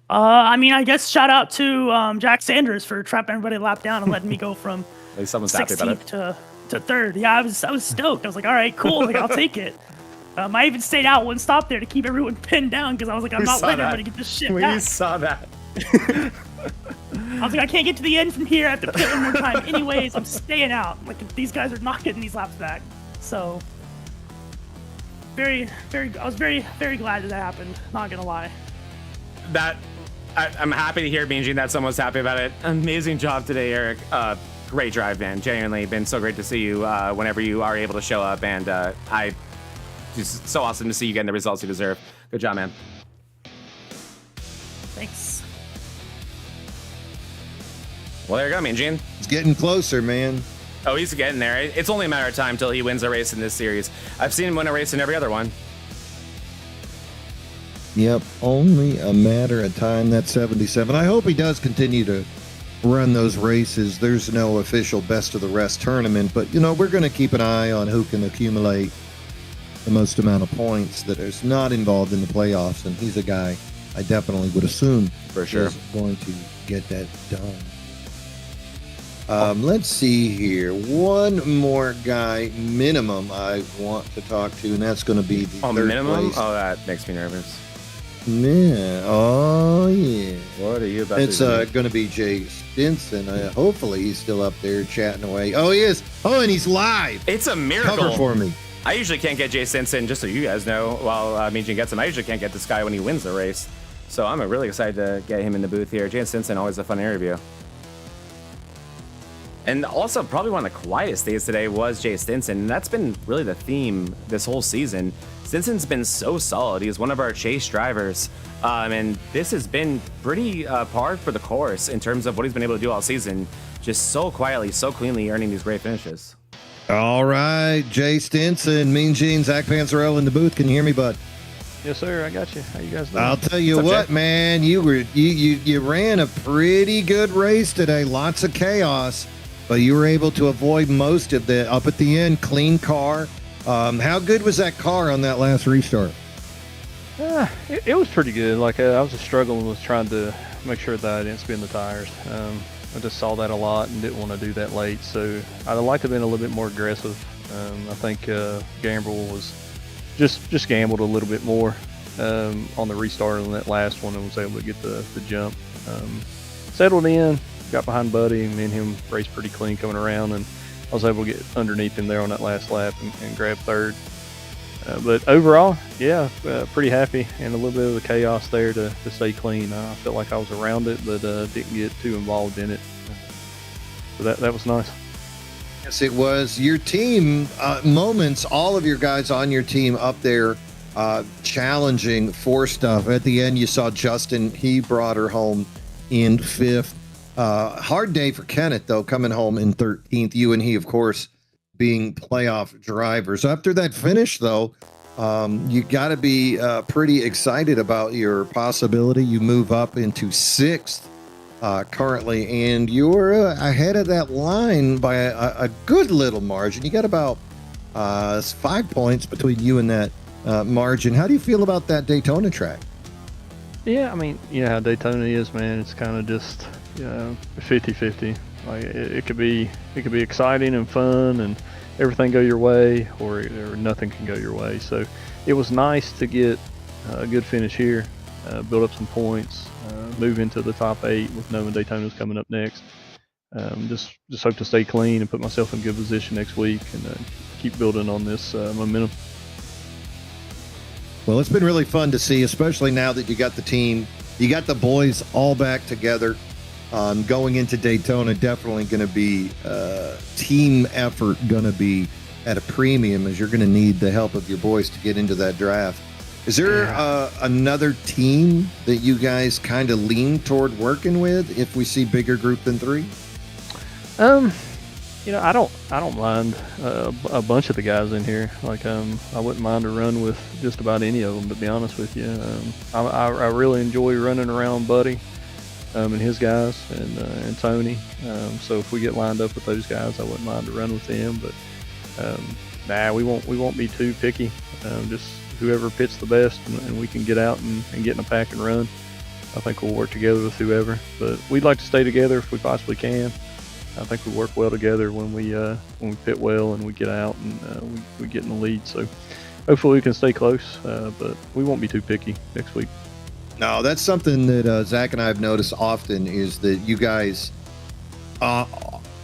I mean, I guess shout out to Jack Sanders for trapping everybody lap down and letting me go from At least someone's happy about 16th to 3rd. Yeah, I was stoked. I was like, all right, cool. Like, I'll take it. I even stayed out one stop there to keep everyone pinned down because I was like, I'm not letting everybody get this shit back. We saw that. I was like, I can't get to the end from here. I have to pit one more time. Anyways, I'm staying out. Like, these guys are not getting these laps back. So, I was very, very glad that happened. Not gonna lie. I'm happy to hear, Mean Gene, that someone's happy about it. Amazing job today, Eric. Great drive, man. Genuinely been so great to see you whenever you are able to show up, and just so awesome to see you getting the results you deserve. Good job, man. Thanks. Well, there you go, Mean Gene. It's getting closer, man. Oh, he's getting there. It's only a matter of time till he wins a race in this series. I've seen him win a race in every other one. Yep, only a matter of time. That's 77. I hope he does continue to run those races. There's no official best of the rest tournament, but we're going to keep an eye on who can accumulate the most amount of points that is not involved in the playoffs, and he's a guy I definitely would assume for sure is going to get that done. Let's see here. One more guy minimum I want to talk to, and that's going to be the third minimum. place. Oh, that makes me nervous. Yeah. Oh, yeah. What are you about It's to do? going to be Jay Stinson. Hopefully he's still up there chatting away. Oh, he is. Oh, and he's live. It's a miracle. Cover for me. I usually can't get Jay Stinson, just so you guys know, while Mean Gene gets him. I usually can't get this guy when he wins the race. So I'm really excited to get him in the booth here. Jay Stinson, always a fun interview. And also, probably one of the quietest days today was Jay Stinson. And that's been really the theme this whole season. Stinson's been so solid. He's one of our chase drivers. And this has been pretty par for the course in terms of what he's been able to do all season. Just so quietly, so cleanly earning these great finishes. All right, Jay Stinson, Mean Gene, Zach Panzarella in the booth. Can you hear me, bud? Yes, sir. I got you. How you guys doing? I'll tell you What's up, what, Jay? man. You ran a pretty good race today. Lots of chaos, but you were able to avoid most of the up at the end. Clean car. How good was that car on that last restart? It was pretty good. Like I was just struggling with trying to make sure that I didn't spin the tires. I just saw that a lot and didn't want to do that late. So I'd like to have been a little bit more aggressive. I think Gamble was just gambled a little bit more on the restart on that last one and was able to get the jump. Settled in, got behind Buddy, and me and him raced pretty clean coming around, and I was able to get underneath him there on that last lap and grab third. But overall, yeah, pretty happy, and a little bit of the chaos there to stay clean. I felt like I was around it, but didn't get too involved in it. So that was nice. Yes, it was. Your team moments, all of your guys on your team up there challenging for stuff. At the end, you saw Justin. He brought her home in 5th. Hard day for Kenneth, though, coming home in 13th. You and he, of course, being playoff drivers. After that finish, though, you got to be pretty excited about your possibility. You move up into 6th currently, and you're ahead of that line by a good little margin. You got about 5 points between you and that margin. How do you feel about that Daytona track? Yeah, I mean, you know how Daytona is, man. It's kind of just 50-50. Like it could be exciting and fun and everything go your way, or nothing can go your way. So it was nice to get a good finish here, build up some points, move into the top 8 with knowing Daytona's coming up next. Just hope to stay clean and put myself in good position next week and keep building on this momentum. Well, it's been really fun to see, especially now that you got the team, you got the boys all back together. Going into Daytona, definitely going to be team effort, going to be at a premium, as you're going to need the help of your boys to get into that draft. Is there another team that you guys kind of lean toward working with if we see bigger group than 3? I don't mind a bunch of the guys in here. Like I wouldn't mind to run with just about any of them, to be honest with you. I really enjoy running around Buddy. and his guys, and Tony. So if we get lined up with those guys, I wouldn't mind to run with them. But we won't be too picky. Just whoever pits the best, and we can get out and get in a pack and run. I think we'll work together with whoever. But we'd like to stay together if we possibly can. I think we work well together when we pit well and we get out and we get in the lead. So hopefully we can stay close, but we won't be too picky next week. No, that's something that Zach and I have noticed often is that you guys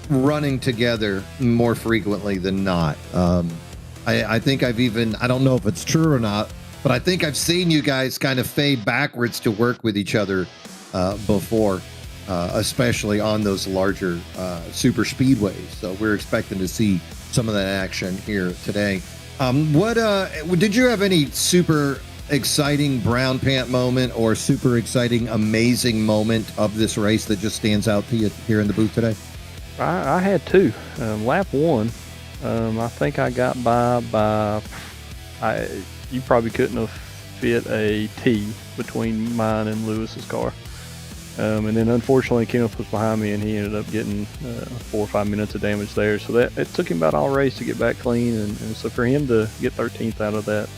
running together more frequently than not. I think I don't know if it's true or not, but I think I've seen you guys kind of fade backwards to work with each other before, especially on those larger super speedways. So we're expecting to see some of that action here today. Did you have any super exciting brown pant moment or super exciting, amazing moment of this race that just stands out to you here in the booth today? I had two. Lap one, I think I got by you probably couldn't have fit a T between mine and Lewis's car. And then unfortunately Kenneth was behind me and he ended up getting 4 or 5 minutes of damage there. So it took him about all race to get back clean. And so for him to get 13th out of that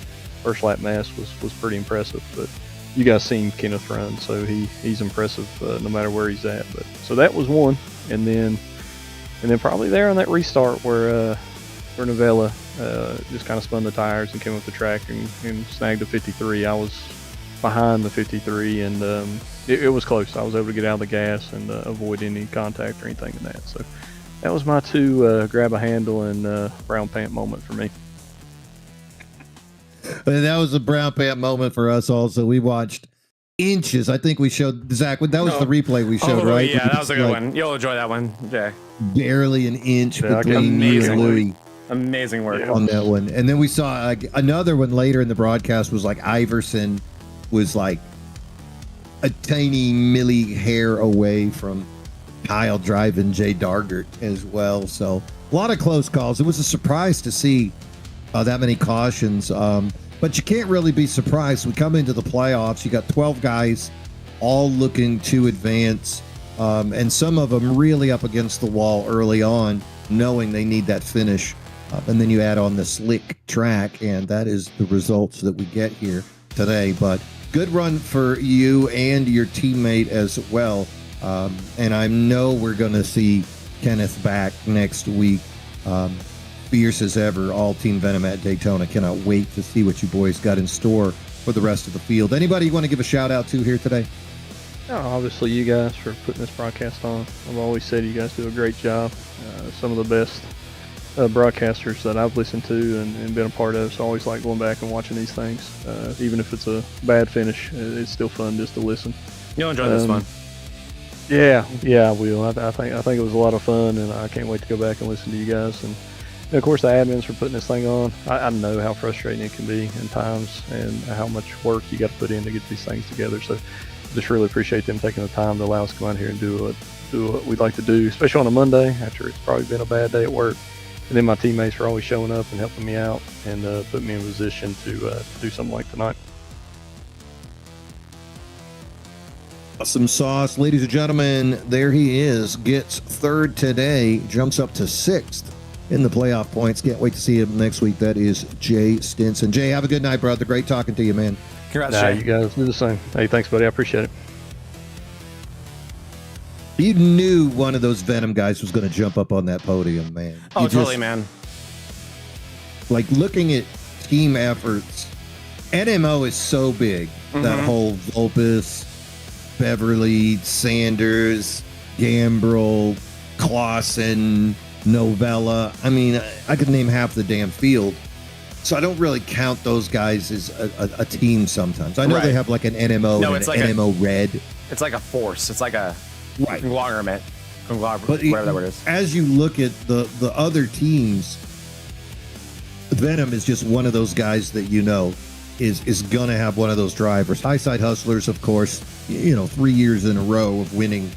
first lap mess was pretty impressive. But you guys seen Kenneth run, so he's impressive no matter where he's at. But so that was one. And then probably there on that restart where Novella just kind of spun the tires and came up the track and snagged a 53. I was behind the 53 and it was close. I was able to get out of the gas and avoid any contact or anything in that. So that was my two grab a handle and brown pant moment for me. That was a brown pant moment for us also. We watched inches. I think we showed Zach. That was the replay we showed, right? Yeah, that was a good one. You'll enjoy that one, Jay. Barely an inch between me and Louis. Amazing work on that one. And then we saw another one later in the broadcast was like Iverson was like a tiny milli hair away from Kyle driving Jay Dargert as well. So a lot of close calls. It was a surprise to see that many cautions. But you can't really be surprised. We come into the playoffs. You got 12 guys all looking to advance. And some of them really up against the wall early on, knowing they need that finish. And then you add on the slick track, and that is the results that we get here today. But good run for you and your teammate as well. And I know we're going to see Kenneth back next week. Fierce as ever, all Team Venom at Daytona. Cannot wait to see what you boys got in store for the rest of the field. Anybody you want to give a shout out to here today? Obviously you guys for putting this broadcast on. I've always said you guys do a great job. Some of the best broadcasters that I've listened to and been a part of, so I always like going back and watching these things. Even if it's a bad finish, it's still fun just to listen. You'll enjoy this one. Yeah, I will. I think it was a lot of fun, and I can't wait to go back and listen to you guys. And of course, the admins for putting this thing on. I know how frustrating it can be in times, and how much work you got to put in to get these things together. So, just really appreciate them taking the time to allow us to come out here and do what we'd like to do, especially on a Monday after it's probably been a bad day at work. And then my teammates are always showing up and helping me out and put me in a position to do something like tonight. Awesome sauce. Ladies and gentlemen, there he is. Gets third today. Jumps up to sixth in the playoff points. Can't wait to see him next week. That is Jay Stinson. Jay, have a good night, brother. Great talking to you, man. Congrats, Jay. You guys do the same. Hey, thanks, buddy. I appreciate it. You knew one of those Venom guys was going to jump up on that podium, man. Oh, totally, man. Like, looking at team efforts, NMO is so big. That whole Vulpes, Beverly, Sanders, Gambrel, Clausen, Novella. I mean, I could name half the damn field. So I don't really count those guys as a team sometimes. I know they have like an NMO and it's an like NMO Red. It's like a force. It's like a conglomerate, But whatever that word is. As you look at the other teams, Venom is just one of those guys that is going to have one of those drivers. High Side Hustlers, of course, 3 years in a row of winning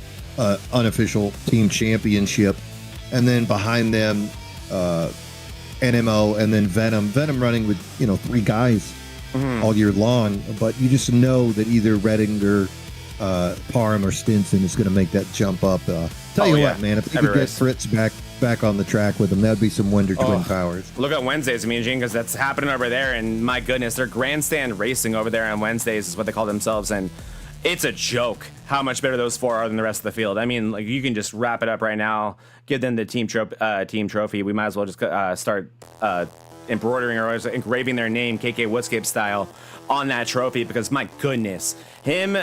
unofficial team championship. And then behind them, NMO and then Venom. Venom running with, 3 guys all year long. But you just know that either Redinger Parham or Stinson is going to make that jump up. Tell you what, man, if we could get Fritz back on the track with them, that'd be some Wonder Twin powers. Look at Wednesdays, I mean, Gene, because that's happening over there, and my goodness, they're grandstand racing over there on Wednesdays is what they call themselves, and it's a joke how much better those four are than the rest of the field. I mean, like, you can just wrap it up right now, give them the team trophy. We might as well just start embroidering or engraving their name, KK Woodscape style, on that trophy, because my goodness, him,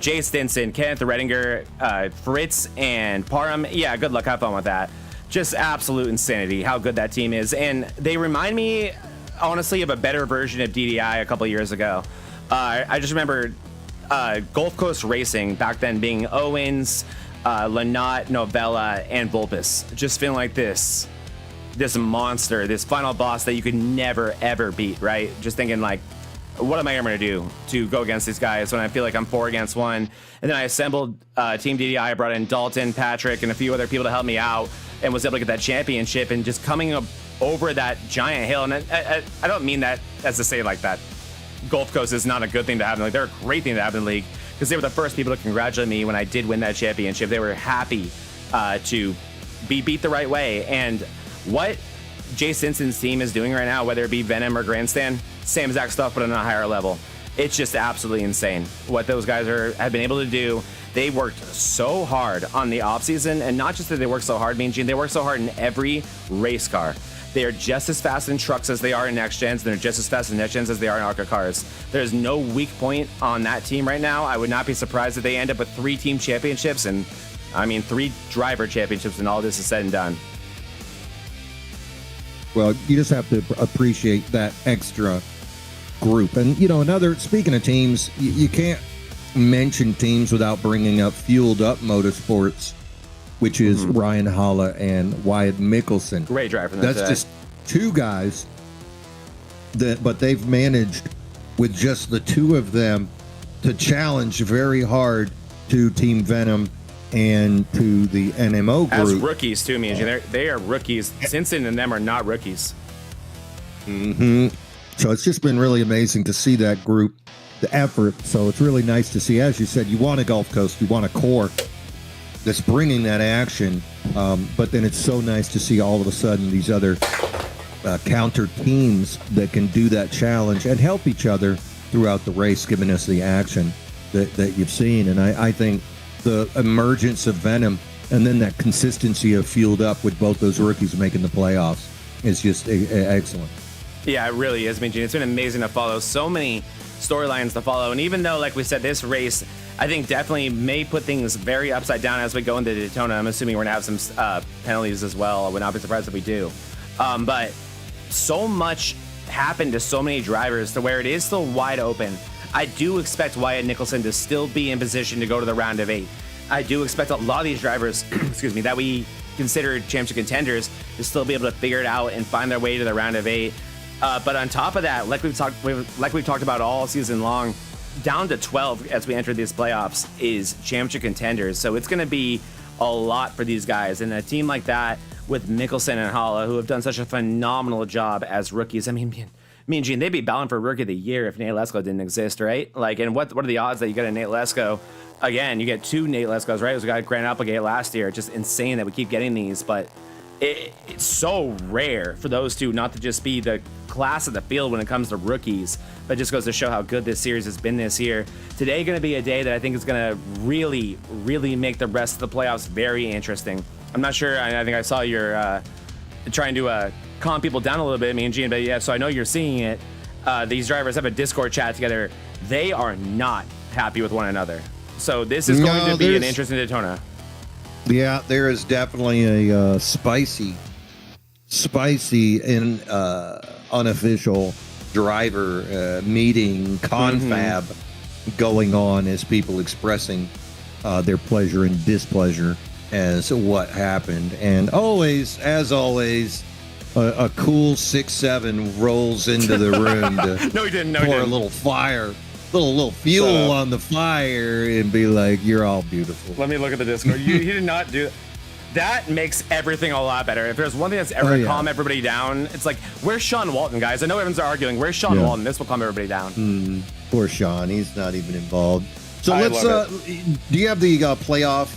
Jay Stinson, Kenneth Redinger, Fritz, and Parham, yeah, good luck, have fun with that. Just absolute insanity how good that team is, and they remind me, honestly, of a better version of DDI a couple years ago. I just remember Gulf Coast Racing back then being Owens, Lynott, Novella, and Vulpes, just feeling like this monster, this final boss that you could never ever beat, right? Just thinking like, what am I ever going to do to go against these guys when I feel like I'm 4 against 1? And then I assembled Team DDI. I brought in Dalton, Patrick, and a few other people to help me out, and was able to get that championship. And just coming up over that giant hill, and I don't mean that as to say like that Gulf Coast is not a good thing to have in the league. They're a great thing to have in the league, because they were the first people to congratulate me when I did win that championship. They were happy to be beat the right way. And what Jay Stinson's team is doing right now, whether it be Venom or Grandstand, same exact stuff, but on a higher level. It's just absolutely insane what those guys have been able to do. They worked so hard on the off season, and not just that they worked so hard, Gene, they work so hard in every race car. They are just as fast in trucks as they are in next gens, and they're just as fast in next gens as they are in ARCA cars. There's no weak point on that team right now. I would not be surprised if they end up with 3 team championships, and I mean 3 driver championships, and all this is said and done. Well, you just have to appreciate that extra group. And, you know, speaking of teams, you can't mention teams without bringing up Fueled Up Motorsports, which is Ryan Holla and Wyatt Mickelson. Great driver. That's just 2 guys but they've managed with just the 2 of them to challenge very hard to Team Venom and to the NMO group. As rookies, too, they are rookies. Stinson and them are not rookies. So it's just been really amazing to see that group, the effort. So it's really nice to see. As you said, you want a Gulf Coast, you want a core that's bringing that action. But then it's so nice to see all of a sudden these other counter teams that can do that challenge and help each other throughout the race, giving us the action that you've seen. And I think the emergence of Venom and then that consistency of Fueled Up with both those rookies making the playoffs is just excellent. Yeah, it really is, Gene. It's been amazing to follow. So many storylines to follow. And even though, like we said, this race, I think definitely may put things very upside down as we go into Daytona. I'm assuming we're going to have some penalties as well. I would not be surprised if we do. But so much happened to so many drivers to where it is still wide open. I do expect Wyatt Nicholson to still be in position to go to the round of 8. I do expect a lot of these drivers, excuse me, that we consider championship contenders to still be able to figure it out and find their way to the round of 8. But on top of that, like we've talked about all season long, down to 12 as we enter these playoffs is championship contenders. So it's going to be a lot for these guys. And a team like that with Mickelson and Holla, who have done such a phenomenal job as rookies. I mean, Gene, they'd be battling for Rookie of the Year if Nate Lesko didn't exist, right? Like, and what are the odds that you get a Nate Lesko? Again, you get 2 Nate Leskos, right? We got Grant Applegate last year. It's just insane that we keep getting these, but it's so rare for those 2 not to just be the class of the field when it comes to rookies. That just goes to show how good this series has been this year. Today going to be a day that I think is going to really, really make the rest of the playoffs very interesting. I'm not sure. I think I saw you're trying to calm people down a little bit, me and Gene, but yeah, so I know you're seeing it. These drivers have a Discord chat together. They are not happy with one another. So this is going to be an interesting Daytona. Yeah, there is definitely a spicy and unofficial driver meeting confab going on as people expressing their pleasure and displeasure as what happened. And as always, a cool 6'7" rolls into the room to No, he didn't. pour a little fire, little fuel on the fire, and be like, "You're all beautiful." Let me look at the Discord. He did not do that. Makes everything a lot better. If there's one thing that's ever calm everybody down, it's like, where's Sean Walton, guys? I know everyone's arguing. Where's Sean Walton? This will calm everybody down. Poor Sean. He's not even involved. So I let's. love Do you have the playoff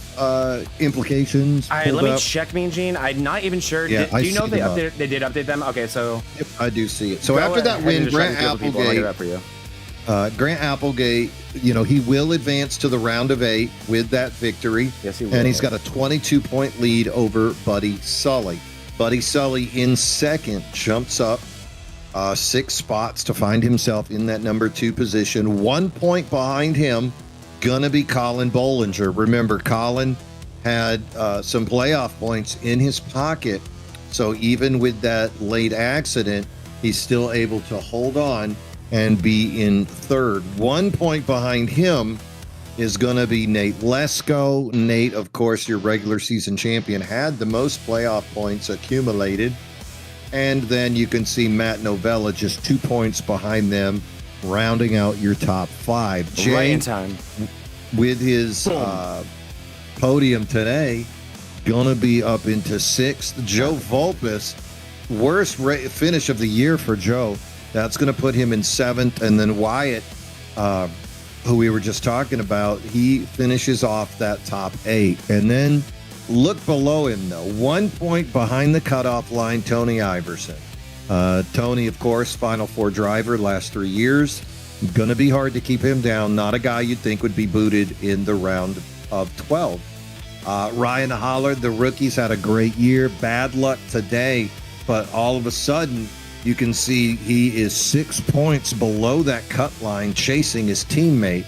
implications? All right, let me pulled up? check, Mean Gene. I'm not even sure. Yeah, do I you know see if them up. they did update them? Okay, so Yep, I do see it. So go after that ahead win, and just try Grant to deal with people. I'll look it up Applegate. for you. Grant Applegate, he will advance to the round of 8 with that victory. Yes, he will. And he's got a 22-point lead over Buddy Sully. Buddy Sully in second jumps up 6 spots to find himself in that number 2 position. 1 point behind him, gonna be Colin Bollinger. Remember, Colin had some playoff points in his pocket. So even with that late accident, he's still able to hold on and be in third. 1 point behind him is going to be Nate Lesko. Nate, of course, your regular season champion, had the most playoff points accumulated. And then you can see Matt Novella just 2 points behind them, rounding out your top 5. Jay, Right in time. with his podium today, gonna be up into 6th. Joe Volpis, worst finish of the year for Joe. That's going to put him in 7th. And then Wyatt, who we were just talking about, he finishes off that top 8. And then look below him, though. 1 point behind the cutoff line, Tony Iverson. Tony, of course, Final Four driver last 3 years. Going to be hard to keep him down. Not a guy you'd think would be booted in the round of 12. Ryan Hollard, the rookies, had a great year. Bad luck today, but all of a sudden, you can see he is 6 points below that cut line, chasing his teammate.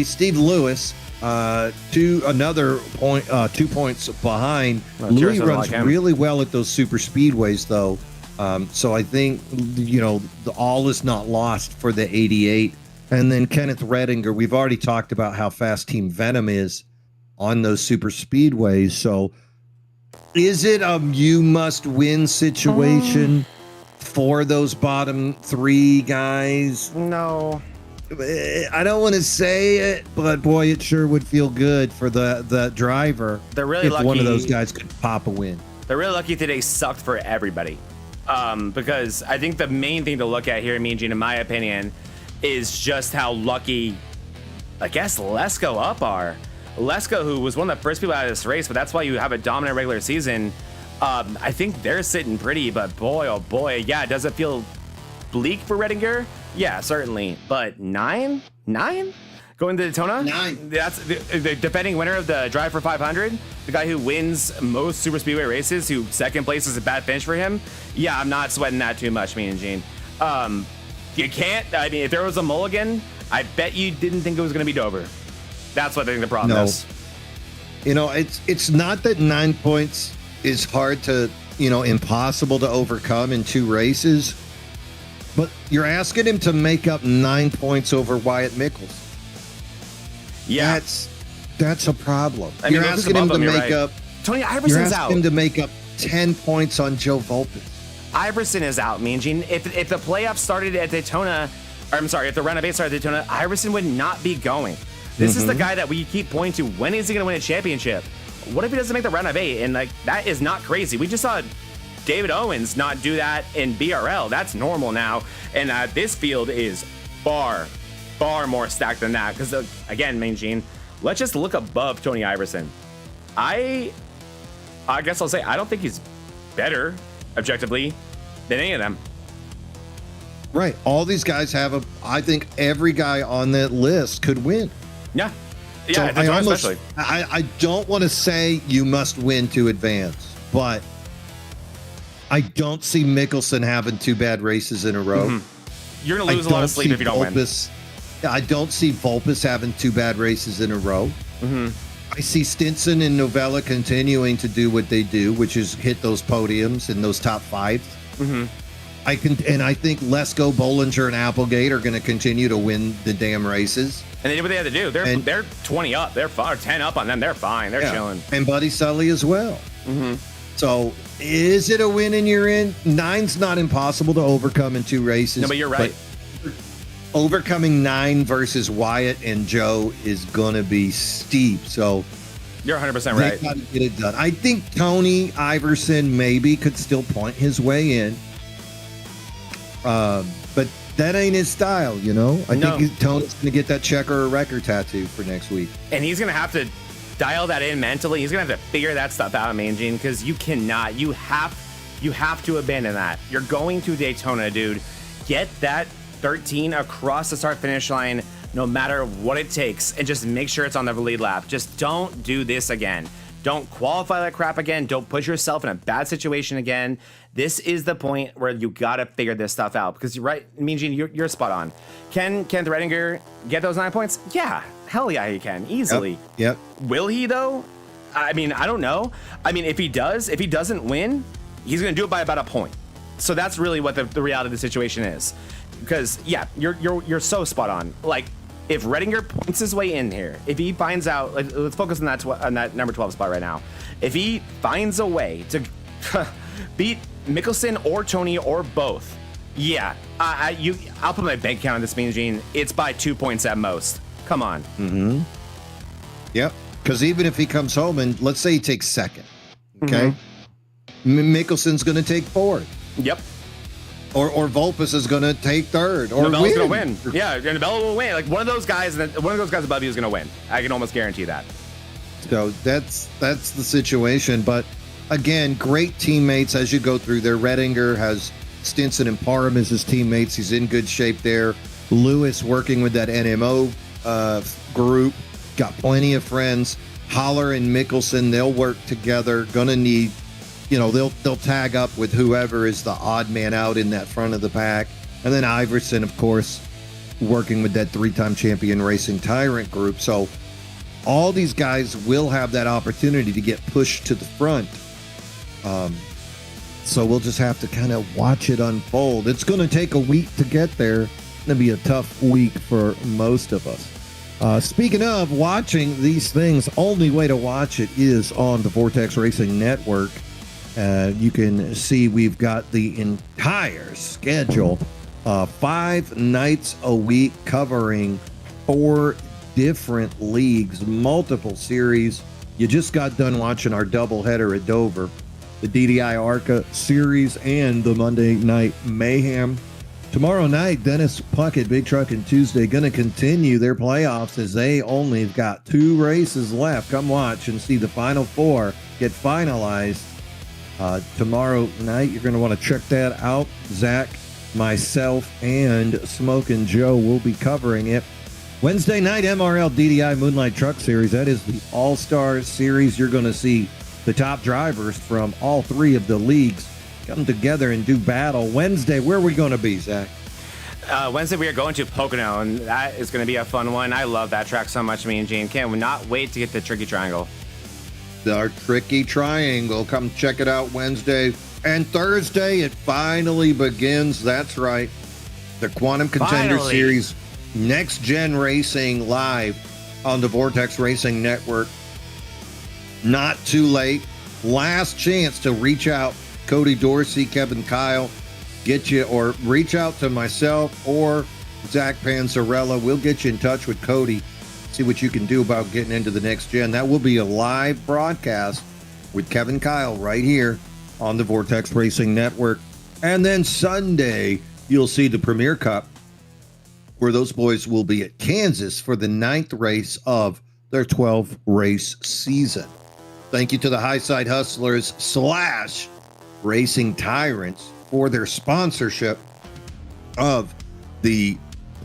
Steve Lewis, another point, 2 points behind. Well, Louis doesn't runs like him. really well at those super speedways, though. So I think, the all is not lost for the 88. And then Kenneth Redinger, we've already talked about how fast Team Venom is on those super speedways. So is it a you must win situation for those bottom 3 guys? No. I don't want to say it, but boy, it sure would feel good for the driver. They're really if lucky. one of those guys could pop a win. They're really lucky today sucked for everybody. Because I think the main thing to look at here, Mean Gene, in my opinion, is just how lucky, I guess, Lesko up are. Lesko, who was one of the first people out of this race, but that's why you have a dominant regular season. I think they're sitting pretty, but boy, oh boy, yeah, does it feel bleak for Redinger? Yeah, certainly. But 9? Going to Daytona? 9. That's the defending winner of the Drive for 500, the guy who wins most super speedway races, who second place is a bad finish for him. Yeah, I'm not sweating that too much, me and Gene. You can't, I mean, if there was a mulligan, I bet you didn't think it was going to be Dover. That's what I think the problem is. It's not that 9 points is hard to, impossible to overcome in 2 races, but you're asking him to make up 9 points over Wyatt Mickles. Yeah. That's a problem. I mean, You're Lucas asking him above to him, you're make right. up. Tony You're Iverson's asking out. him to make up 10 points on Joe Volpis. Iverson is out, Mean Gene. If the playoffs started at Daytona, or I'm sorry, if the round of 8 started at Daytona, Iverson would not be going. This is the guy that we keep pointing to. When is he going to win a championship? What if he doesn't make the round of 8? And that is not crazy. We just saw David Owens not do that in BRL. That's normal now. And this field is far more stacked than that. Because again, Mean Gene, let's just look above Tony Iverson. I guess I'll say I don't think he's better objectively than any of them. Right. All these guys I think every guy on that list could win. Yeah. So Yeah, especially. I don't want to say you must win to advance, but I don't see Mickelson having 2 bad races in a row. You're going to lose a lot of sleep if you don't win. I don't see Volpis having 2 bad races in a row. I see Stinson and Novella continuing to do what they do, which is hit those podiums in those top 5s. I think Lesko, Bollinger, and Applegate are going to continue to win the damn races. And they did what they had to do. They're 20 up. They're 10 up on them. They're fine. They're chilling. And Buddy Sully as well. So is it a win and you're in? 9's not impossible to overcome in 2 races. No, but you're right. But overcoming 9 versus Wyatt and Joe is going to be steep. So You're 100% they right. got to get it done. I think Tony Iverson maybe could still point his way in. But that ain't his style, you know? I No. think Tony's going to get that checker or record tattoo for next week. And he's going to have to dial that in mentally. He's going to have to figure that stuff out, Mean Gene, because you have to abandon that. You're going to Daytona, dude. Get that 13 across the start finish line, no matter what it takes, and just make sure it's on the lead lap. Just don't do this again. Don't qualify like crap again. Don't put yourself in a bad situation again. This is the point where you gotta figure this stuff out, because you're right, Mean Gene, you're spot on. Can Threadinger get those 9 points? Yeah, hell yeah, he can easily. Yep. Will he though? I mean, I don't know. I mean, if he doesn't win, he's gonna do it by about a point. So that's really what the reality of the situation is. Because yeah, you're so spot on. Like, if Redinger points his way in here, if he finds out, let's focus on that number 12 spot right now. If he finds a way to beat Mickelson or Tony or both, yeah, I'll put my bank account on this, Mean Gene. It's by 2 points at most. Come on. Mm-hmm. Yep. Because even if he comes home and let's say he takes second, okay, Mickelson's going to take fourth. Yep. Or Vulpes is going to take third. Or Nobella's going to win. Yeah, Nobella will win. Like one of those guys above you is going to win. I can almost guarantee that. So that's the situation. But again, great teammates as you go through there. Redinger has Stinson and Parham as his teammates. He's in good shape there. Lewis working with that NMO group. Got plenty of friends. Holler and Mickelson, they'll work together. Gonna need, they'll tag up with whoever is the odd man out in that front of the pack. And then Iverson, of course, working with that 3-time champion Racing Tyrant group. So all these guys will have that opportunity to get pushed to the front. So we'll just have to kind of watch it unfold. It's going to take a week to get there. It's going to be a tough week for most of us. Speaking of watching these things, only way to watch it is on the Vortex Racing Network. You can see we've got the entire schedule, 5 nights a week covering 4 different leagues, multiple series. You just got done watching our doubleheader at Dover, the DDI ARCA series and the Monday Night Mayhem. Tomorrow night, Dennis Puckett, Big Truck and Tuesday, going to continue their playoffs as they only have got 2 races left. Come watch and see the final 4 get finalized. Tomorrow night, you're going to want to check that out. Zach, myself, and Smokin' Joe will be covering it. Wednesday night, MRL DDI Moonlight Truck Series. That is the All-Star Series. You're going to see the top drivers from all 3 of the leagues come together and do battle. Wednesday, where are we going to be, Zach? Wednesday, we are going to Pocono, and that is going to be a fun one. I love that track so much, me and Gene. Can't not wait to get the Tricky Triangle. Our Tricky Triangle. Come check it out Wednesday. And Thursday, it finally begins. That's right. The Quantum Contender Series Next Gen Racing live on the Vortex Racing Network. Not too late. Last chance to reach out. Cody Dorsey, Kevin Kyle, get you, or reach out to myself or Zach Panzarella. We'll get you in touch with Cody. See what you can do about getting into the next gen. That will be a live broadcast with Kevin Kyle right here on the Vortex Racing Network. And then Sunday, you'll see the Premier Cup, where those boys will be at Kansas for the 9th race of their 12-race season. Thank you to the Highside Hustlers / Racing Tyrants for their sponsorship of the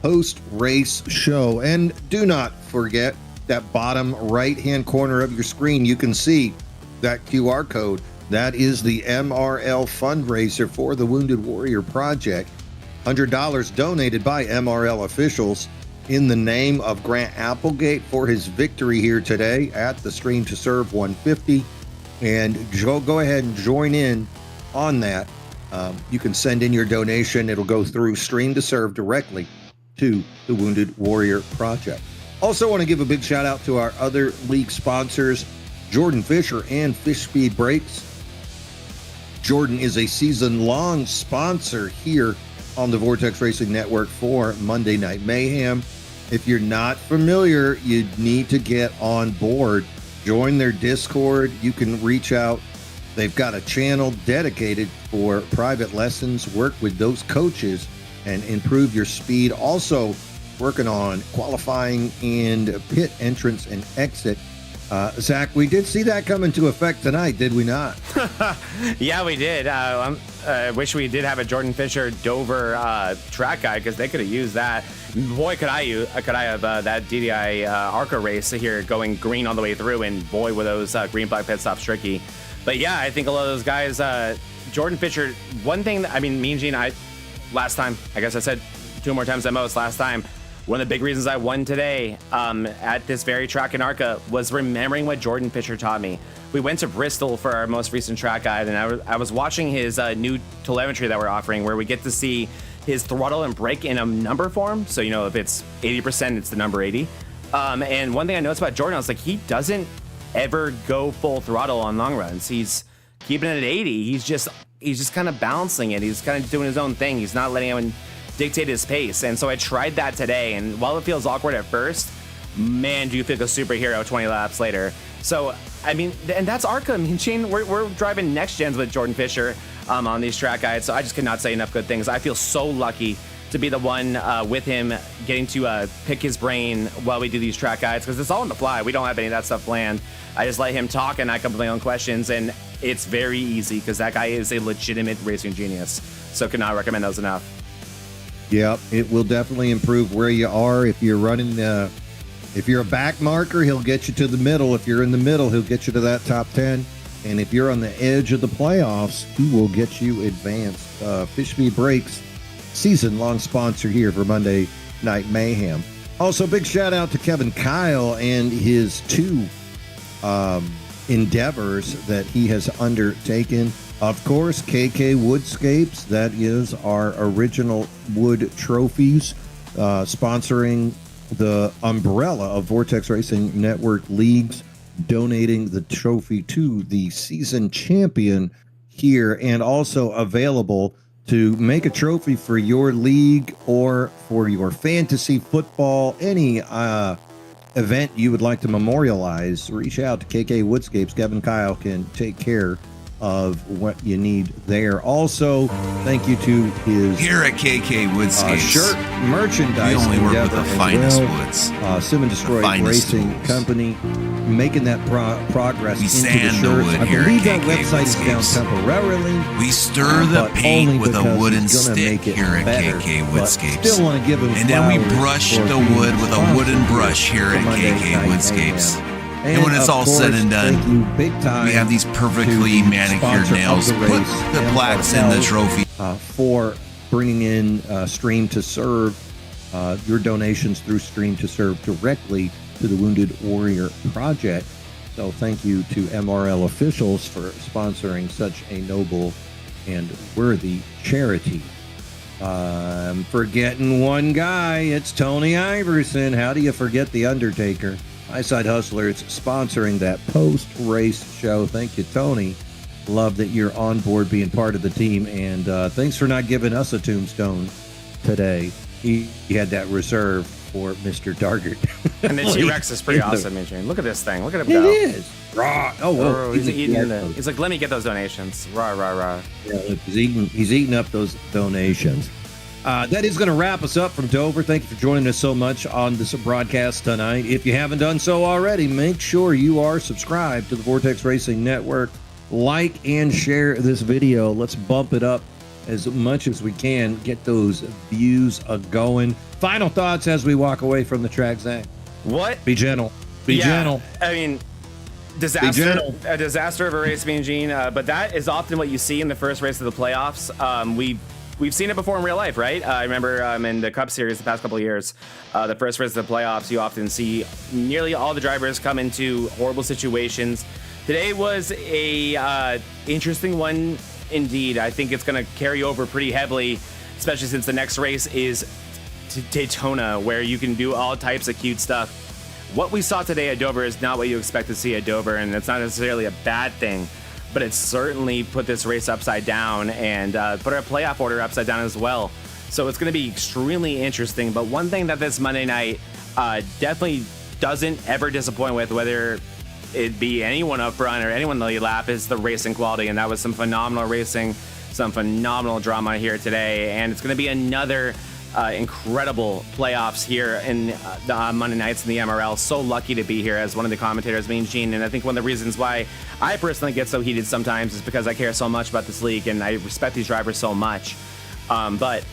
post-race show. And do not forget that bottom right-hand corner of your screen, you can see that QR code. That is the MRL fundraiser for the Wounded Warrior Project. $100 donated by MRL officials in the name of Grant Applegate for his victory here today at the Stream to Serve 150. And go ahead and join in on that. You can send in your donation. It'll go through Stream to Serve directly to the Wounded Warrior Project. Also want to give a big shout out to our other league sponsors, Jordan Fisher and Fish Speed Brakes. Jordan is a season-long sponsor here on the Vortex Racing Network for Monday Night Mayhem. If you're not familiar, you need to get on board. Join their Discord. You can reach out. They've got a channel dedicated for private lessons. Work with those coaches and improve your speed. Also working on qualifying and pit entrance and exit. Zach, we did see that come into effect tonight, did we not? Yeah, we did. I wish we did have a Jordan Fisher Dover track guide, because they could have used that. Boy, could I have that DDI ARCA race here going green all the way through, and boy, were those green flag pit stops tricky. But yeah, I think a lot of those guys, Jordan Fisher, one thing that, I mean, me and Gene, last time, I guess I said 2 more times at most last time, one of the big reasons I won today at this very track in ARCA was remembering what Jordan Fisher taught me. We went to Bristol for our most recent track guide, and I was watching his new telemetry that we're offering, where we get to see his throttle and brake in a number form. So, you know, if it's 80%, it's the number 80. And one thing I noticed about Jordan, I was like, he doesn't ever go full throttle on long runs. He's keeping it at 80. He's just kind of balancing it. He's kind of doing his own thing. He's not letting anyone dictate his pace. And so I tried that today, and while it feels awkward at first, man, do you feel like a superhero 20 laps later. So, I mean, and that's ARCA. I mean, Shane, we're driving next gens with Jordan Fisher on these track guides, so I just could not say enough good things. I feel so lucky to be the one with him, getting to pick his brain while we do these track guides, because it's all on the fly. We don't have any of that stuff planned. I just let him talk, and I come with my own questions, and it's very easy, because that guy is a legitimate racing genius. So could not recommend those enough. Yep, it will definitely improve where you are. If you're running, if you're a back marker, he'll get you to the middle. If you're in the middle, he'll get you to that top 10. And if you're on the edge of the playoffs, he will get you advanced. Fish Speed Brakes, season-long sponsor here for Monday Night Mayhem. Also, big shout-out to Kevin Kyle and his 2 endeavors that he has undertaken. Of course, KK Woodscapes, that is our original wood trophies, sponsoring the umbrella of Vortex Racing Network leagues, donating the trophy to the season champion here, and also available to make a trophy for your league or for your fantasy football, any event you would like to memorialize. Reach out to KK Woodscapes. Kevin Kyle can take care of what you need there. Also, thank you to his here at KK Woodscapes shirt merchandise. We only work with the finest woods. Sim and Destroy Racing Company, making that progress we into sand the shirts. wood I here believe at that KK website is down Woodscapes. temporarily. We stir the but paint only with a because wooden he's gonna stick make it here at better, KK but Woodscapes. Still want to give him And then we flowers brush for the being wood with a sponsored wooden brush here for at Monday KK Night Woodscapes. Mayhem. And when it's of all course, said and done, thank you big time we have these perfectly to the manicured sponsor of nails. the Put race, the plaques in the MRL, trophy. For bringing in Stream to Serve, your donations through Stream to Serve directly to the Wounded Warrior Project. So thank you to MRL officials for sponsoring such a noble and worthy charity. I'm forgetting one guy. It's Tony Iverson. How do you forget The Undertaker? Eyesight Hustlers sponsoring that post-race show. Thank you, Tony. Love that you're on board being part of the team, and thanks for not giving us a tombstone today. He had that reserved for Mr. Dargert. And the T-Rex is pretty awesome, Adrian. Look at this thing. Look at him It go. is. Raw. Oh, whoa. He's like, let me get those donations. Rah, rah, rah. Yeah, look, he's eating up those donations. That is going to wrap us up from Dover. Thank you for joining us so much on this broadcast tonight. If you haven't done so already, make sure you are subscribed to the Vortex Racing Network. Like and share this video. Let's bump it up as much as we can. Get those views going. Final thoughts as we walk away from the track, Zach. What? Be gentle. Be gentle. I mean, a disaster of a race, Mean Gene. But that is often what you see in the first race of the playoffs. We've seen it before in real life, right? I remember in the Cup Series the past couple of years, the first race of the playoffs, you often see nearly all the drivers come into horrible situations. Today was a interesting one indeed. I think it's going to carry over pretty heavily, especially since the next race is Daytona, where you can do all types of cute stuff. What we saw today at Dover is not what you expect to see at Dover, and it's not necessarily a bad thing, but it certainly put this race upside down and put our playoff order upside down as well. So it's going to be extremely interesting. But one thing that this Monday night definitely doesn't ever disappoint with, whether it be anyone up front or anyone in the lead lap, is the racing quality. And that was some phenomenal racing some phenomenal drama here today, and it's going to be another incredible playoffs here in the Monday nights in the MRL. So lucky to be here as one of the commentators, Mean Gene, and I think one of the reasons why I personally get so heated sometimes is because I care so much about this league and I respect these drivers so much. But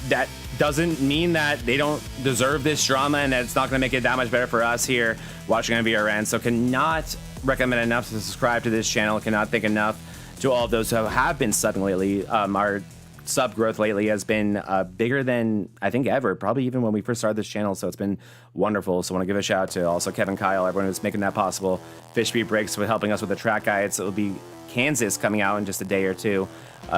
that doesn't mean that they don't deserve this drama, and that it's not going to make it that much better for us here watching on VRN. So cannot recommend enough to subscribe to this channel. Cannot thank enough to all of those who have been subbing lately. Our sub growth lately has been bigger than I think ever, probably even when we first started this channel. So it's been wonderful. So I want to give a shout out to also Kevin Kyle, everyone who's making that possible. Fish Beat Breaks with helping us with the track guides. It'll be Kansas coming out in just a day or two.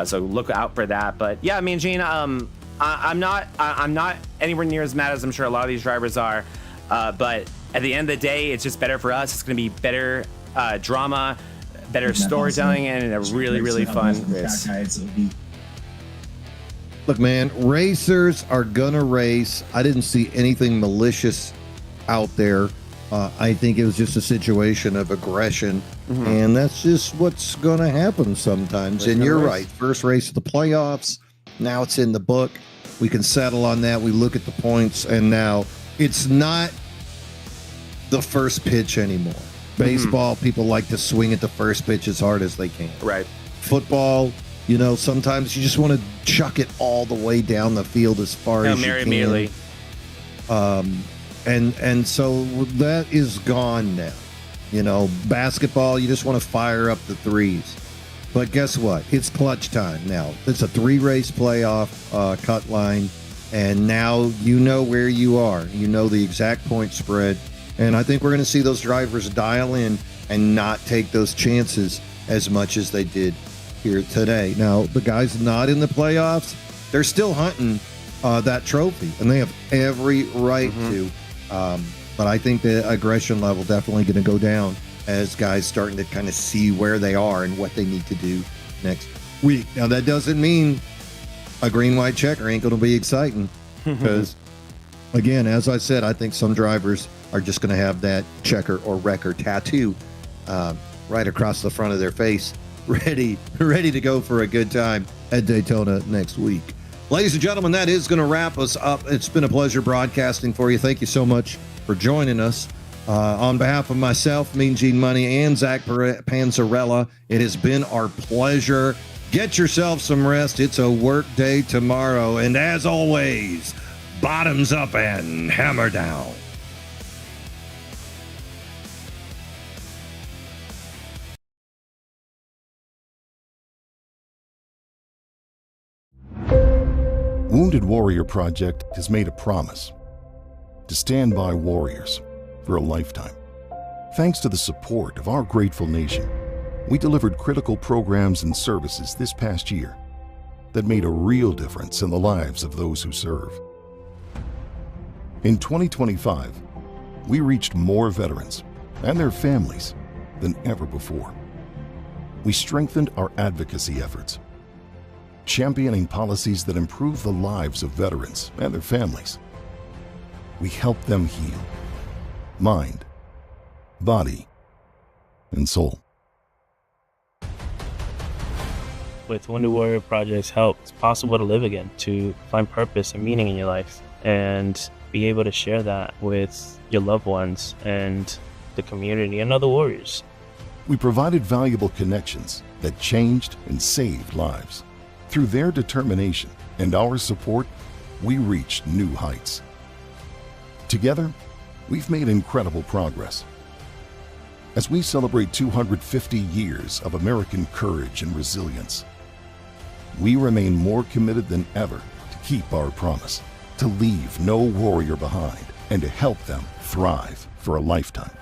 So look out for that. But yeah, Mean Gene, I'm not anywhere near as mad as I'm sure a lot of these drivers are. But at the end of the day, it's just better for us. It's going to be better drama, better storytelling, and a really fun race. Look, man, racers are gonna race. I didn't see anything malicious out there. I think it was just a situation of aggression, and that's just what's gonna happen sometimes. And you're right. First race of the playoffs. Now it's in the book. We can settle on that. We look at the points, and now it's not the first pitch anymore. Baseball, people like to swing at the first pitch as hard as they can. Right. Football, you know, sometimes you just want to chuck it all the way down the field as far as you can. Immediately. And so that is gone now. You know, basketball, you just want to fire up the threes. But guess what? It's clutch time now. It's a 3-race playoff cut line, and now you know where you are. You know the exact point spread, and I think we're going to see those drivers dial in and not take those chances as much as they did here today. Now, the guys not in the playoffs, they're still hunting that trophy, and they have every right to. But I think the aggression level definitely going to go down as guys starting to kind of see where they are and what they need to do next week. Now, that doesn't mean a green-white checker ain't going to be exciting because, again, as I said, I think some drivers are just going to have that checker or wrecker tattoo right across the front of their face, ready to go for a good time at Daytona next week. Ladies and gentlemen, that is going to wrap us up. It's been a pleasure broadcasting for you. Thank you so much for joining us. On behalf of myself, Mean Gene Money, and Zach Panzarella, it has been our pleasure. Get yourself some rest. It's a work day tomorrow. And as always, bottoms up and hammer down. Wounded Warrior Project has made a promise to stand by warriors for a lifetime. Thanks to the support of our grateful nation, we delivered critical programs and services this past year that made a real difference in the lives of those who serve. In 2025, we reached more veterans and their families than ever before. We strengthened our advocacy efforts, championing policies that improve the lives of veterans and their families. We help them heal, mind, body, and soul. With Wounded Warrior Project's help, it's possible to live again, to find purpose and meaning in your life, and be able to share that with your loved ones and the community and other warriors. We provided valuable connections that changed and saved lives. Through their determination and our support, we reached new heights. Together, we've made incredible progress. As we celebrate 250 years of American courage and resilience, we remain more committed than ever to keep our promise, to leave no warrior behind, and to help them thrive for a lifetime.